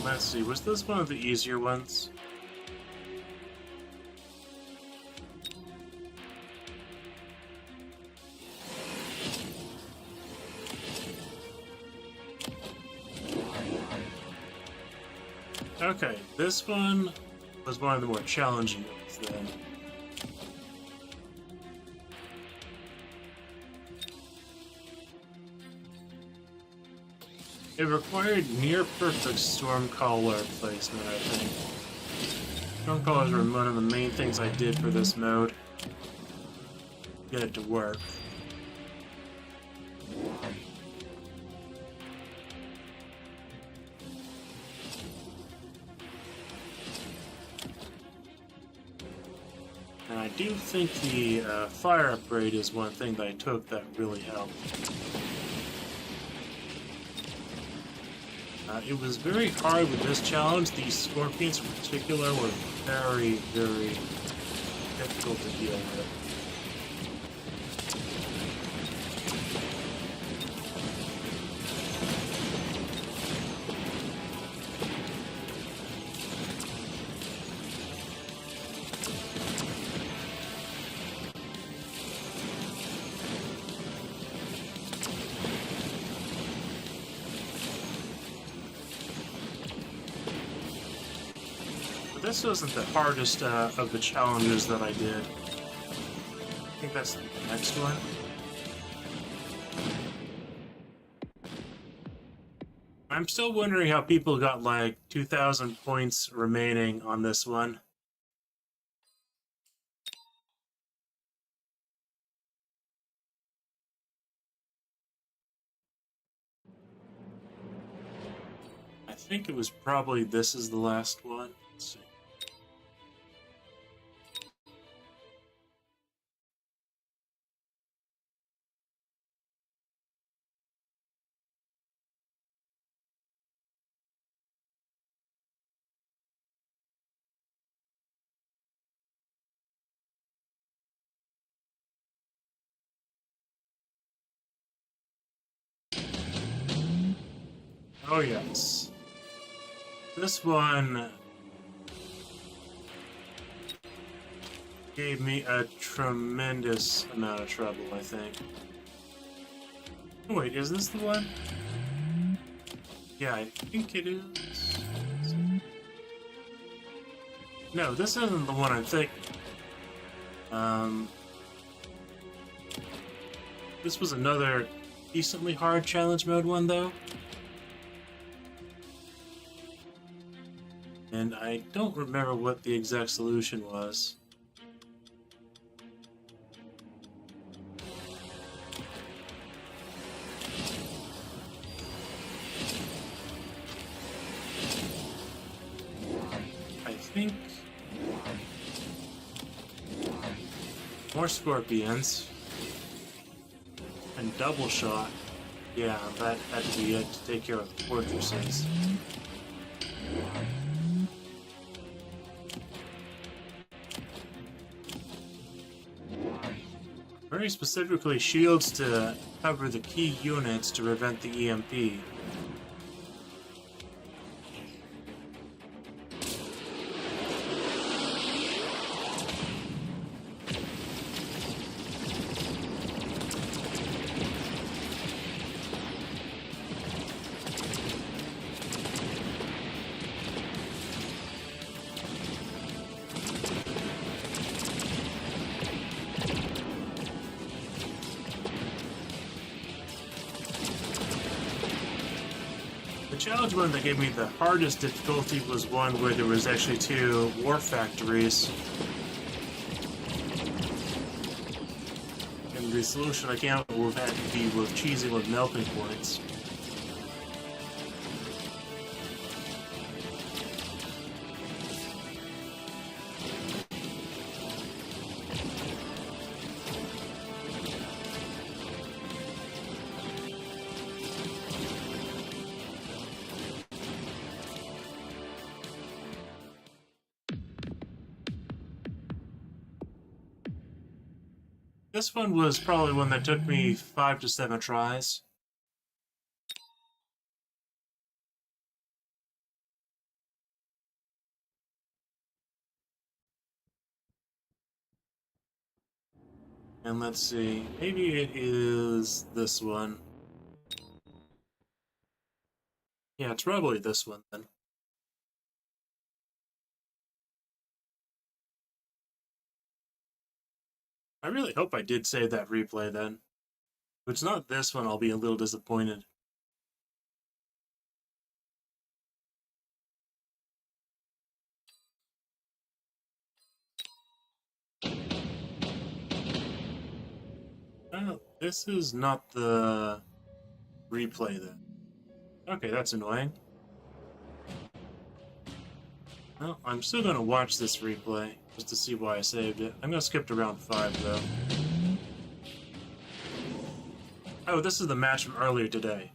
Let's see, was this one of the easier ones? Okay, this one was one of the more challenging ones then. It required near-perfect Stormcaller placement, I think. Stormcallers were one of the main things I did for this mode. Get it to work. And I do think the fire upgrade is one thing that I took that really helped. It was very hard with this challenge. These scorpions in particular were very, very difficult to deal with. This wasn't the hardest of the challenges that I did. I think that's the next one. I'm still wondering how people got like 2,000 points remaining on this one. I think it was probably this is the last one. Let's see. Oh yes. This one gave me a tremendous amount of trouble, I think. Oh, wait, is this the one? Yeah, I think it is. No, this isn't the one I'm thinking. This was another decently hard challenge mode one, though. And I don't remember what the exact solution was. I think more scorpions and double shot. Yeah, that had to be it to take care of the fortresses. Very specifically, shields to cover the key units to prevent the EMP. The challenge one that gave me the hardest difficulty was one where there was actually 2 war factories. And the solution I came up with had to be with cheesing with melting points. This one was probably one that took me 5 to 7 tries. And let's see, maybe it is this one. Yeah, it's probably this one then. I really hope I did save that replay then. If it's not this one, I'll be a little disappointed. Oh, this is not the replay then. Okay, that's annoying. Well, I'm still going to watch this replay, just to see why I saved it. I'm going to skip to round 5, though. Oh, this is the match from earlier today.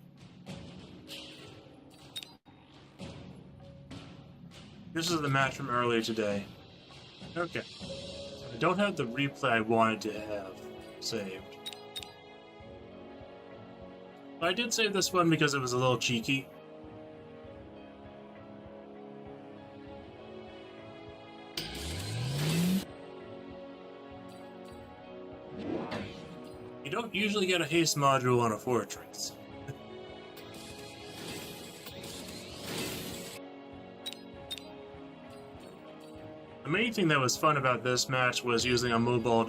This is the match from earlier today. Okay. I don't have the replay I wanted to have saved. But I did save this one because it was a little cheeky. You don't usually get a haste module on a fortress. The main thing that was fun about this match was using a mobile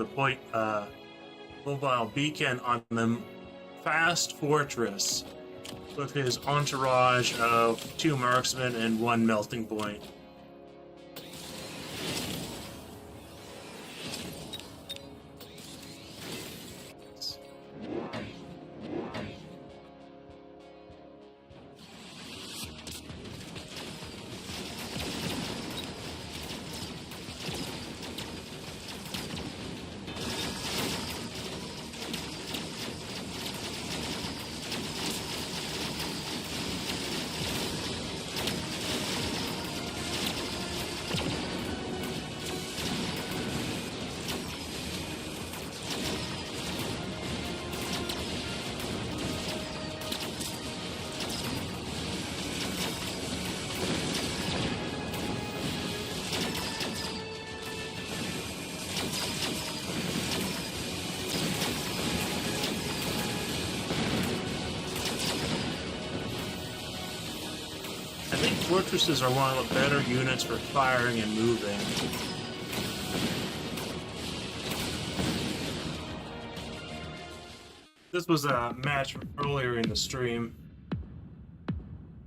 beacon on the fast fortress with his entourage of 2 marksmen and 1 melting point. Fortresses are one of the better units for firing and moving. This was a match earlier in the stream,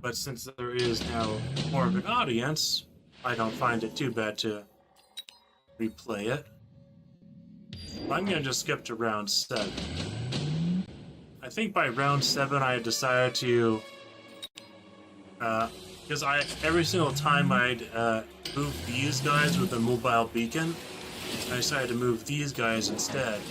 but since there is now more of an audience, I don't find it too bad to replay it. I'm gonna just skip to round 7. I think by round 7 I had decided to because every single time I'd move these guys with a mobile beacon, I decided to move these guys instead.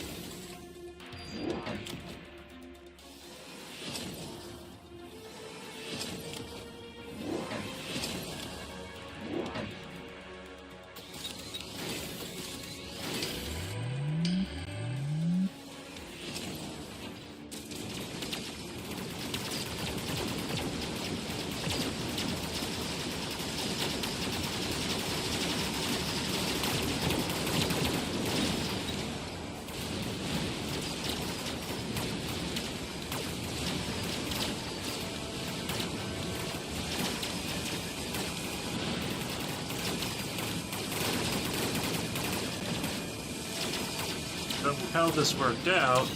How this worked out,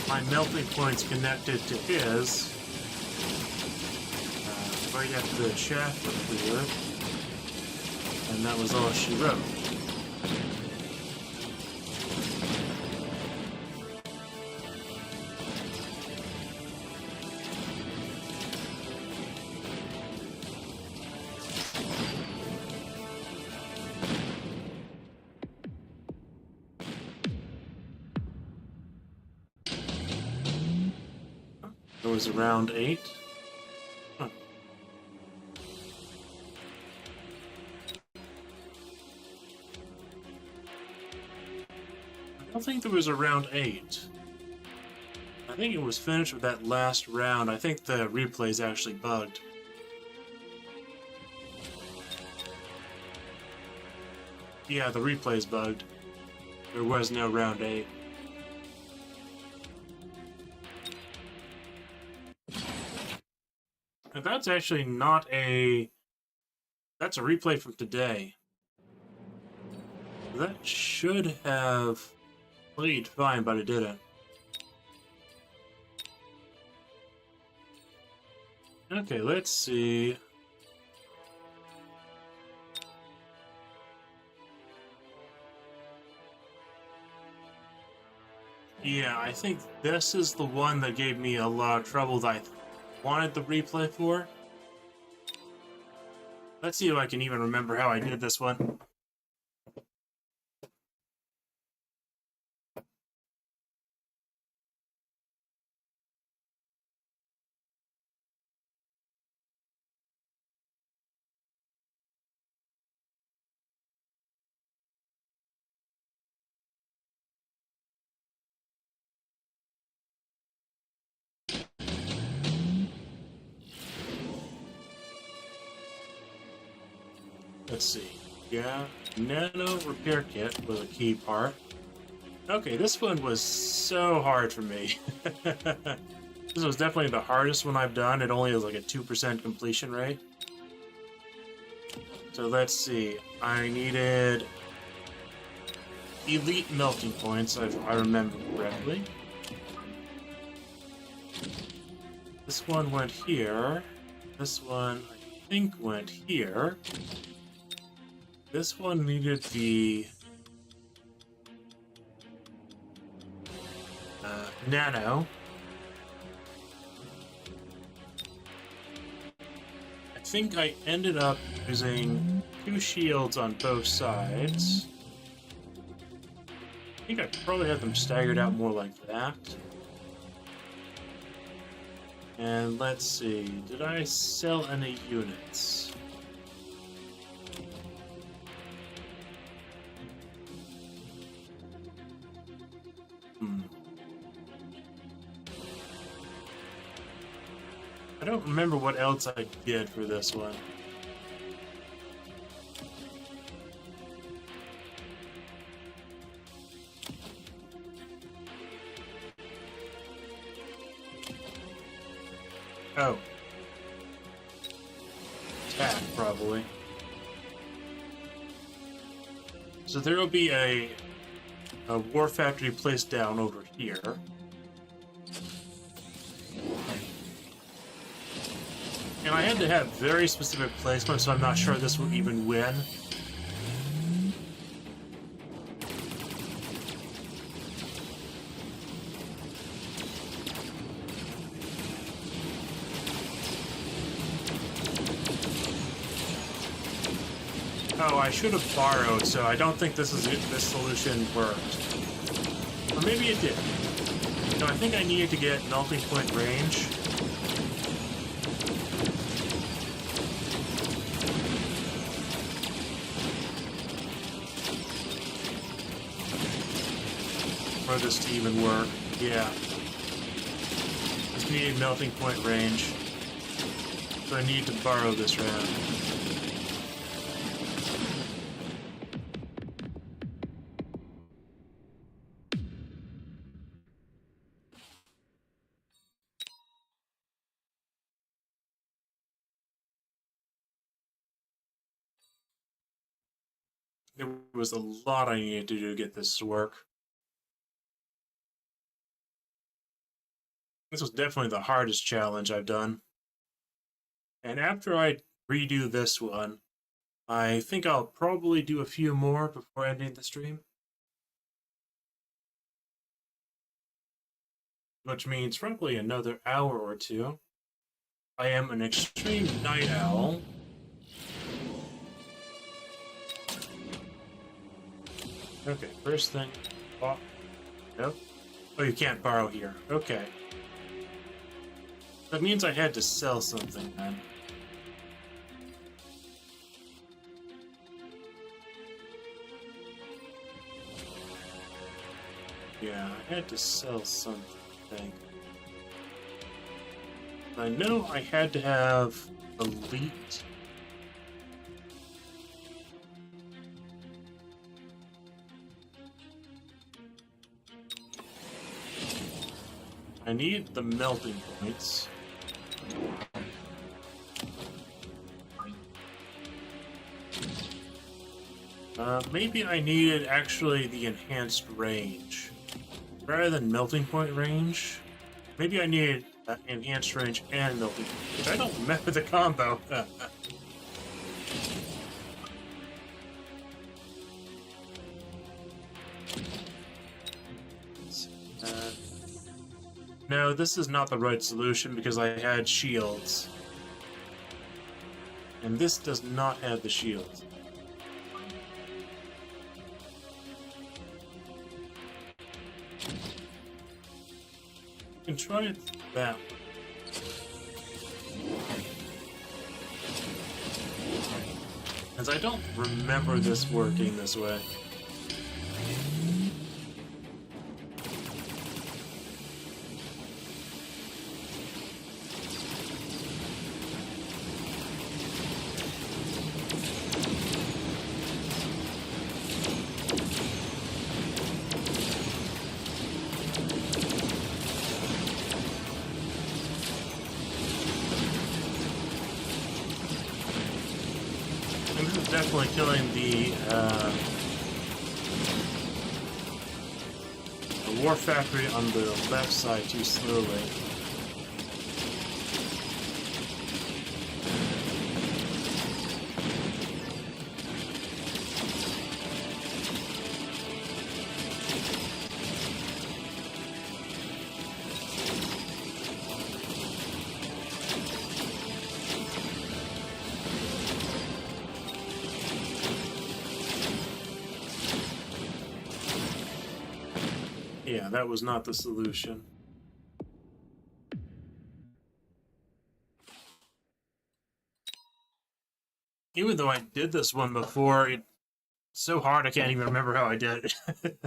my melting point's connected to his right after the shaft was cleared, and that was all she wrote. It was around 8. Huh. I don't think there was a round 8. I think it was finished with that last round. I think the replay's actually bugged. Yeah, the replay's bugged. There was no round 8. And that's actually not a... That's a replay from today. That should have played fine, but it didn't. Okay, let's see. Yeah, I think this is the one that gave me a lot of trouble that I wanted the replay for. Let's see if I can even remember how I did this one. Let's see. Yeah, nano repair kit was a key part. Okay, this one was so hard for me. This was definitely the hardest one I've done. It only has like a 2% completion rate. So let's see. I needed elite melting points, if I remember correctly. This one went here. This one, I think, went here. This one needed the nano. I think I ended up using 2 shields on both sides. I think I probably had them staggered out more like that. And let's see, did I sell any units? I don't remember what else I did for this one. Oh. Attack, probably. So there will be a war factory placed down over here. And I had to have very specific placement, so I'm not sure this will even win. Oh, I should have borrowed, so I don't think this solution worked. Or maybe it did. No, I think I needed to get melting point range. For this to even work. Yeah. Just needed melting point range. So I need to borrow this round. There was a lot I needed to do to get this to work. This was definitely the hardest challenge I've done. And after I redo this one, I think I'll probably do a few more before ending the stream. Which means probably another hour or two. I am an extreme night owl. Okay, first thing. Oh, nope. Oh, you can't borrow here. Okay. That means I had to sell something then. Yeah, I had to sell something. I know I had to have elite. I need the melting points. Maybe I needed actually the enhanced range. Rather than melting point range, maybe I needed enhanced range and melting point, which I don't remember the combo. No, this is not the right solution because I had shields. And this does not have the shields. You can try it that way. As I don't remember this working this way. Definitely killing the war factory on the left side too slowly. Yeah, that was not the solution. Even though I did this one before, it's so hard I can't even remember how I did it.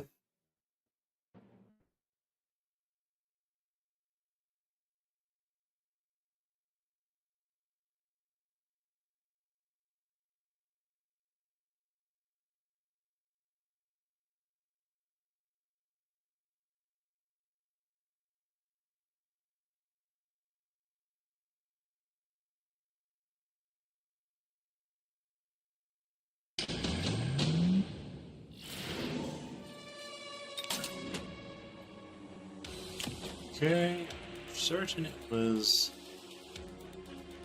Okay, I'm certain it was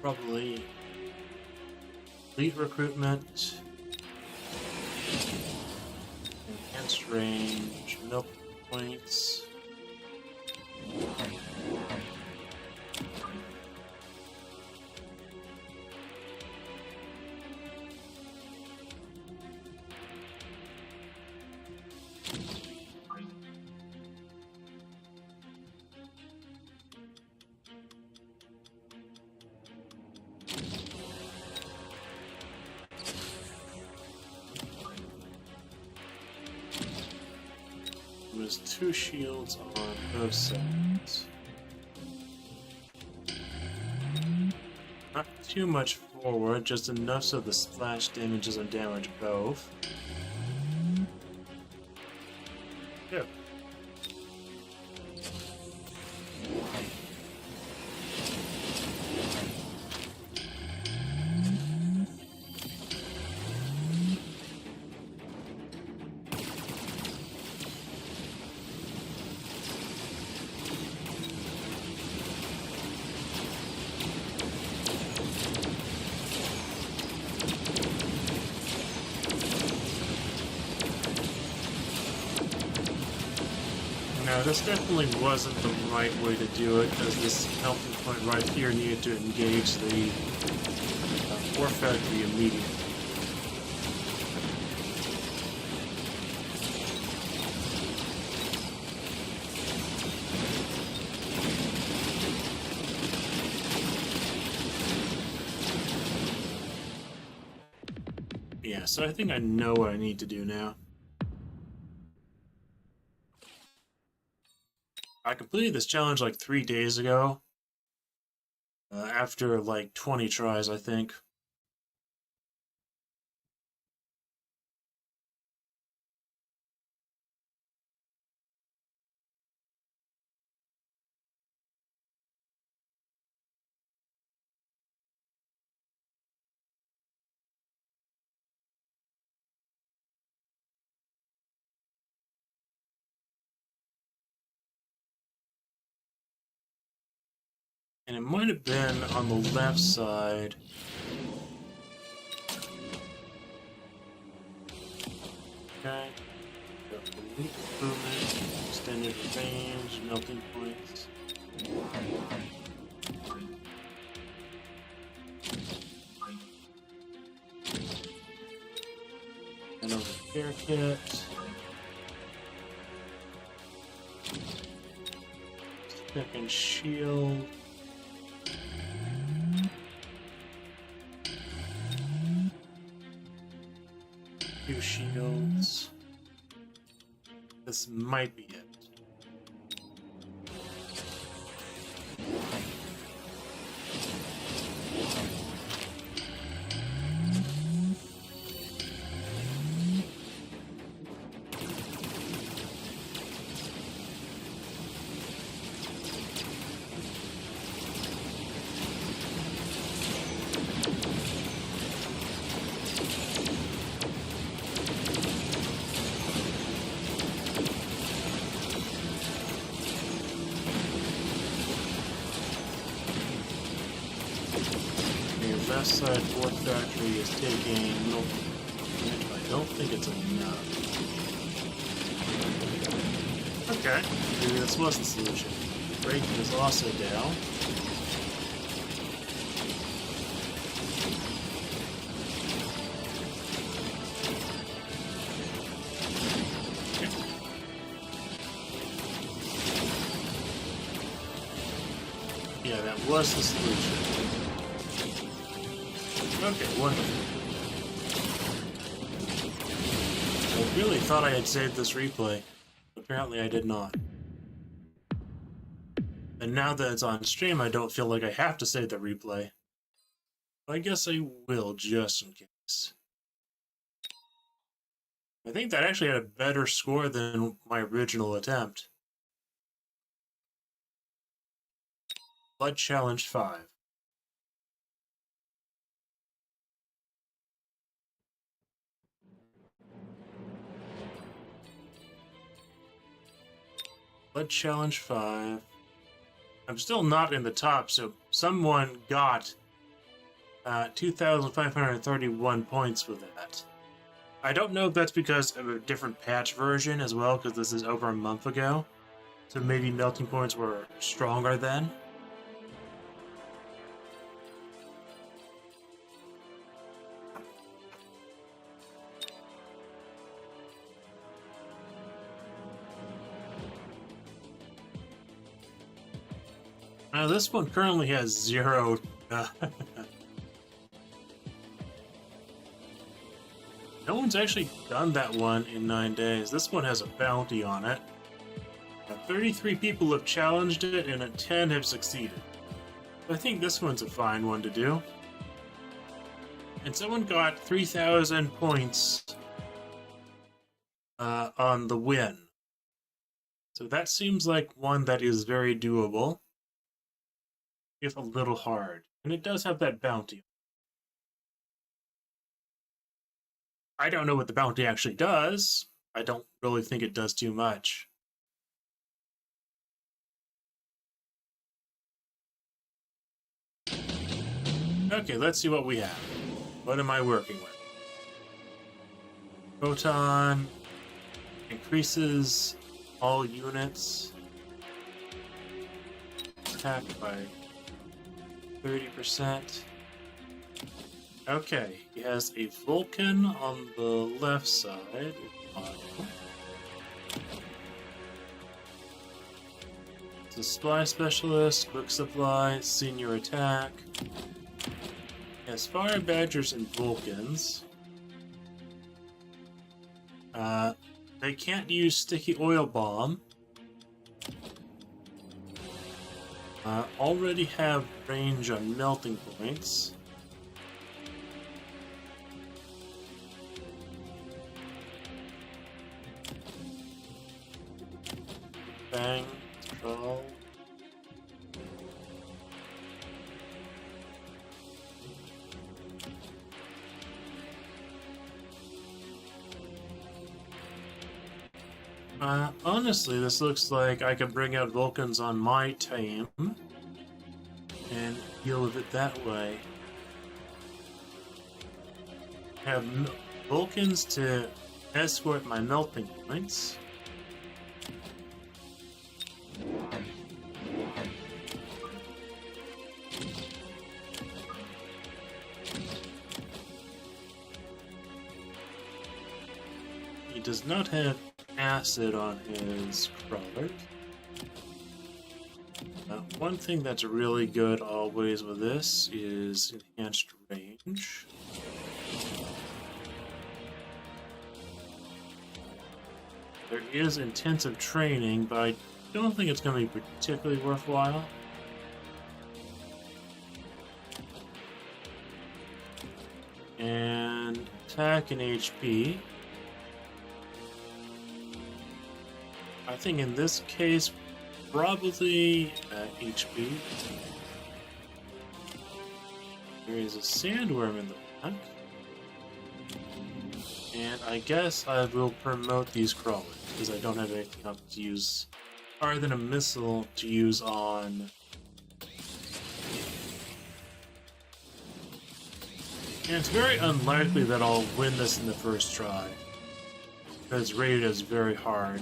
probably elite recruitment, enhanced range, milk points. Was 2 shields on both sides. Not too much forward, just enough so the splash damage doesn't damage both. Yeah. No, this definitely wasn't the right way to do it, because this helping point right here needed to engage the ore factory immediately. Yeah, so I think I know what I need to do now. I completed this challenge like 3 days ago. After like 20 tries, I think. And it might have been on the left side. Okay. Elite improvement, extended range, melting points. Another repair kit. Second shield. Two shields. This might be it. Left side ore factory is taking milk. I don't think it's enough. Okay, maybe this was the solution. Break is also down. Yeah, that was the solution. Okay, wonderful. I really thought I had saved this replay. Apparently I did not. And now that it's on stream, I don't feel like I have to save the replay. But I guess I will, just in case. I think that actually had a better score than my original attempt. Blood Challenge 5. Blood Challenge 5. I'm still not in the top, so someone got 2,531 points with that. I don't know if that's because of a different patch version as well, because this is over a month ago. So maybe melting points were stronger then. Now this one currently has 0. No one's actually done that one in 9 days. This one has a bounty on it. 33 people have challenged it, and 10 have succeeded. I think this one's a fine one to do. And someone got 3,000 points on the win. So that seems like one that is very doable, if a little hard. And it does have that bounty. I don't know what the bounty actually does. I don't really think it does too much. Okay, let's see what we have. What am I working with? Photon increases all units. Attack by 30%. Okay, he has a Vulcan on the left side. It's a supply specialist, quick supply, senior attack. He has fire badgers and Vulcans. They can't use sticky oil bomb. Already have range on melting points. Bang, troll. Honestly, this looks like I can bring out Vulcans on my team and deal with it that way. Have Vulcans to escort my melting points. He does not have acid on his crawler. One thing that's really good always with this is enhanced range. There is intensive training, but I don't think it's going to be particularly worthwhile. And attack and HP. I think in this case, probably HP. There is a sandworm in the back. And I guess I will promote these crawlers, because I don't have anything else to use other than a missile to use on... And it's very unlikely that I'll win this in the first try, because rated is very hard.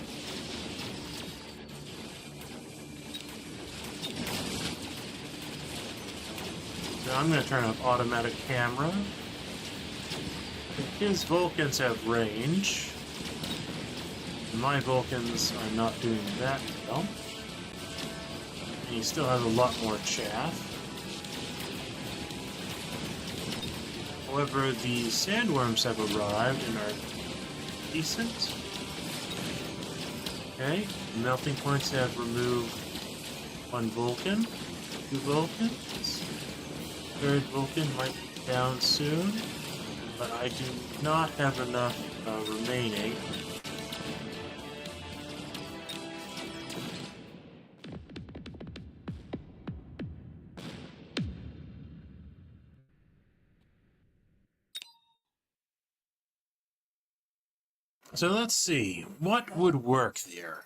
Now I'm going to turn on automatic camera. His Vulcans have range. My Vulcans are not doing that well. And he still has a lot more chaff. However, the sandworms have arrived and are decent. Okay, melting points have removed one Vulcan, two Vulcans. Third Vulcan might be down soon, but I do not have enough remaining. So let's see, what would work there?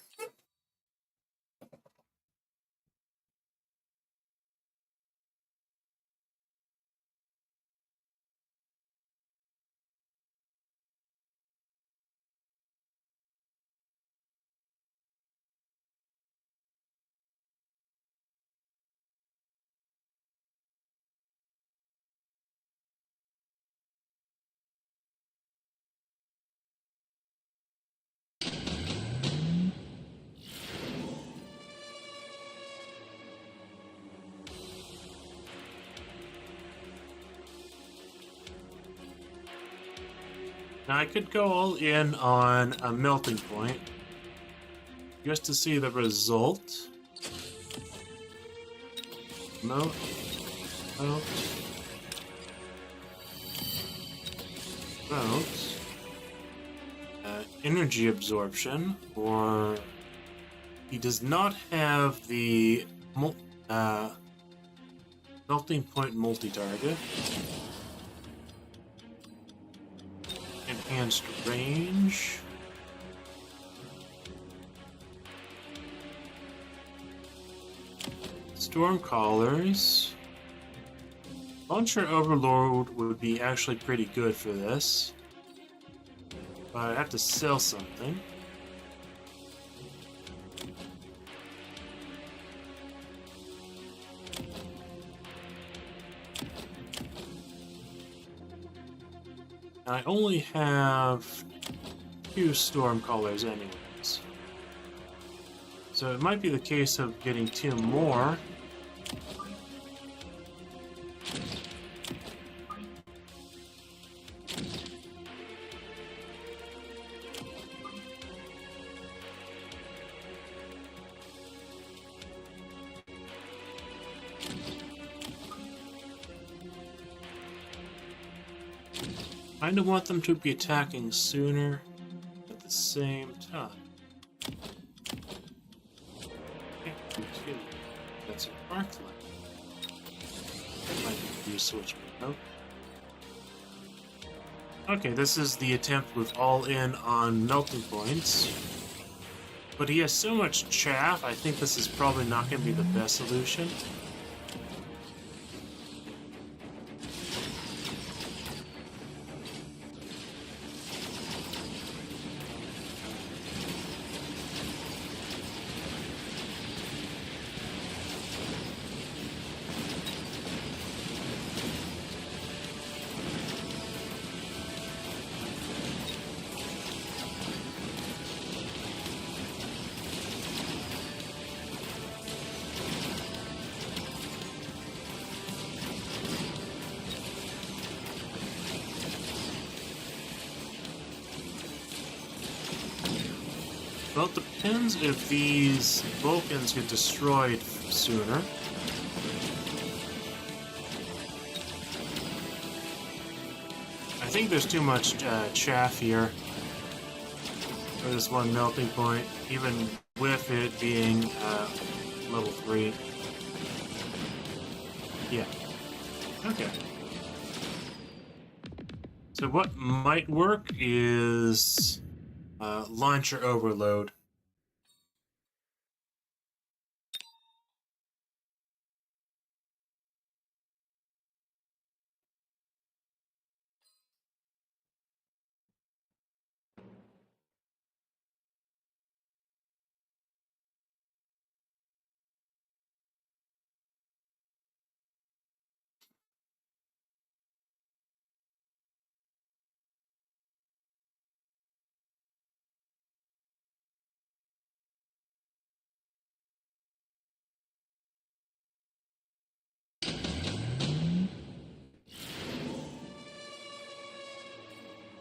Now I could go all in on a melting point, just to see the result. Melt. Energy absorption, or he does not have the melting point multi-target. Enhanced range. Storm Callers. Launcher Overload would be actually pretty good for this. But I have to sell something. I only have 2 Storm Callers anyways. So it might be the case of getting 2 more. I kind of want them to be attacking sooner at the same time. Okay, that's an arc line. That might be a switch. Nope. Okay, this is the attempt with all in on melting points. But he has so much chaff, I think this is probably not going to be the best solution. Well, it depends if these Vulcans get destroyed sooner. I think there's too much chaff here for this one melting point, even with it being level 3. Yeah. Okay. So what might work is launcher overload.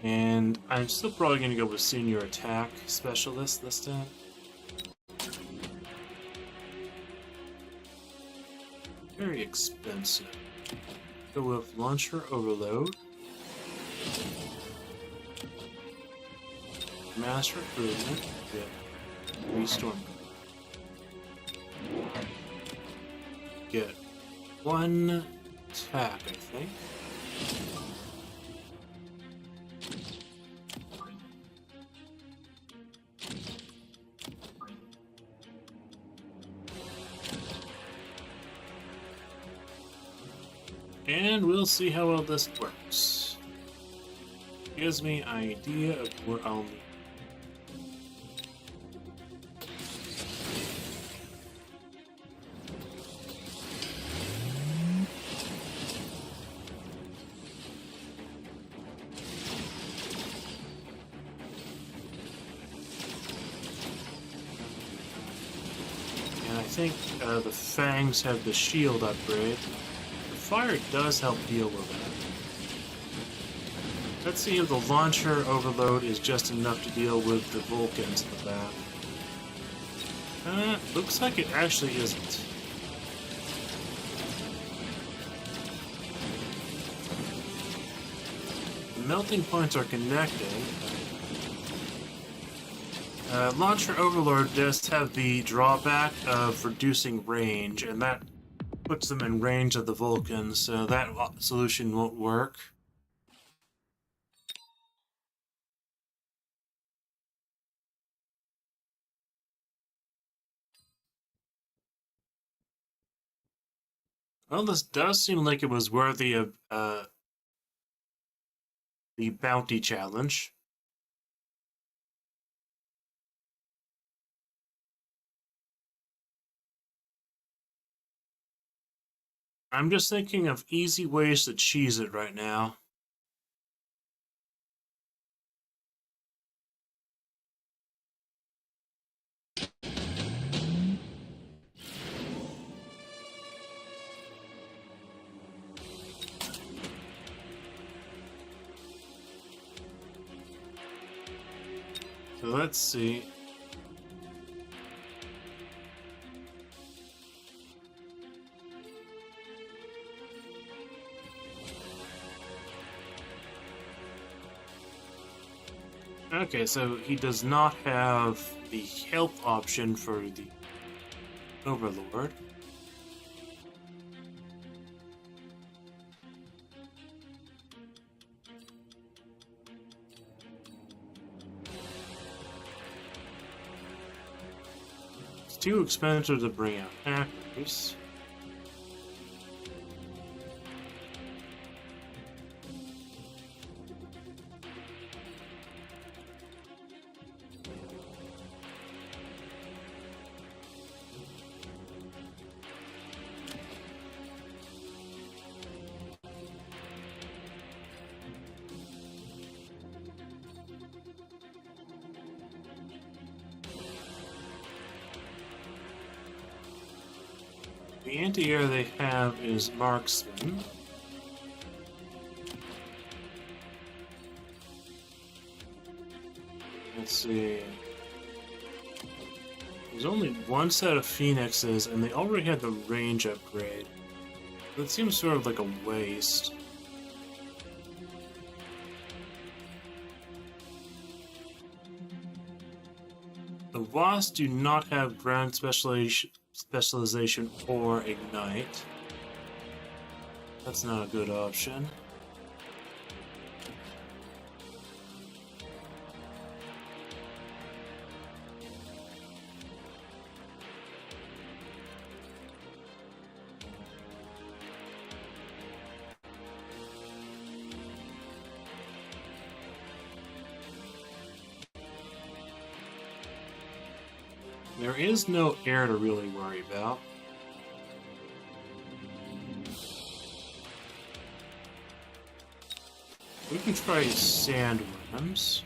And I'm still probably going to go with Senior Attack Specialist this time. Very expensive. Go with Launcher Overload. Mass Recruitment. Get Restorm. Get one attack, I think. And we'll see how well this works. Gives me an idea of what I'll need. And I think the Fangs have the shield upgrade. Fire does help deal with that. Let's see if the launcher overload is just enough to deal with the Vulcans in the back. Looks like it actually isn't. The melting points are connected. Launcher overload does have the drawback of reducing range, and that puts them in range of the Vulcans, so that solution won't work. Well, this does seem like it was worthy of the bounty challenge. I'm just thinking of easy ways to cheese it right now. So let's see. Okay, so he does not have the health option for the Overlord. It's too expensive to bring out hackers. The anti-air they have is Marksman. Let's see. There's only one set of Phoenixes, and they already had the range upgrade. That seems sort of like a waste. The Wasps do not have ground specialization or ignite. That's not a good option. There is no air to really worry about. We can try sandworms.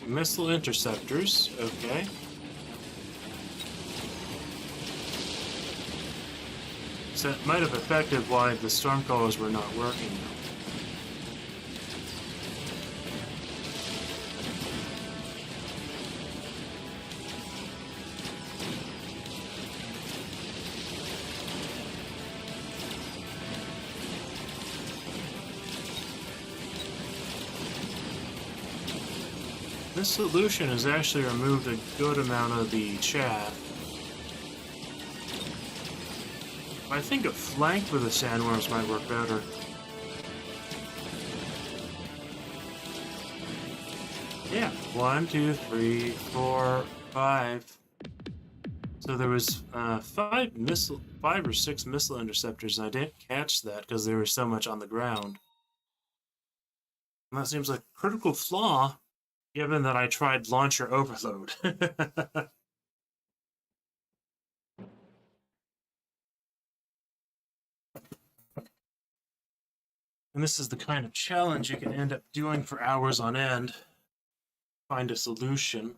Missile interceptors, okay. So that might have affected why the stormcallers were not working. This solution has actually removed a good amount of the chaff. I think a flank with the sandworms might work better. Yeah, 1, 2, 3, 4, 5. So there was 5 or 6 missile interceptors, and I didn't catch that because there was so much on the ground. And that seems like a critical flaw, given that I tried launcher overload. And this is the kind of challenge you can end up doing for hours on end. Find a solution.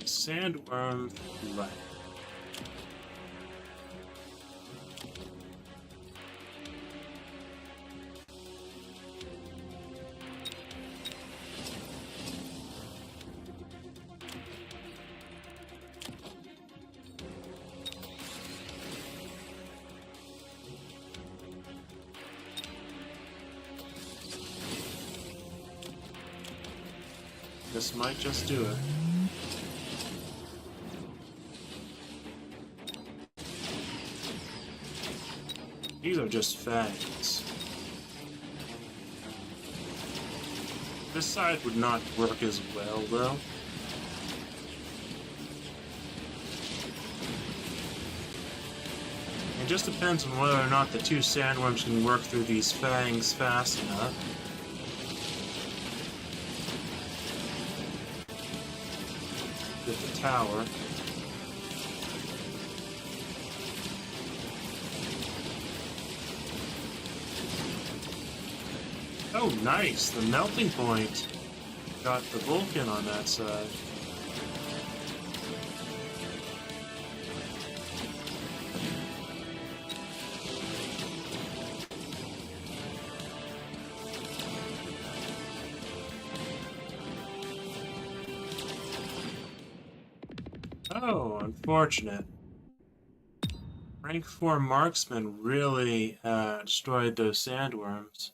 Sandworm light. This might just do it. These are just fangs. This side would not work as well, though. It just depends on whether or not the 2 sandworms can work through these fangs fast enough. With the tower. Oh, nice! The melting point got the Vulcan on that side. Oh, unfortunate. Rank 4 marksman really destroyed those sandworms.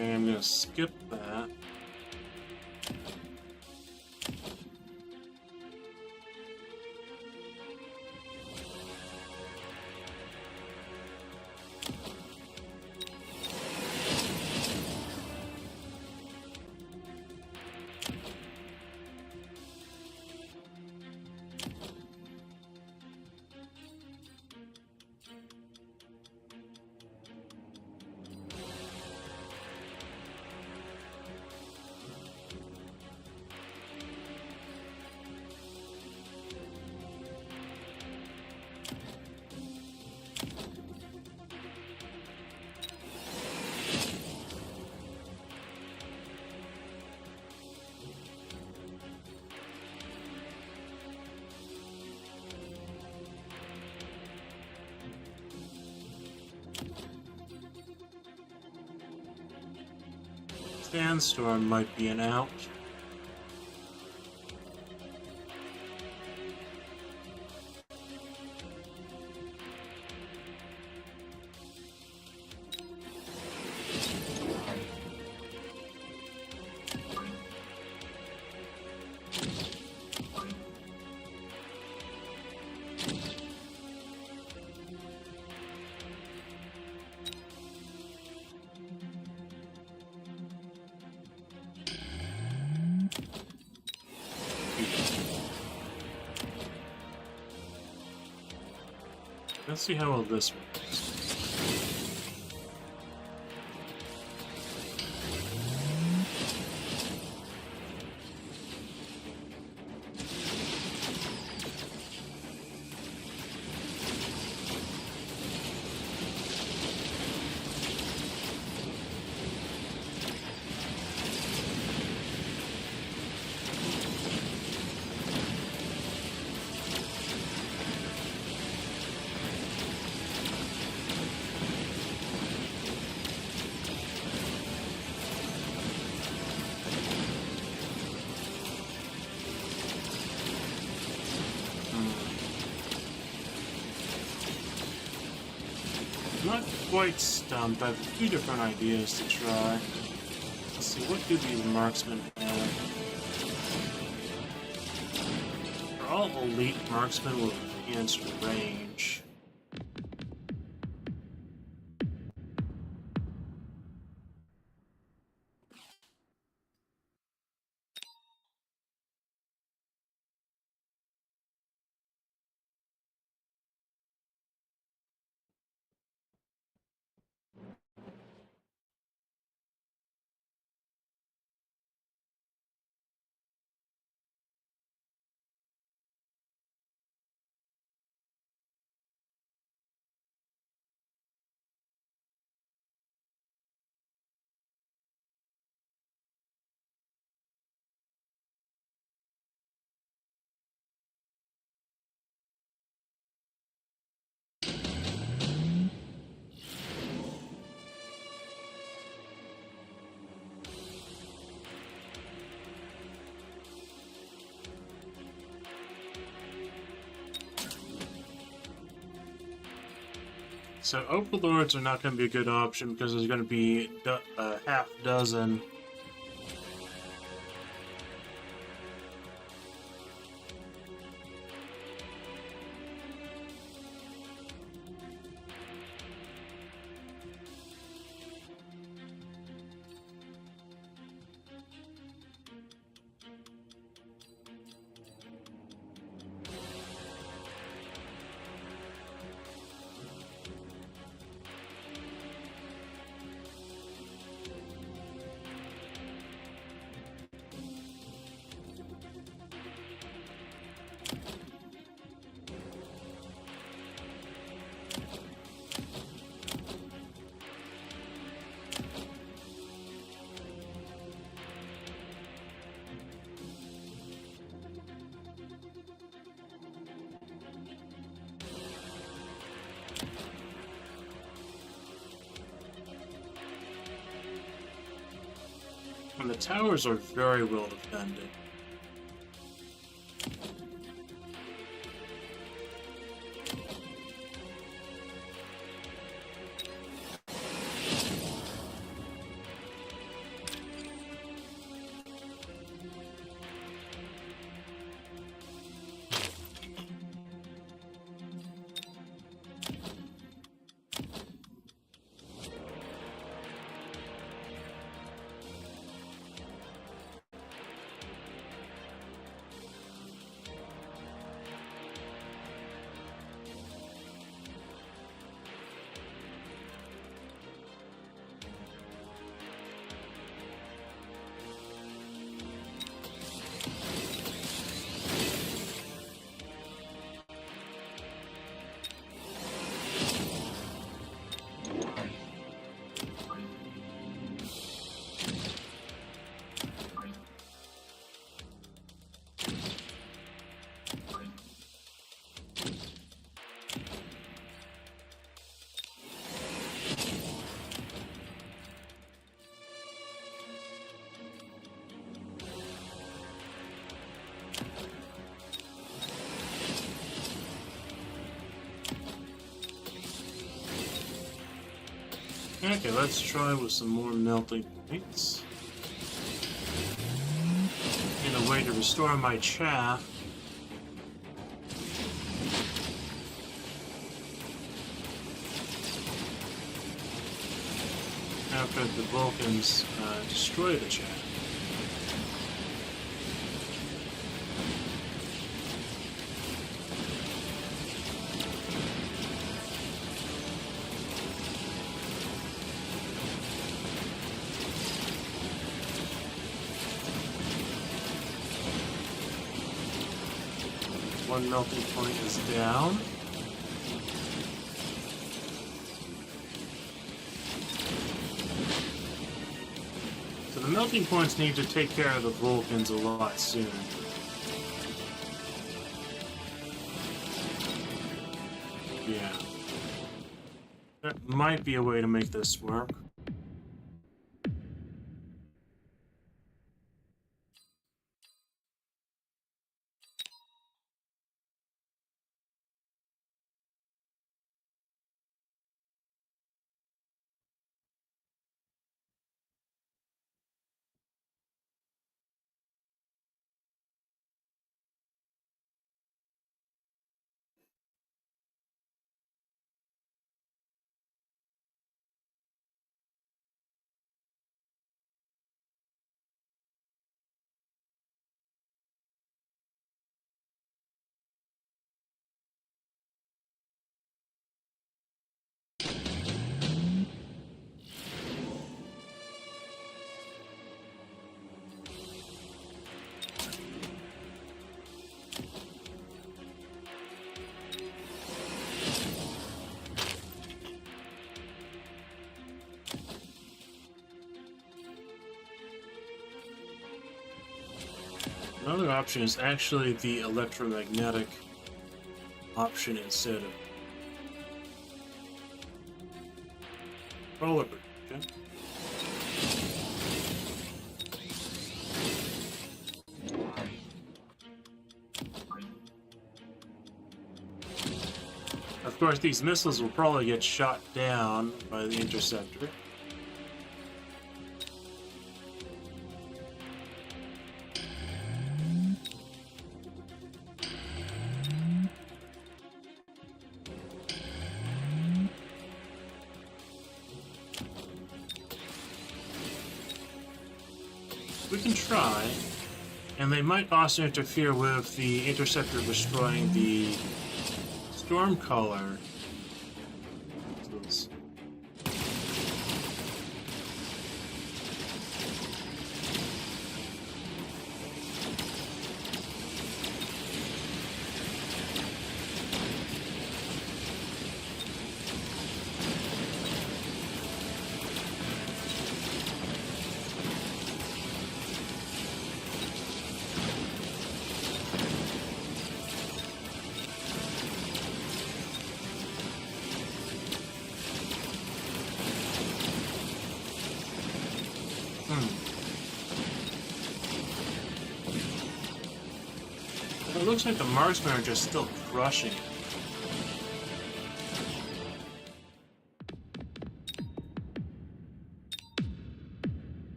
Okay, I'm gonna skip that. Sandstorm might be an out. Let's see how well this works. Not quite stumped. I have a few different ideas to try. Let's see, what do these marksmen have? They're all elite marksmen with enhanced range. So Overlords are not going to be a good option because there's going to be a half dozen. And the towers are very well defended. Okay, let's try with some more melting points. In a way to restore my chaff. After the Vulcans destroy the chaff. One melting point is down. So the melting points need to take care of the Vulcans a lot sooner. Yeah. That might be a way to make this work. Another option is actually the electromagnetic option instead of roller projection. Of course, these missiles will probably get shot down by the interceptor. We can try, and they might also interfere with the interceptor destroying the storm color. It looks like the marksmen are just still crushing it.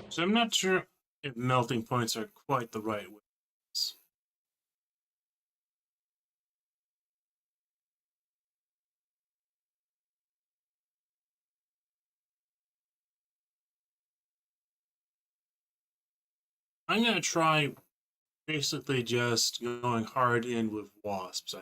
So I'm not sure if melting points are quite the right way. I'm gonna try basically just going hard in with wasps.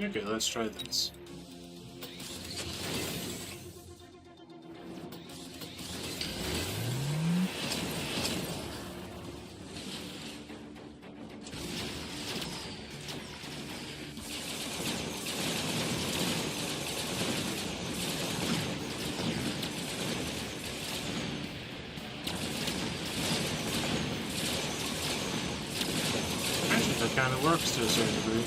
Okay, let's try this. Actually, that kind of works to a certain degree.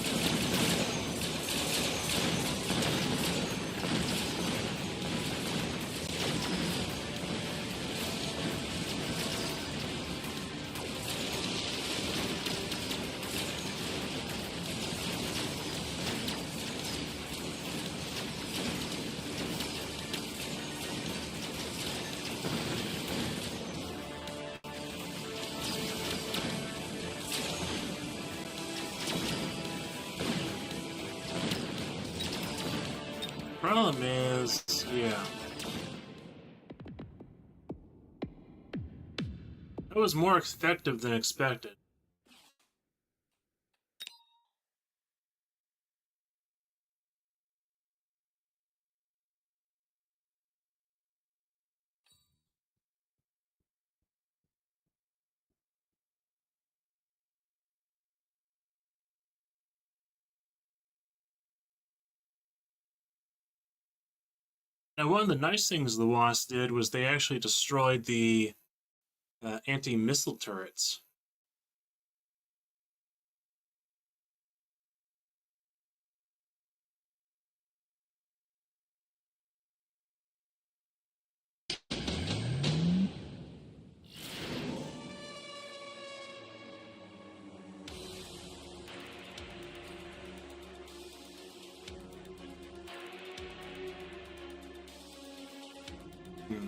Problem is, yeah. It was more effective than expected. Now, one of the nice things the Wasp did was they actually destroyed the anti-missile turrets. Hmm.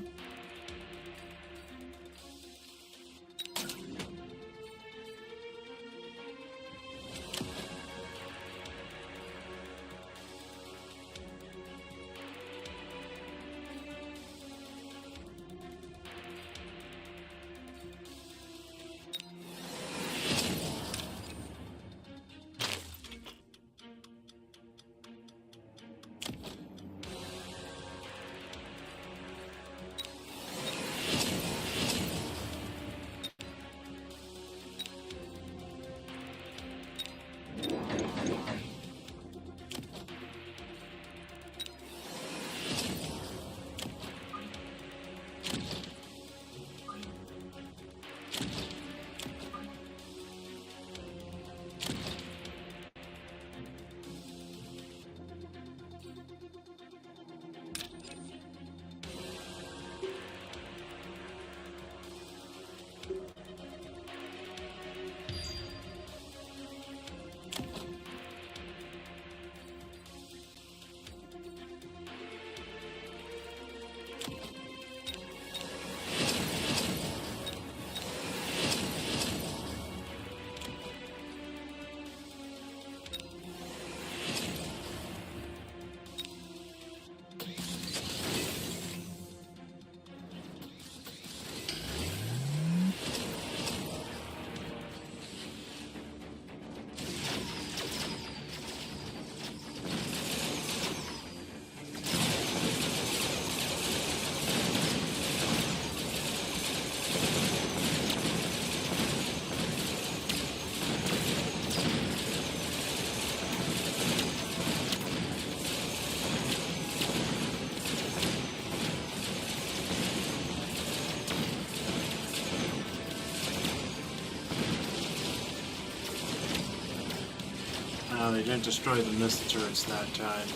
They didn't destroy the missile turrets that time.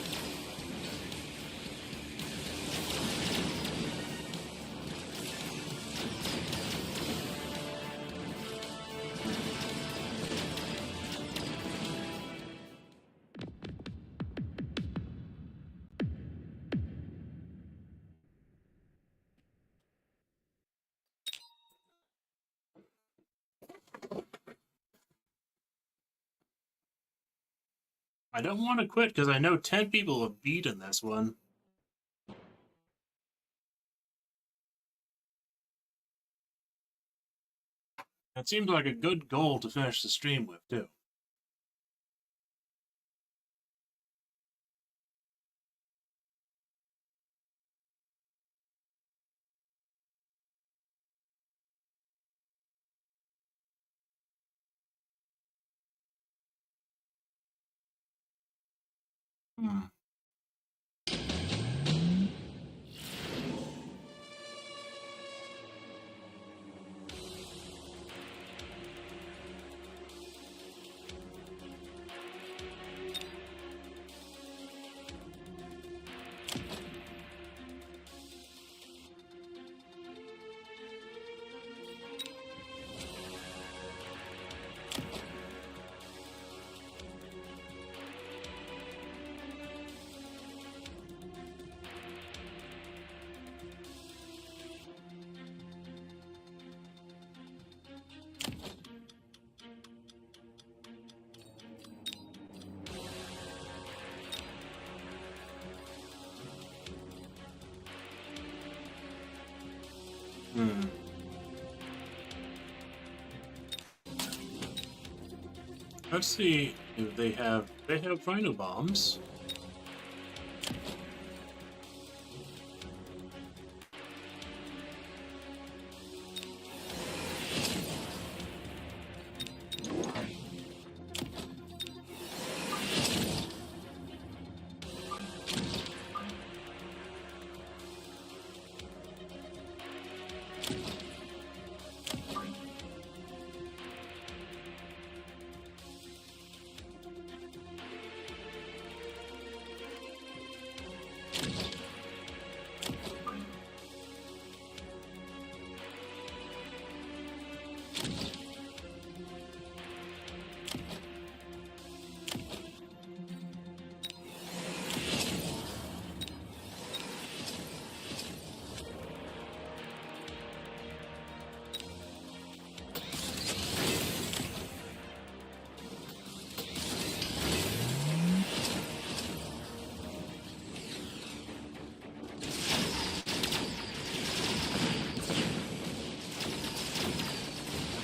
I don't want to quit because I know 10 people have beaten this one. It seems like a good goal to finish the stream with, too. Hmm. Hmm. Let's see if they have rhino bombs.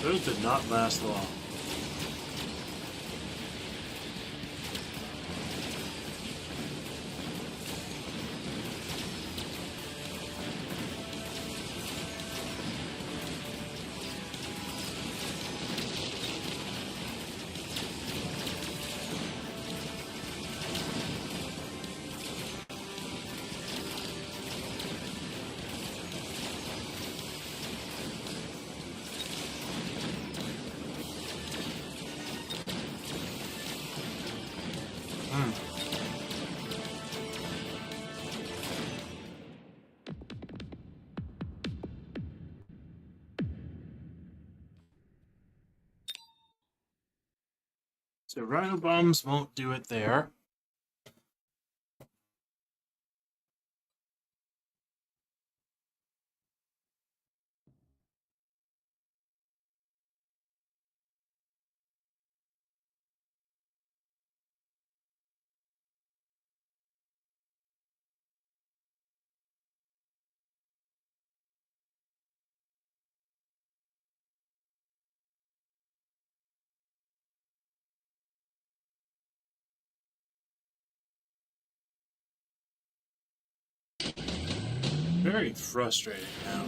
Those did not last long. So rhino bombs won't do it there. Very frustrating now.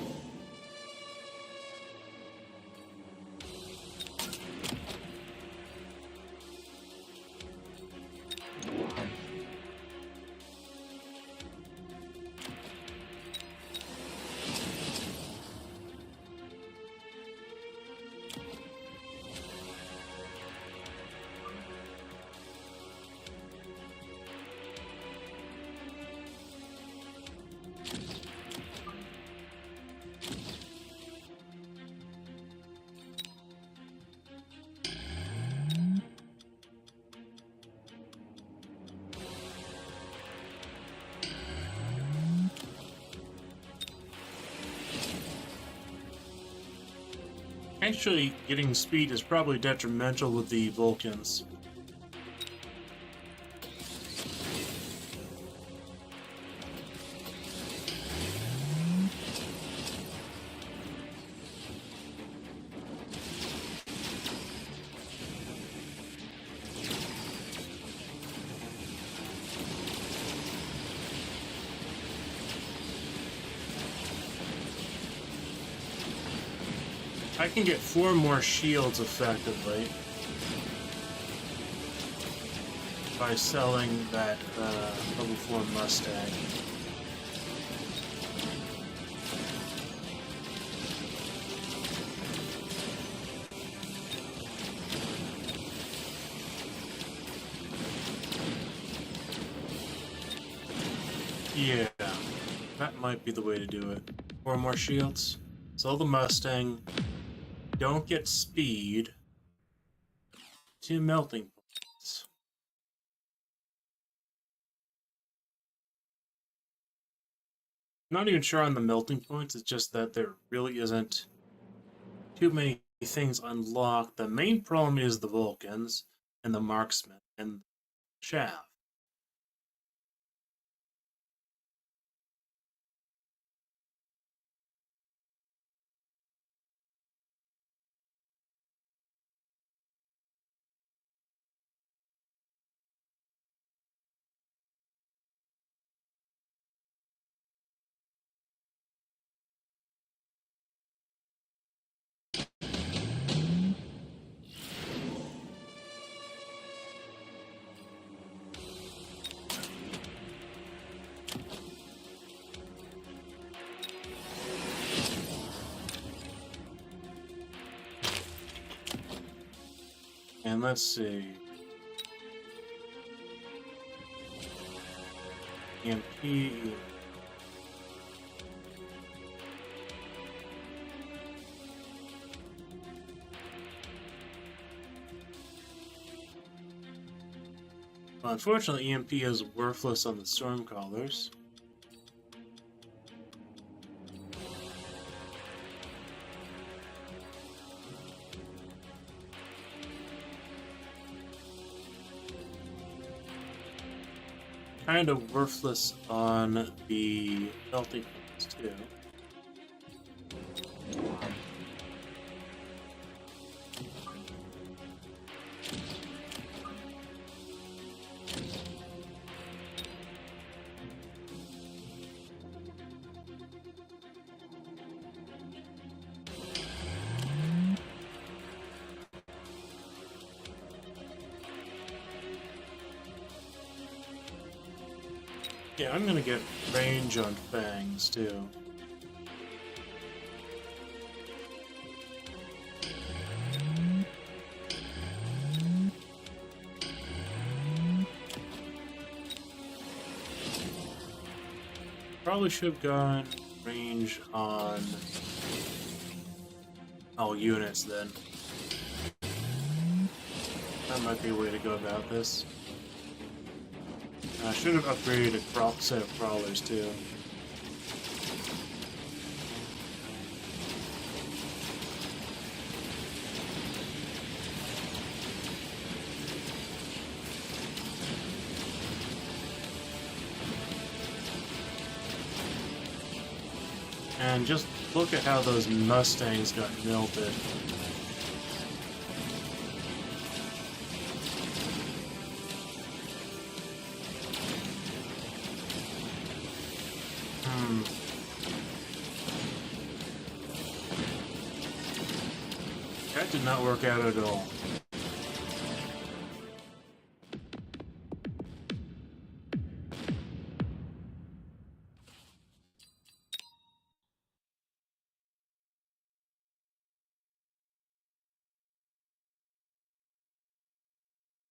Actually, getting speed is probably detrimental with the Vulcans. I can get 4 more shields effectively. by selling that level 4 Mustang. Yeah, that might be the way to do it. 4 more shields. Sell the Mustang. Don't get speed. 2 melting points. I'm not even sure on the melting points, it's just that there really isn't too many things unlocked. The main problem is the Vulcans and the Marksmen and Shaft. And let's see. EMP. Well, unfortunately, EMP is worthless on the Stormcallers. Kind of worthless on the melting points too. Yeah, I'm gonna get range on Fangs too. Probably should have gone range on all units then. That might be a way to go about this. I should have upgraded a set of crawlers too. And just look at how those Mustangs got melted. That did not work out at all.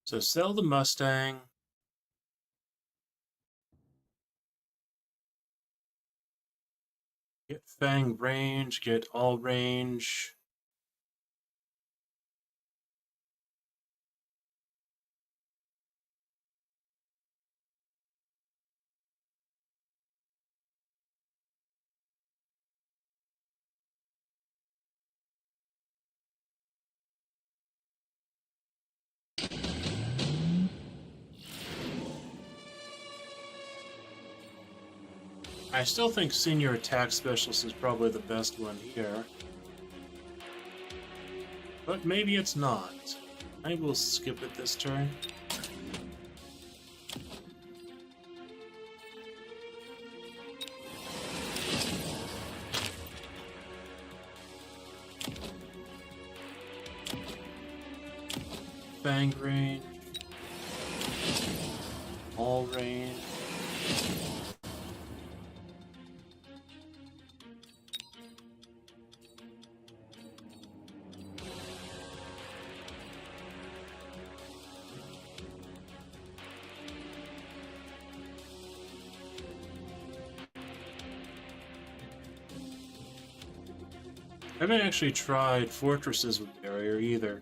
So sell the Mustang. Get Fang range, get all range. I still think Senior Attack Specialist is probably the best one here. But maybe it's not. I will skip it this turn. Fang range. All range. I haven't actually tried fortresses with barrier either.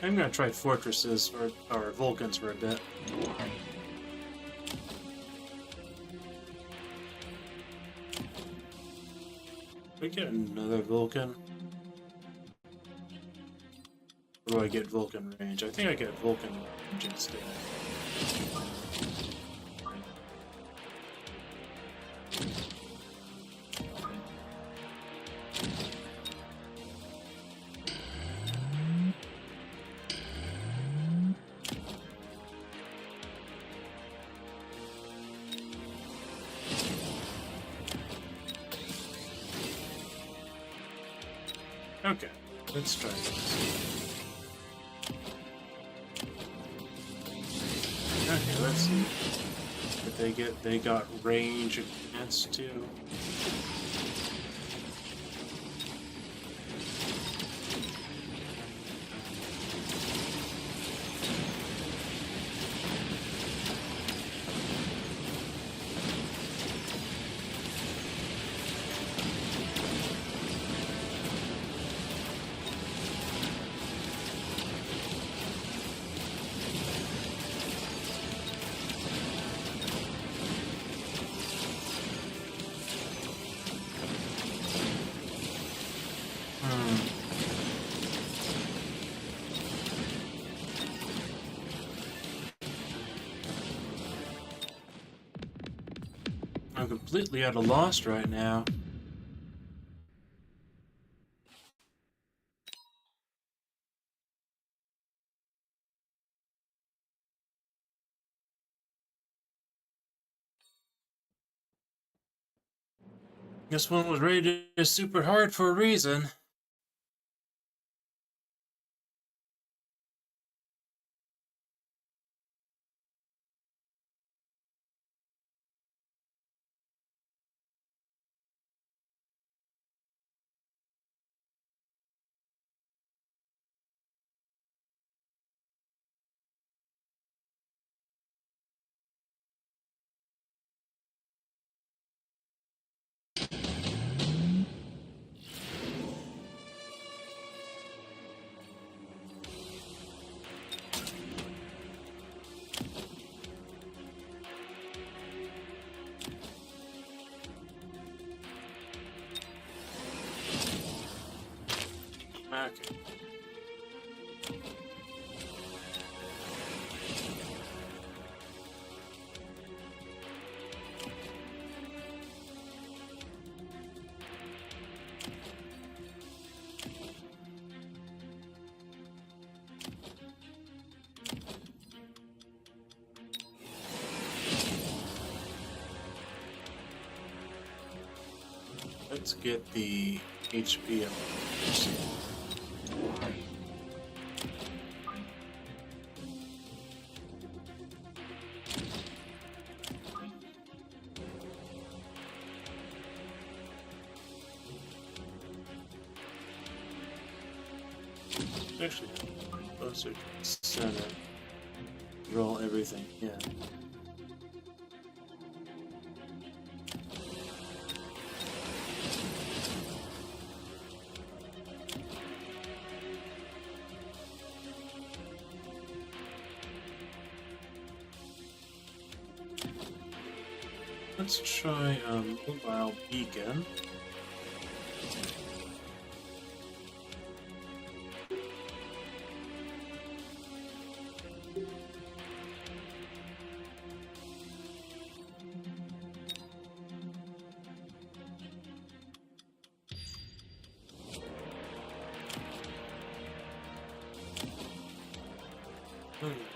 I'm gonna try fortresses or Vulcans for a bit. We get another Vulcan. Or do I get Vulcan range? I think I get Vulcan range instead. Okay, let's try this. Okay, let's see what they get. They got range against too. I'm completely at a loss right now. This one was rated super hard for a reason. Okay. Let's get the HP up. Actually, closer to the center. Roll everything, yeah. Let's try a mobile beacon.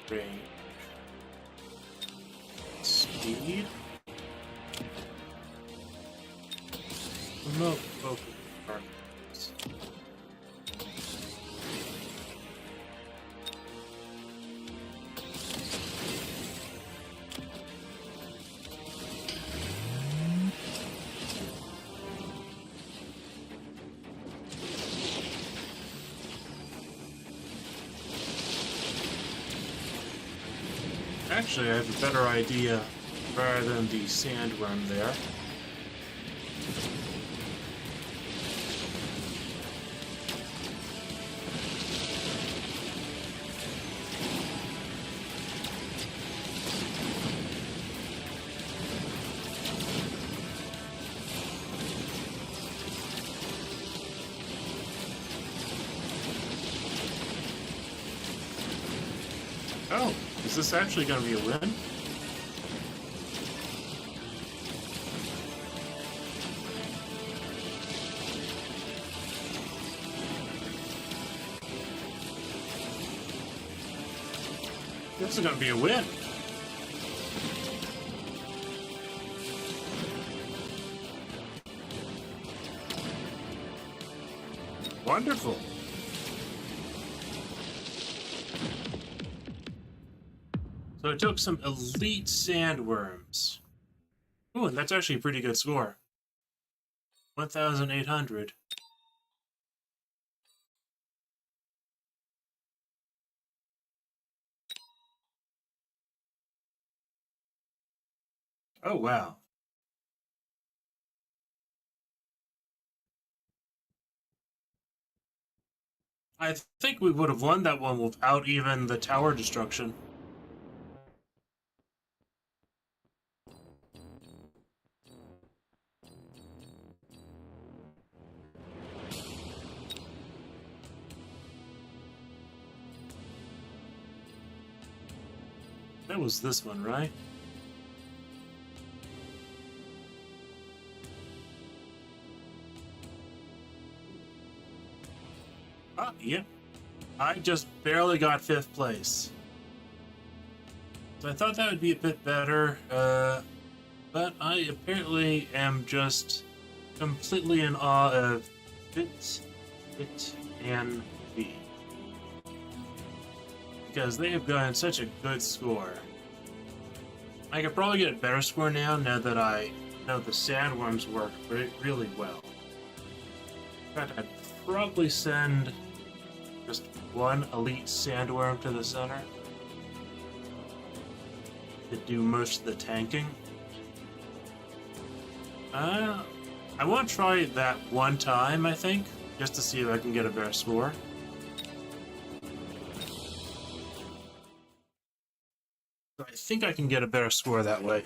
Range. Speed. Remote focus targets. Actually, I have a better idea rather than the sandworm there. Oh, is this actually going to be a win? This is going to be a win. Wonderful. So it took some elite sandworms. Ooh, and that's actually a pretty good score. 1,800. Oh, wow. I think we would have won that one without even the tower destruction. That was this one, right? Ah, yep. I just barely got 5th place. So I thought that would be a bit better, but I apparently am just completely in awe of Fit and V. Because they have gotten such a good score. I could probably get a better score now that I know the sandworms work really well. In fact, I'd probably send just one elite sandworm to the center to do most of the tanking. I want to try that one time, I think, just to see if I can get a better score. I think I can get a better score that way.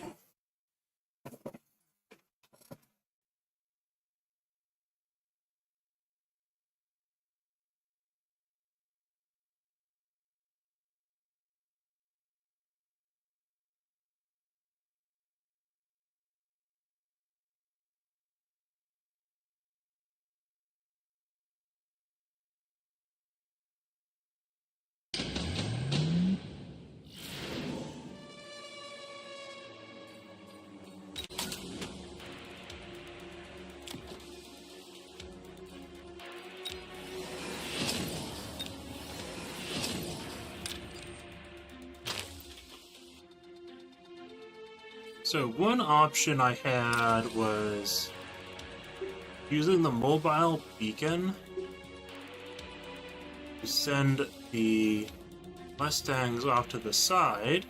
So one option I had was using the mobile beacon to send the Mustangs off to the side.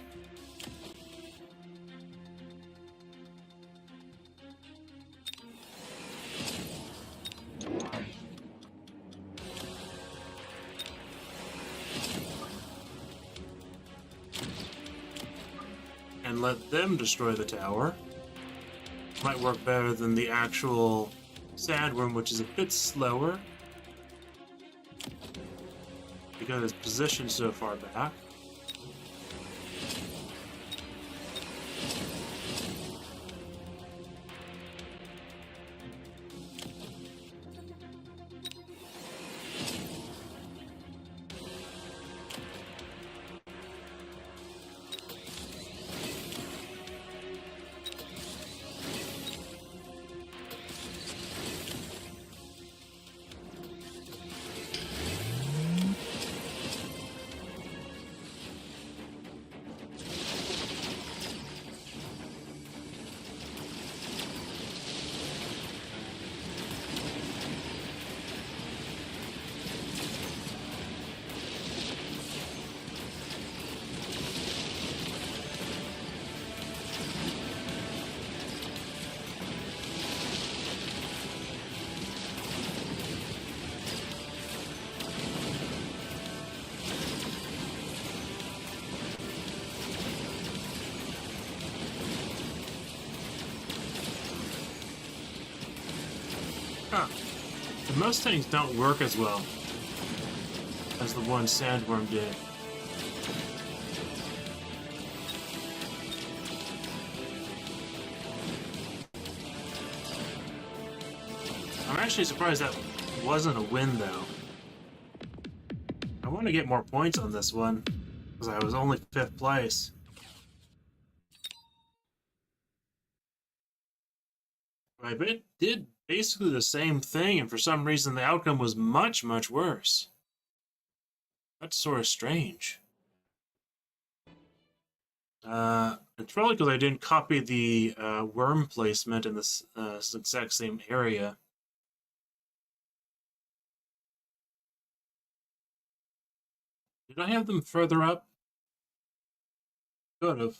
And let them destroy the tower. Might work better than the actual sandworm, which is a bit slower because it's positioned so far back. Huh. The Mustangs don't work as well as the one Sandworm did. I'm actually surprised that wasn't a win, though. I want to get more points on this one, because I was only 5th place. I did basically the same thing, and for some reason the outcome was much, much worse. That's sort of strange. It's probably because I didn't copy the worm placement in this exact same area. Did I have them further up? Could have.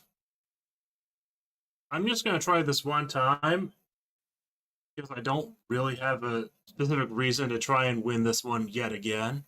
I'm just going to try this one time, because I don't really have a specific reason to try and win this one yet again.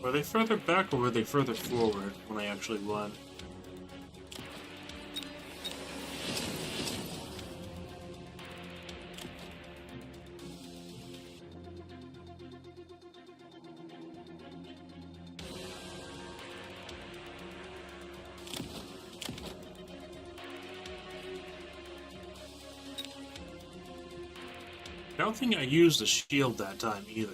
Were they further back or were they further forward when I actually won? I don't think I used a shield that time either.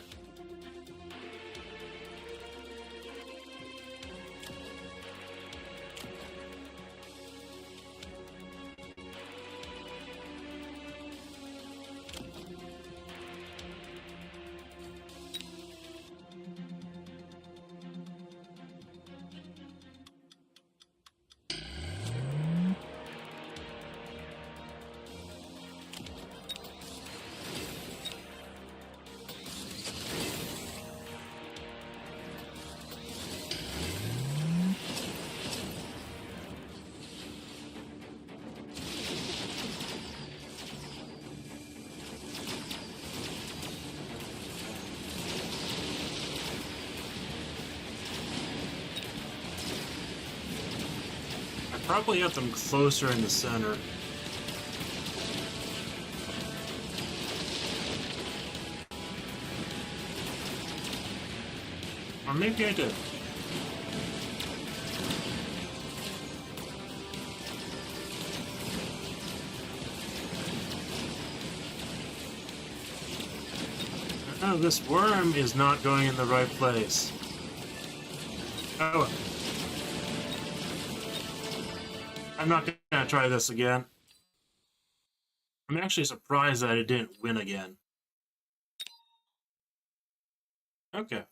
Probably have them closer in the center. Or maybe I did. Oh, this worm is not going in the right place. Oh. I'm not gonna try this again. I'm actually surprised that it didn't win again. Okay.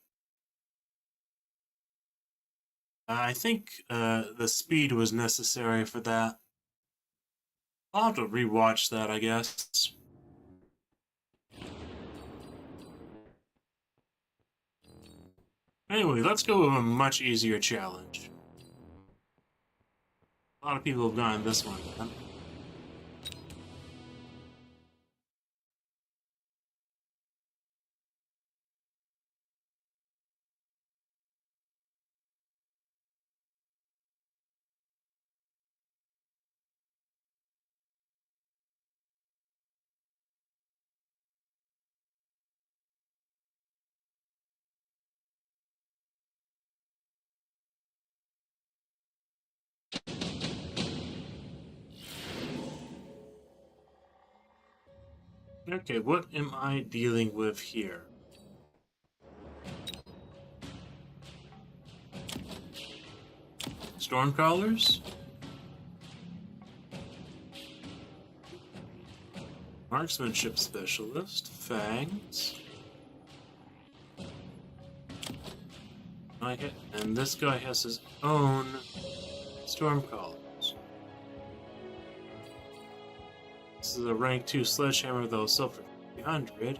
I think the speed was necessary for that. I'll have to rewatch that, I guess. Anyway, let's go with a much easier challenge. A lot of people have gone this one. Huh? Okay, what am I dealing with here? Stormcallers. Marksmanship Specialist. Fangs. Okay, and this guy has his own Stormcallers. This is a rank 2 sledgehammer, though, sell for 300.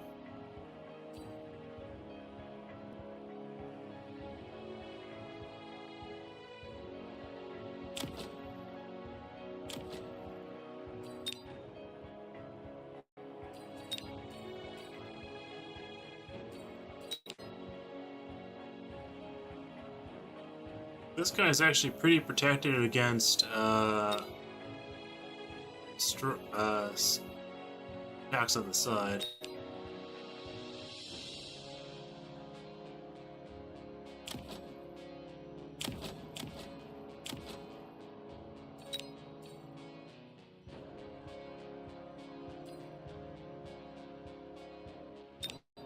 This guy is actually pretty protected against attacks on the side.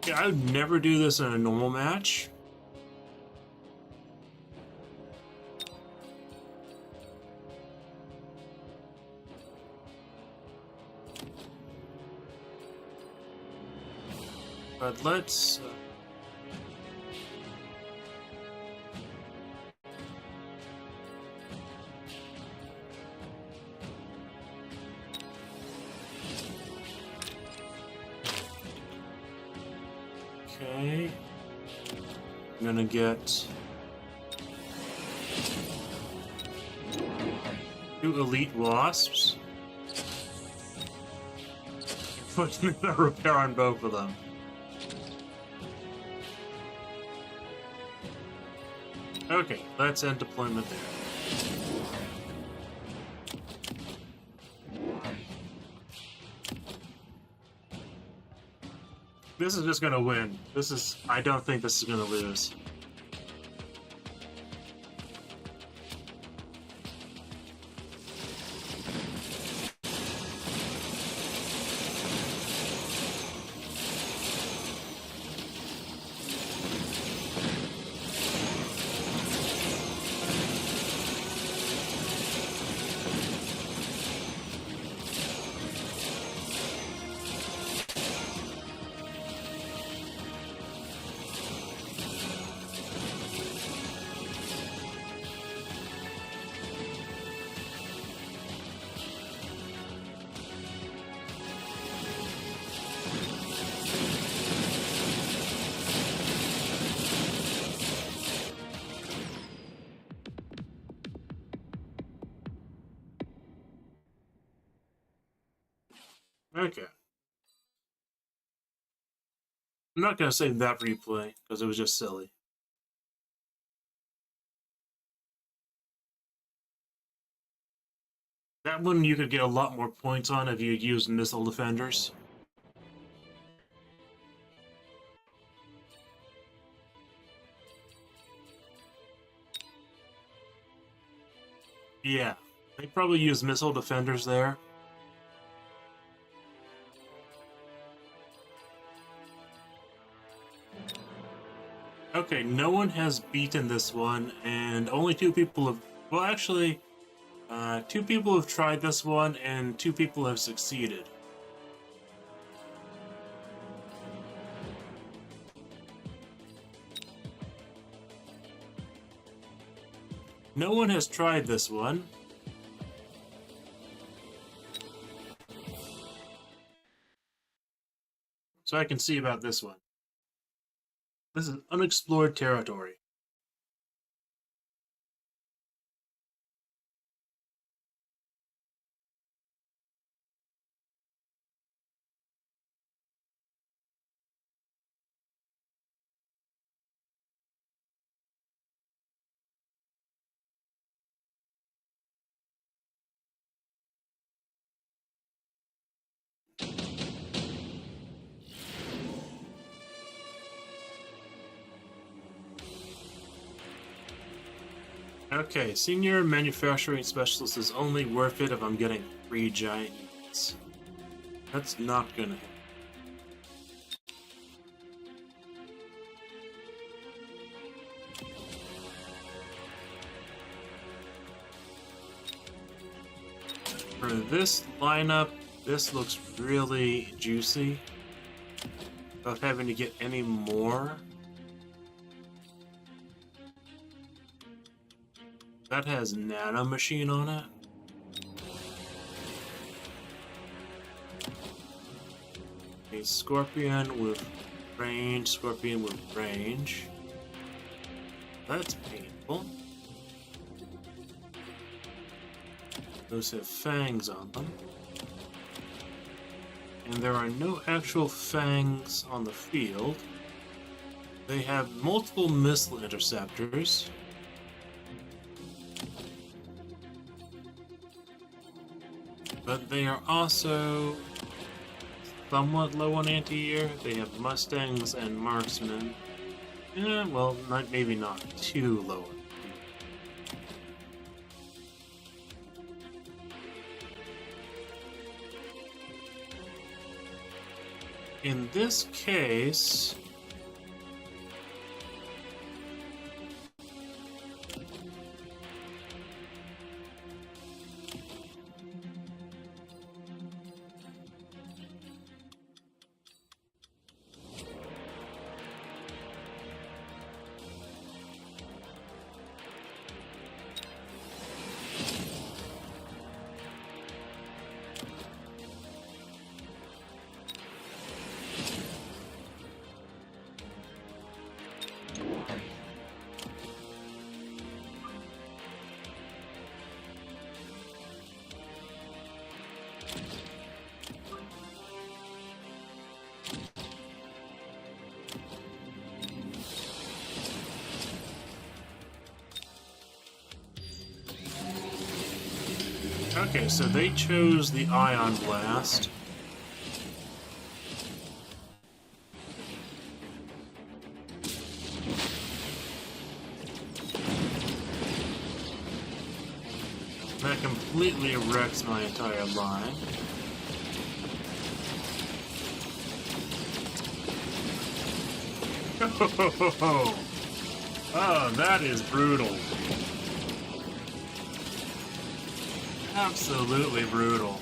Yeah, I would never do this in a normal match. But let's... Okay. I'm gonna get... 2 elite wasps. Put a repair on both of them. Okay, let's end deployment there. This is just gonna win. I don't think this is gonna lose. Okay. I'm not gonna save that replay, because it was just silly. That one you could get a lot more points on if you used missile defenders. Yeah, they probably use missile defenders there. Okay, no one has beaten this one, and only 2 people have... Well, actually, 2 people have tried this one, and 2 people have succeeded. No one has tried this one. So I can see about this one. This is unexplored territory. Okay, Senior Manufacturing Specialist is only worth it if I'm getting 3 giant units. That's not gonna happen. For this lineup, this looks really juicy. Without having to get any more. That has Nano Machine on it. A Scorpion with range. That's painful. Those have fangs on them. And there are no actual fangs on the field. They have multiple missile interceptors. But they are also somewhat low on anti-air. They have Mustangs and Marksmen. Well, maybe not too low. In this case, okay, so they chose the Ion Blast. That completely wrecks my entire line. Oh, that is brutal. Absolutely brutal.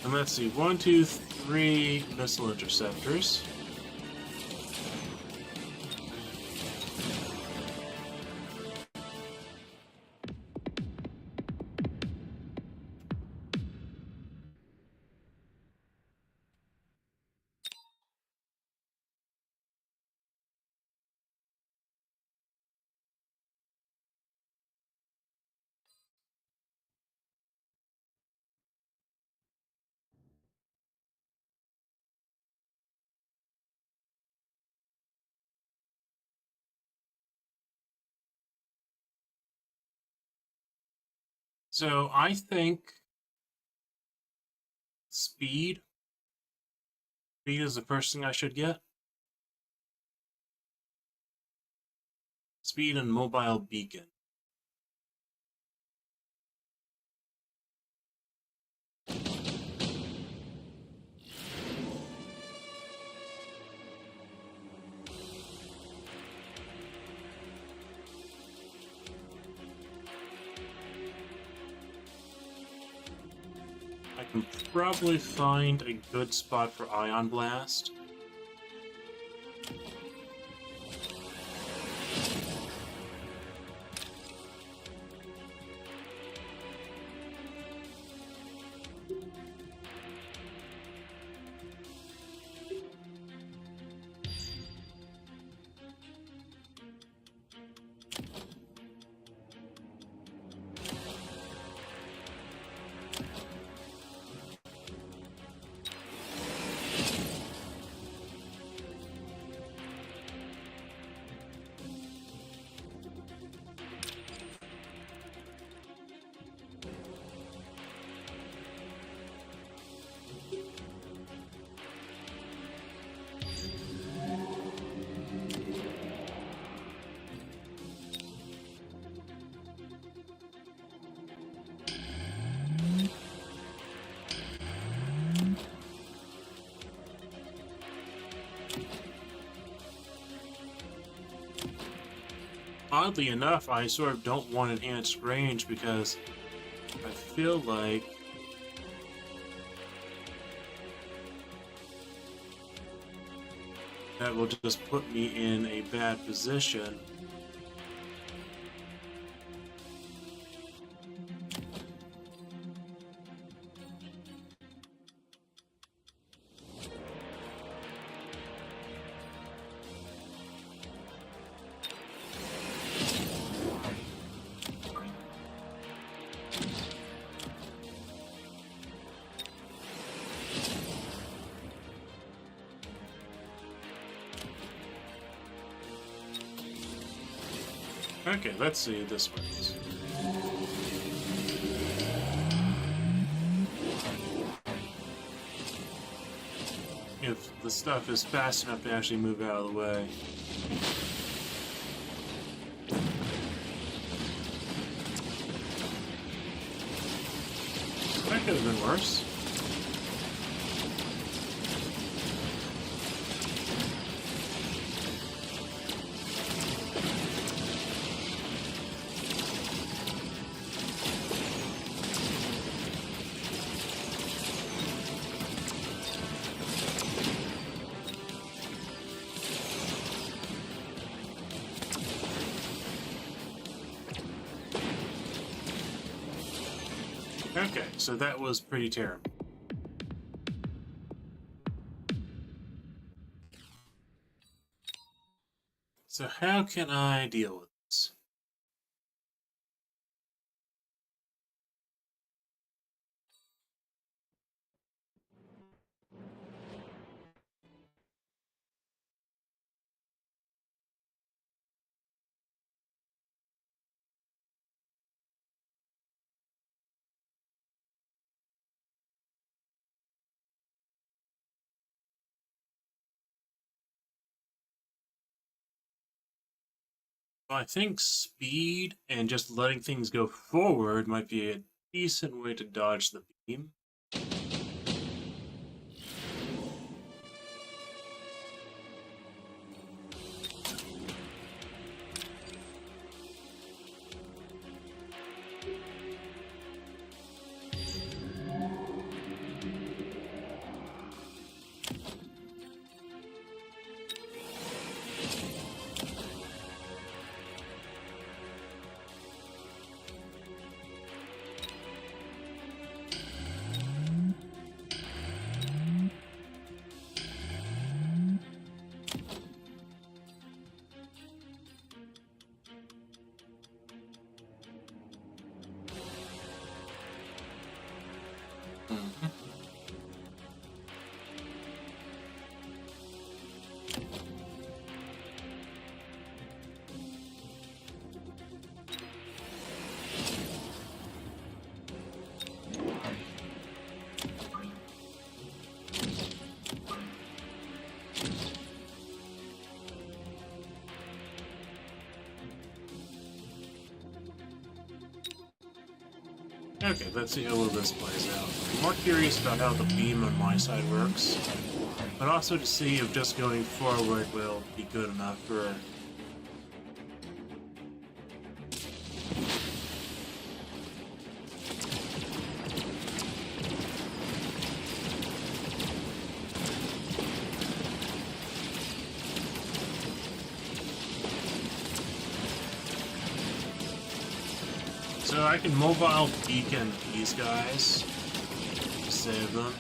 And let's see, 1, 2, 3 missile interceptors. So I think speed is the first thing I should get. Speed and mobile beacon. I can probably find a good spot for Ion Blast. oddly enough, I sort of don't want enhanced range because I feel like that will just put me in a bad position. Okay, let's see this works. If the stuff is fast enough to actually move out of the way. That could have been worse. Okay, so that was pretty terrible. So how can I deal with this? I think speed and just letting things go forward might be a decent way to dodge the beam. Mhm. Okay, let's see how well this plays out. I'm more curious about how the beam on my side works, but also to see if just going forward will be good enough for... So I can mobile beacon these guys, save them.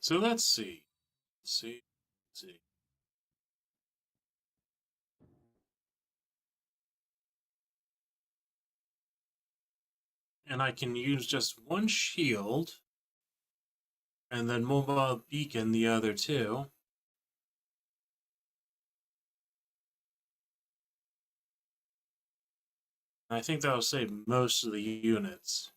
So let's see. Let's see. And I can use just one shield And then mobile beacon the other two. I think that'll save most of the units.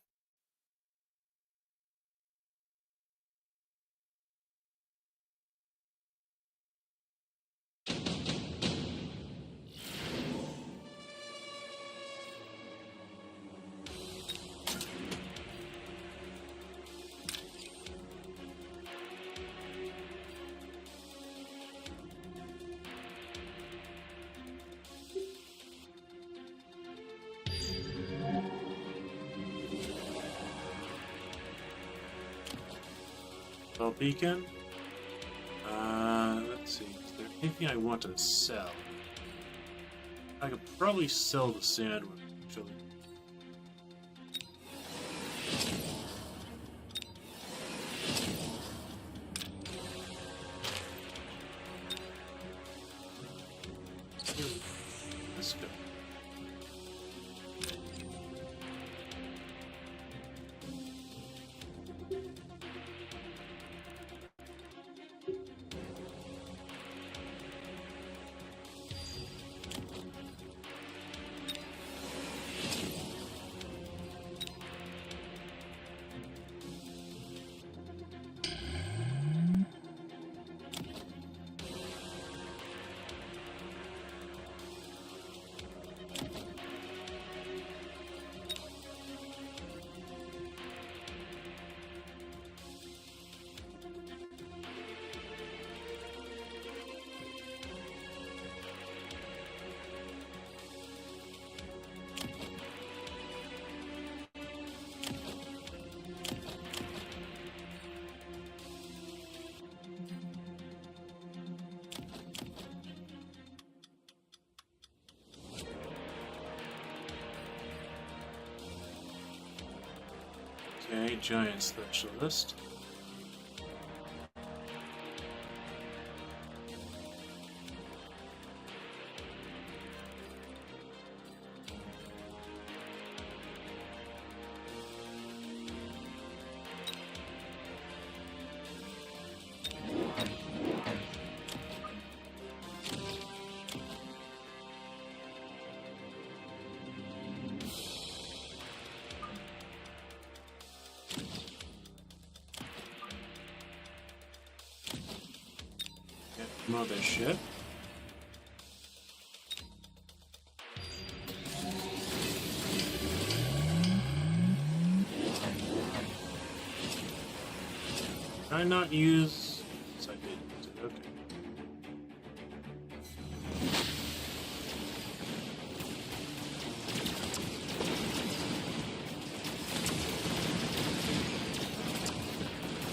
Mobile beacon. Let's see. Is there anything I want to sell? I could probably sell the sandwich, actually. Let's go. Okay, giant specialist. Mothership. Can I not use? Yes, I did use it. Okay.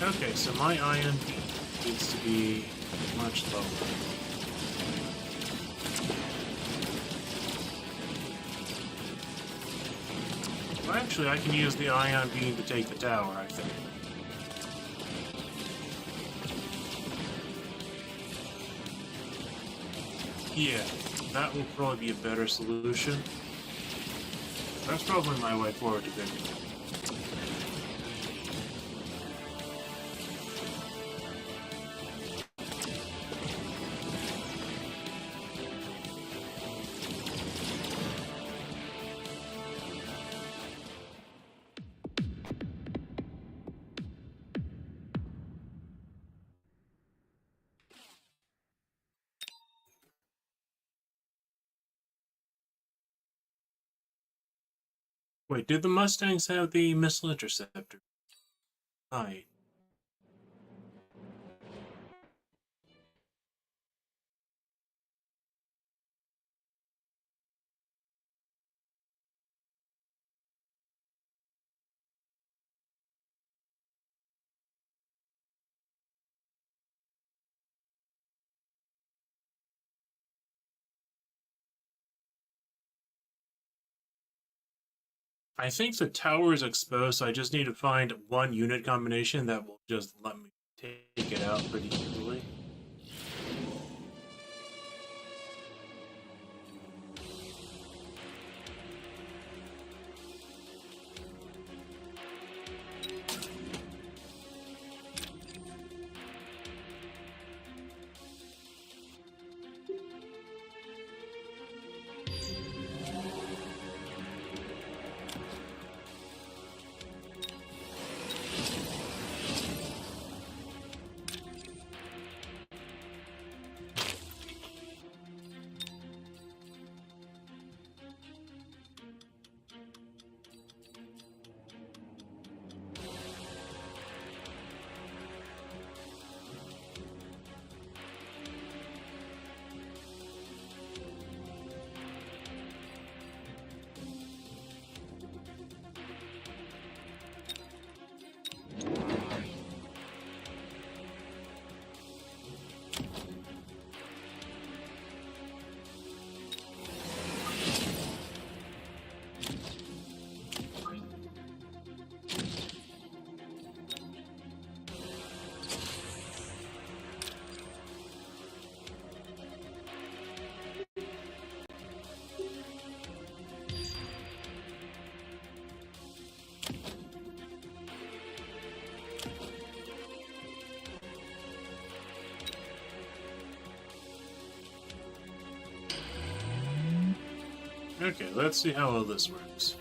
Okay, so my ion needs to be much lower. Well, actually, I can use the ion beam to take the tower, I think. Yeah, that will probably be a better solution. That's probably my way forward to victory. Wait, did the Mustangs have the missile interceptor? Right. I think the tower is exposed, so I just need to find one unit combination that will just let me take it out pretty easily. Okay, let's see how well this works.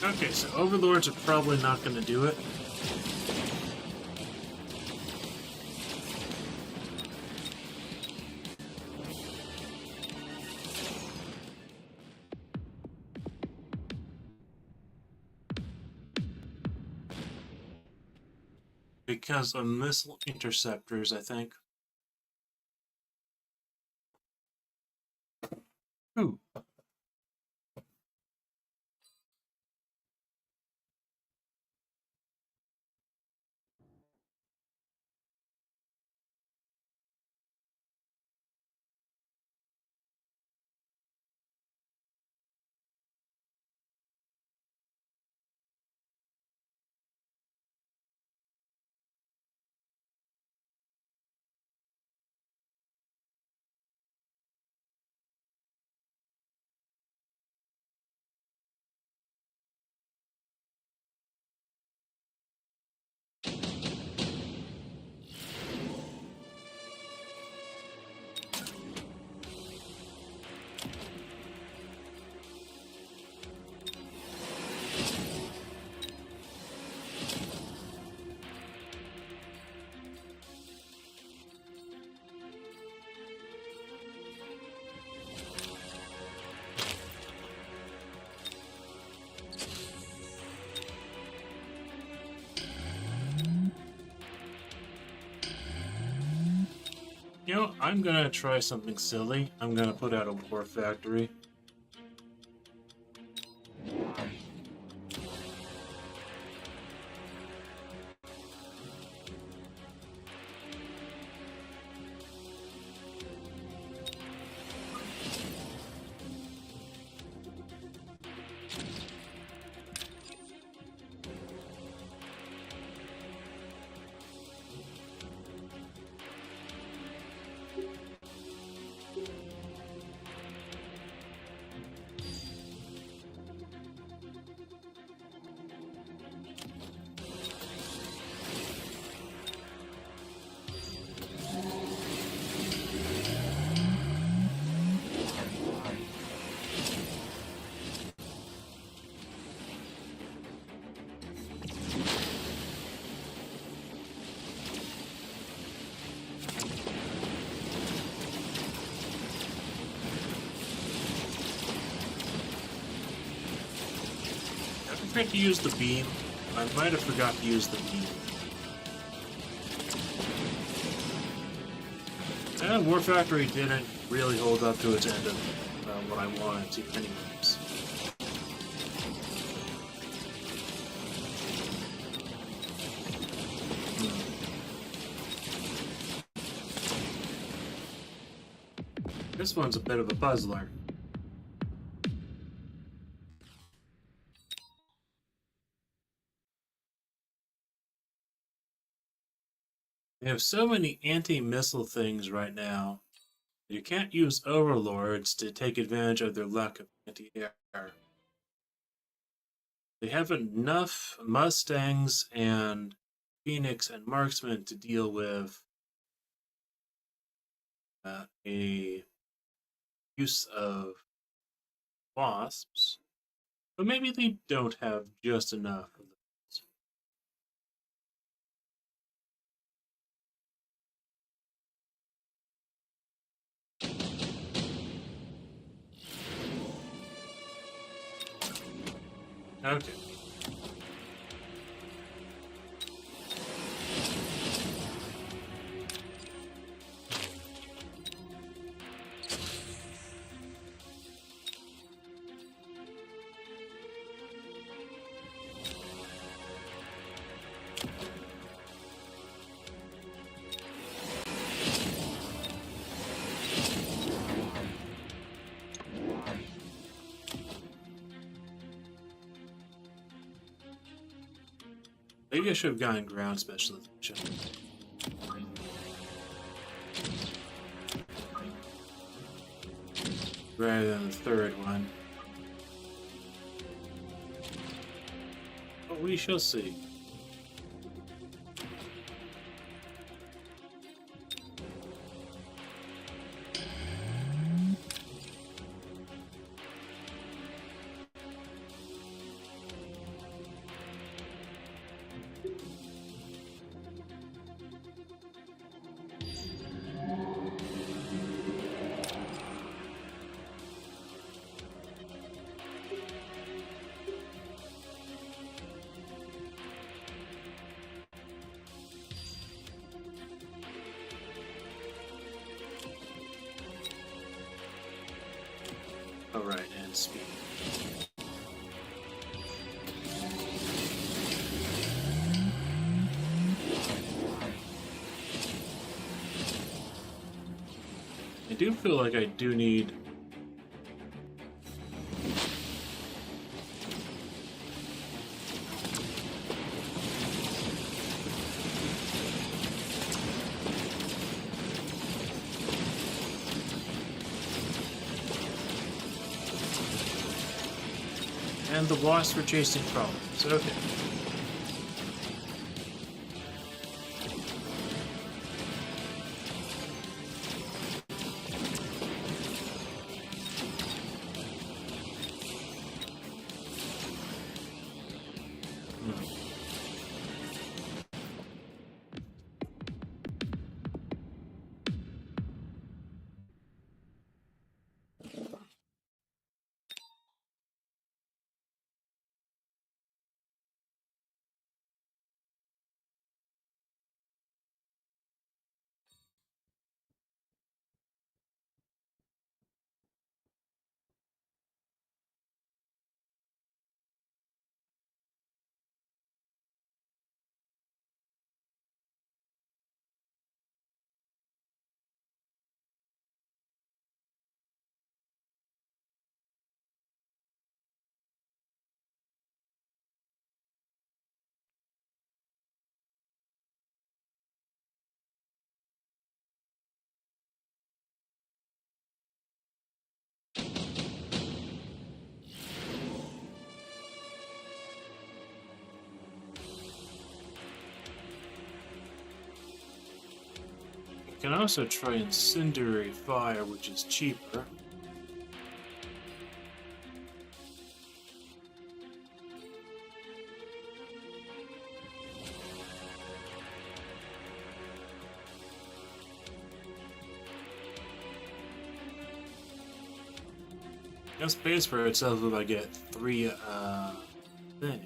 Okay, so overlords are probably not going to do it. Because of missile interceptors, I think. Ooh. You know, I'm gonna try something silly. I'm gonna put out a war factory. I forgot to use the beam. I might have forgot to use the beam. And War Factory didn't really hold up to its end of what I wanted to anyways. This one's a bit of a puzzler. They have so many anti-missile things right now. You can't use overlords to take advantage of their lack of anti-air. They have enough Mustangs and Phoenix and Marksmen to deal with a use of wasps, but maybe they don't have just enough of those. Okay. Maybe I should have gotten ground specialization. Rather than the third one. But we shall see. Alright, and speed. I do feel like I do need and the wasps were chasing problems. Okay. You can also try incendiary fire, which is cheaper. Just pays for itself if I get 3 things.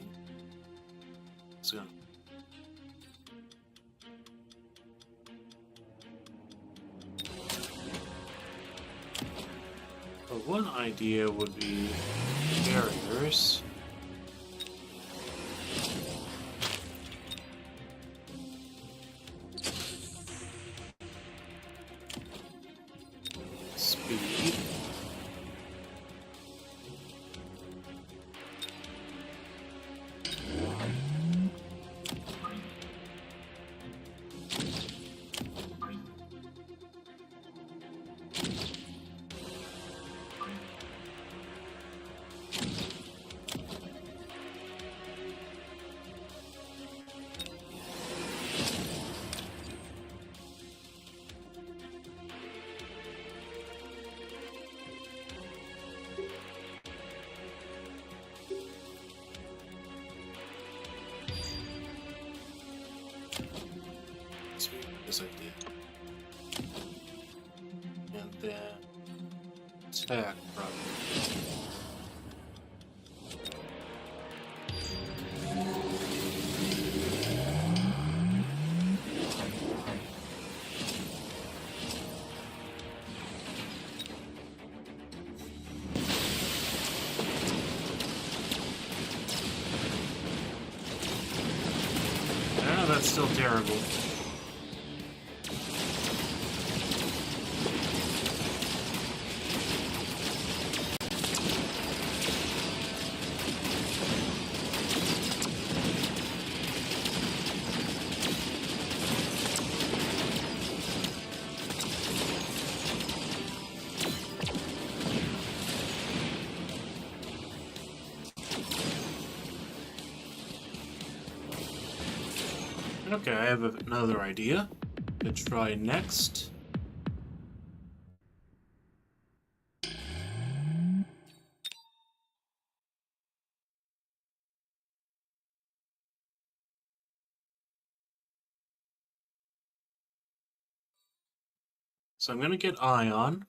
So but one idea would be barriers. Speed. As I did. And then attack probably. Ah, that's still terrible. Okay, I have another idea to try next. So I'm going to get ion.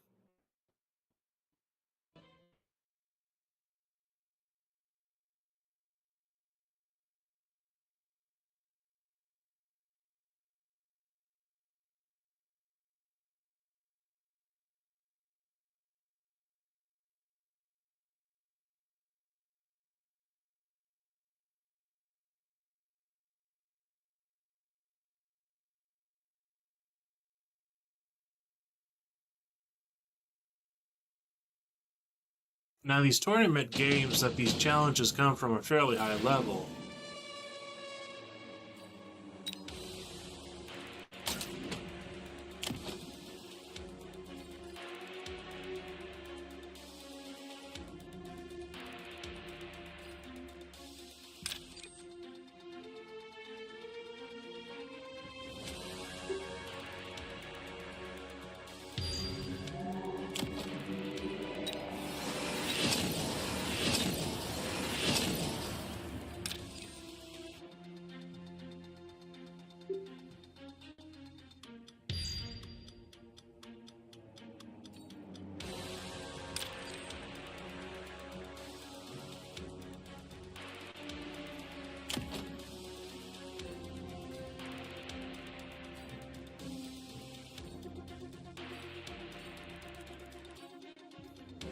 Now these tournament games that these challenges come from a fairly high level.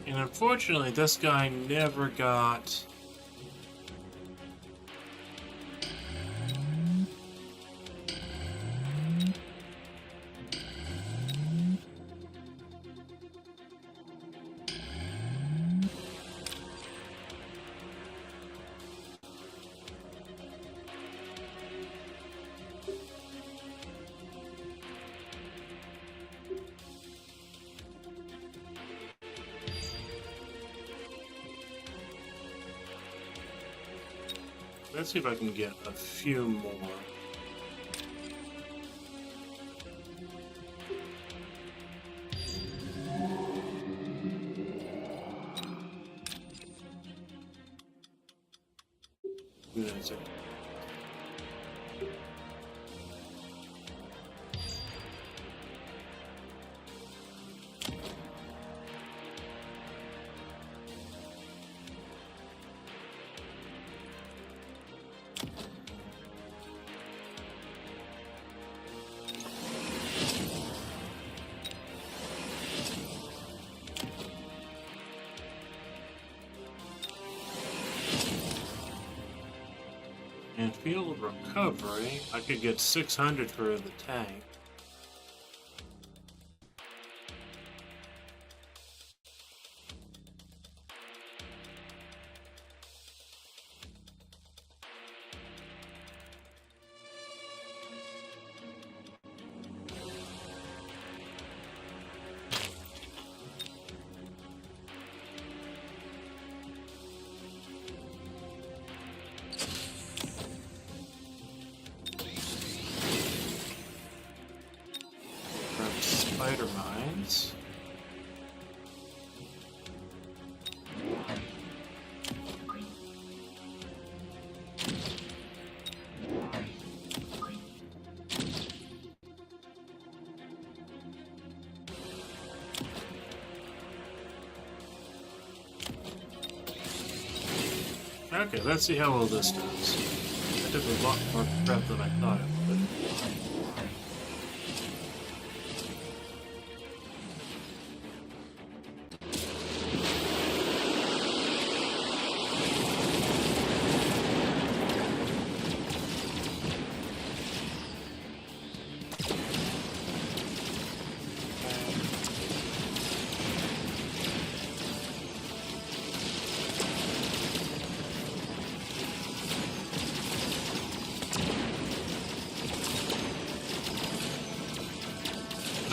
And unfortunately, this guy never got... Let's see if I can get a few more. That's it. And field recovery, I could get 600 for the tank. Spider mines. Okay, let's see how well this does. I took a lot more prep than I thought it would.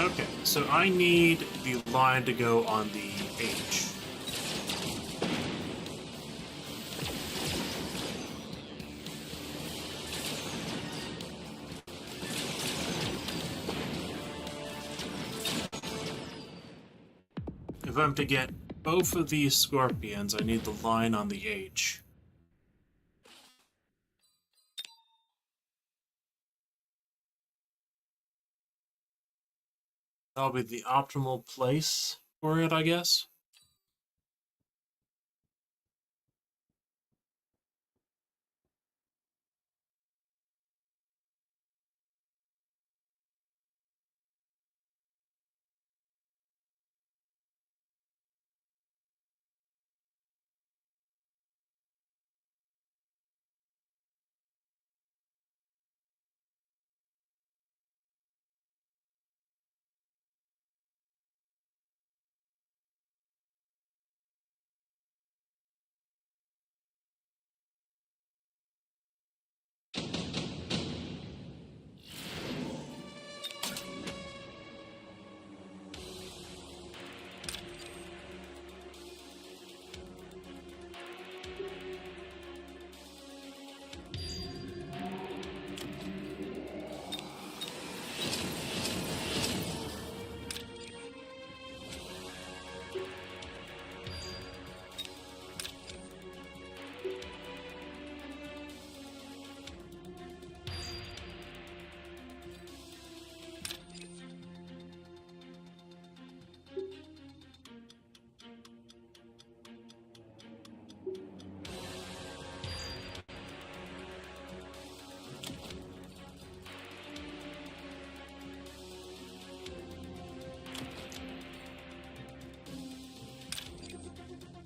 Okay, so I need the line to go on the H. if I'm to get both of these scorpions, I need the line on the H. That'll be the optimal place for it, I guess.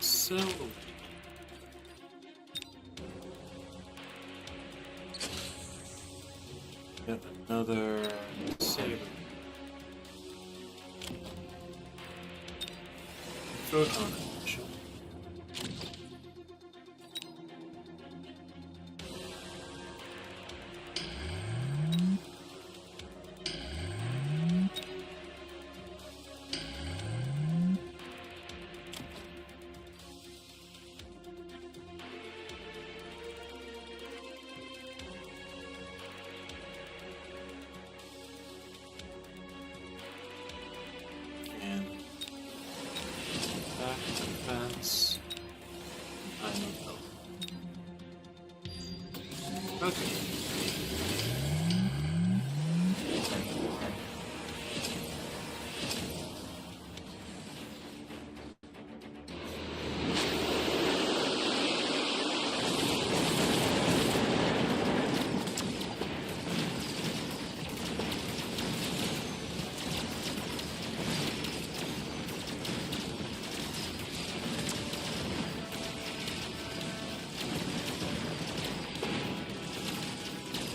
So... Got another saber. Photon emission. Defense. I don't know. Okay.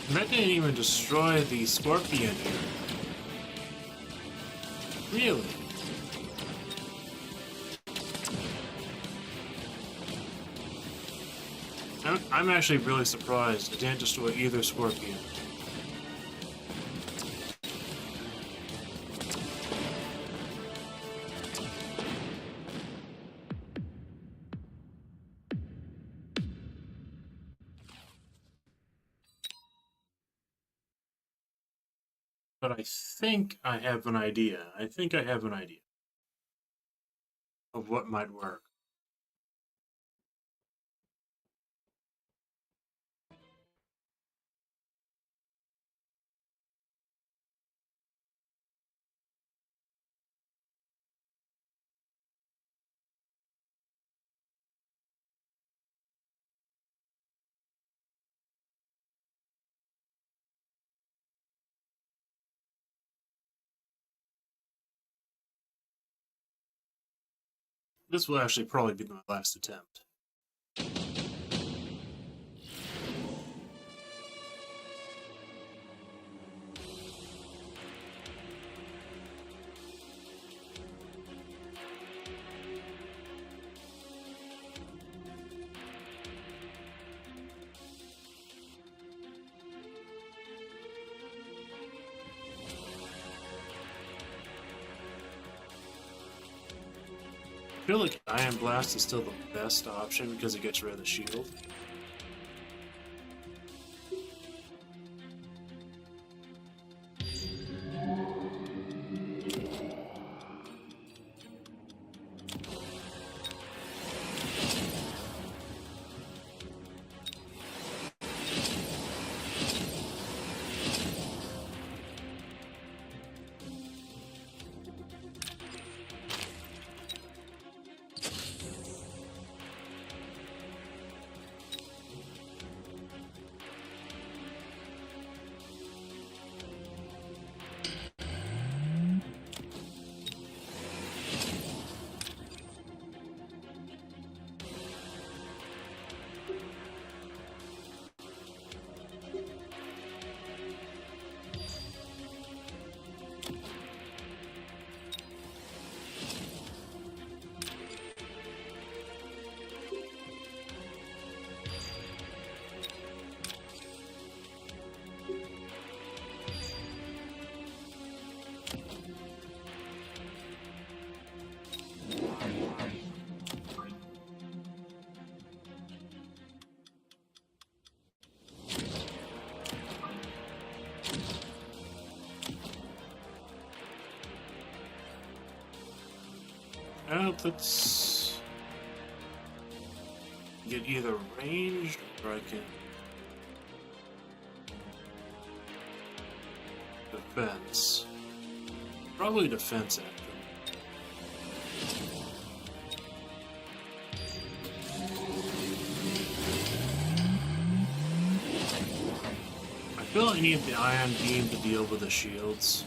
And that didn't even destroy the scorpion here. Really? I'm actually really surprised it didn't destroy either scorpion. But I think I have an idea. I think I have an idea of what might work. This will actually probably be my last attempt. I feel like Iron Blast is still the best option because it gets rid of the shield. Let's get either ranged or I can defense. Probably defense, actually. I feel I need the ion beam to deal with the shields.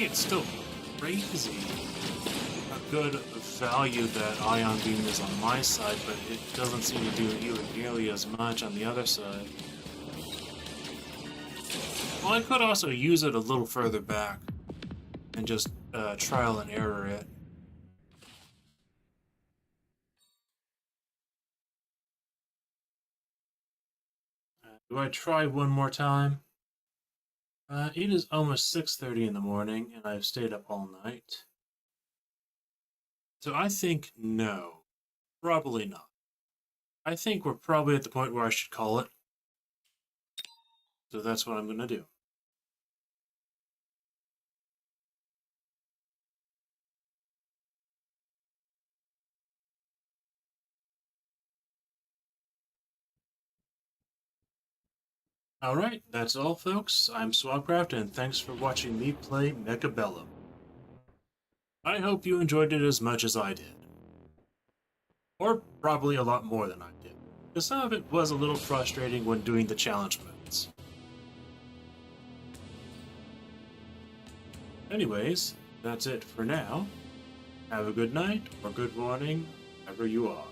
It's still crazy how good value that ion beam is on my side, but it doesn't seem to do even nearly as much on the other side. Well, I could also use it a little further back and just trial and error it. Do I try one more time? It is almost 6:30 in the morning, and I've stayed up all night. So I think no. Probably not. I think we're probably at the point where I should call it. So that's what I'm going to do. Alright, that's all folks. I'm Swabcraft, and thanks for watching me play Mechabellum. I hope you enjoyed it as much as I did. Or probably a lot more than I did, because some of it was a little frustrating when doing the challenge modes. Anyways, that's it for now. Have a good night, or good morning, wherever you are.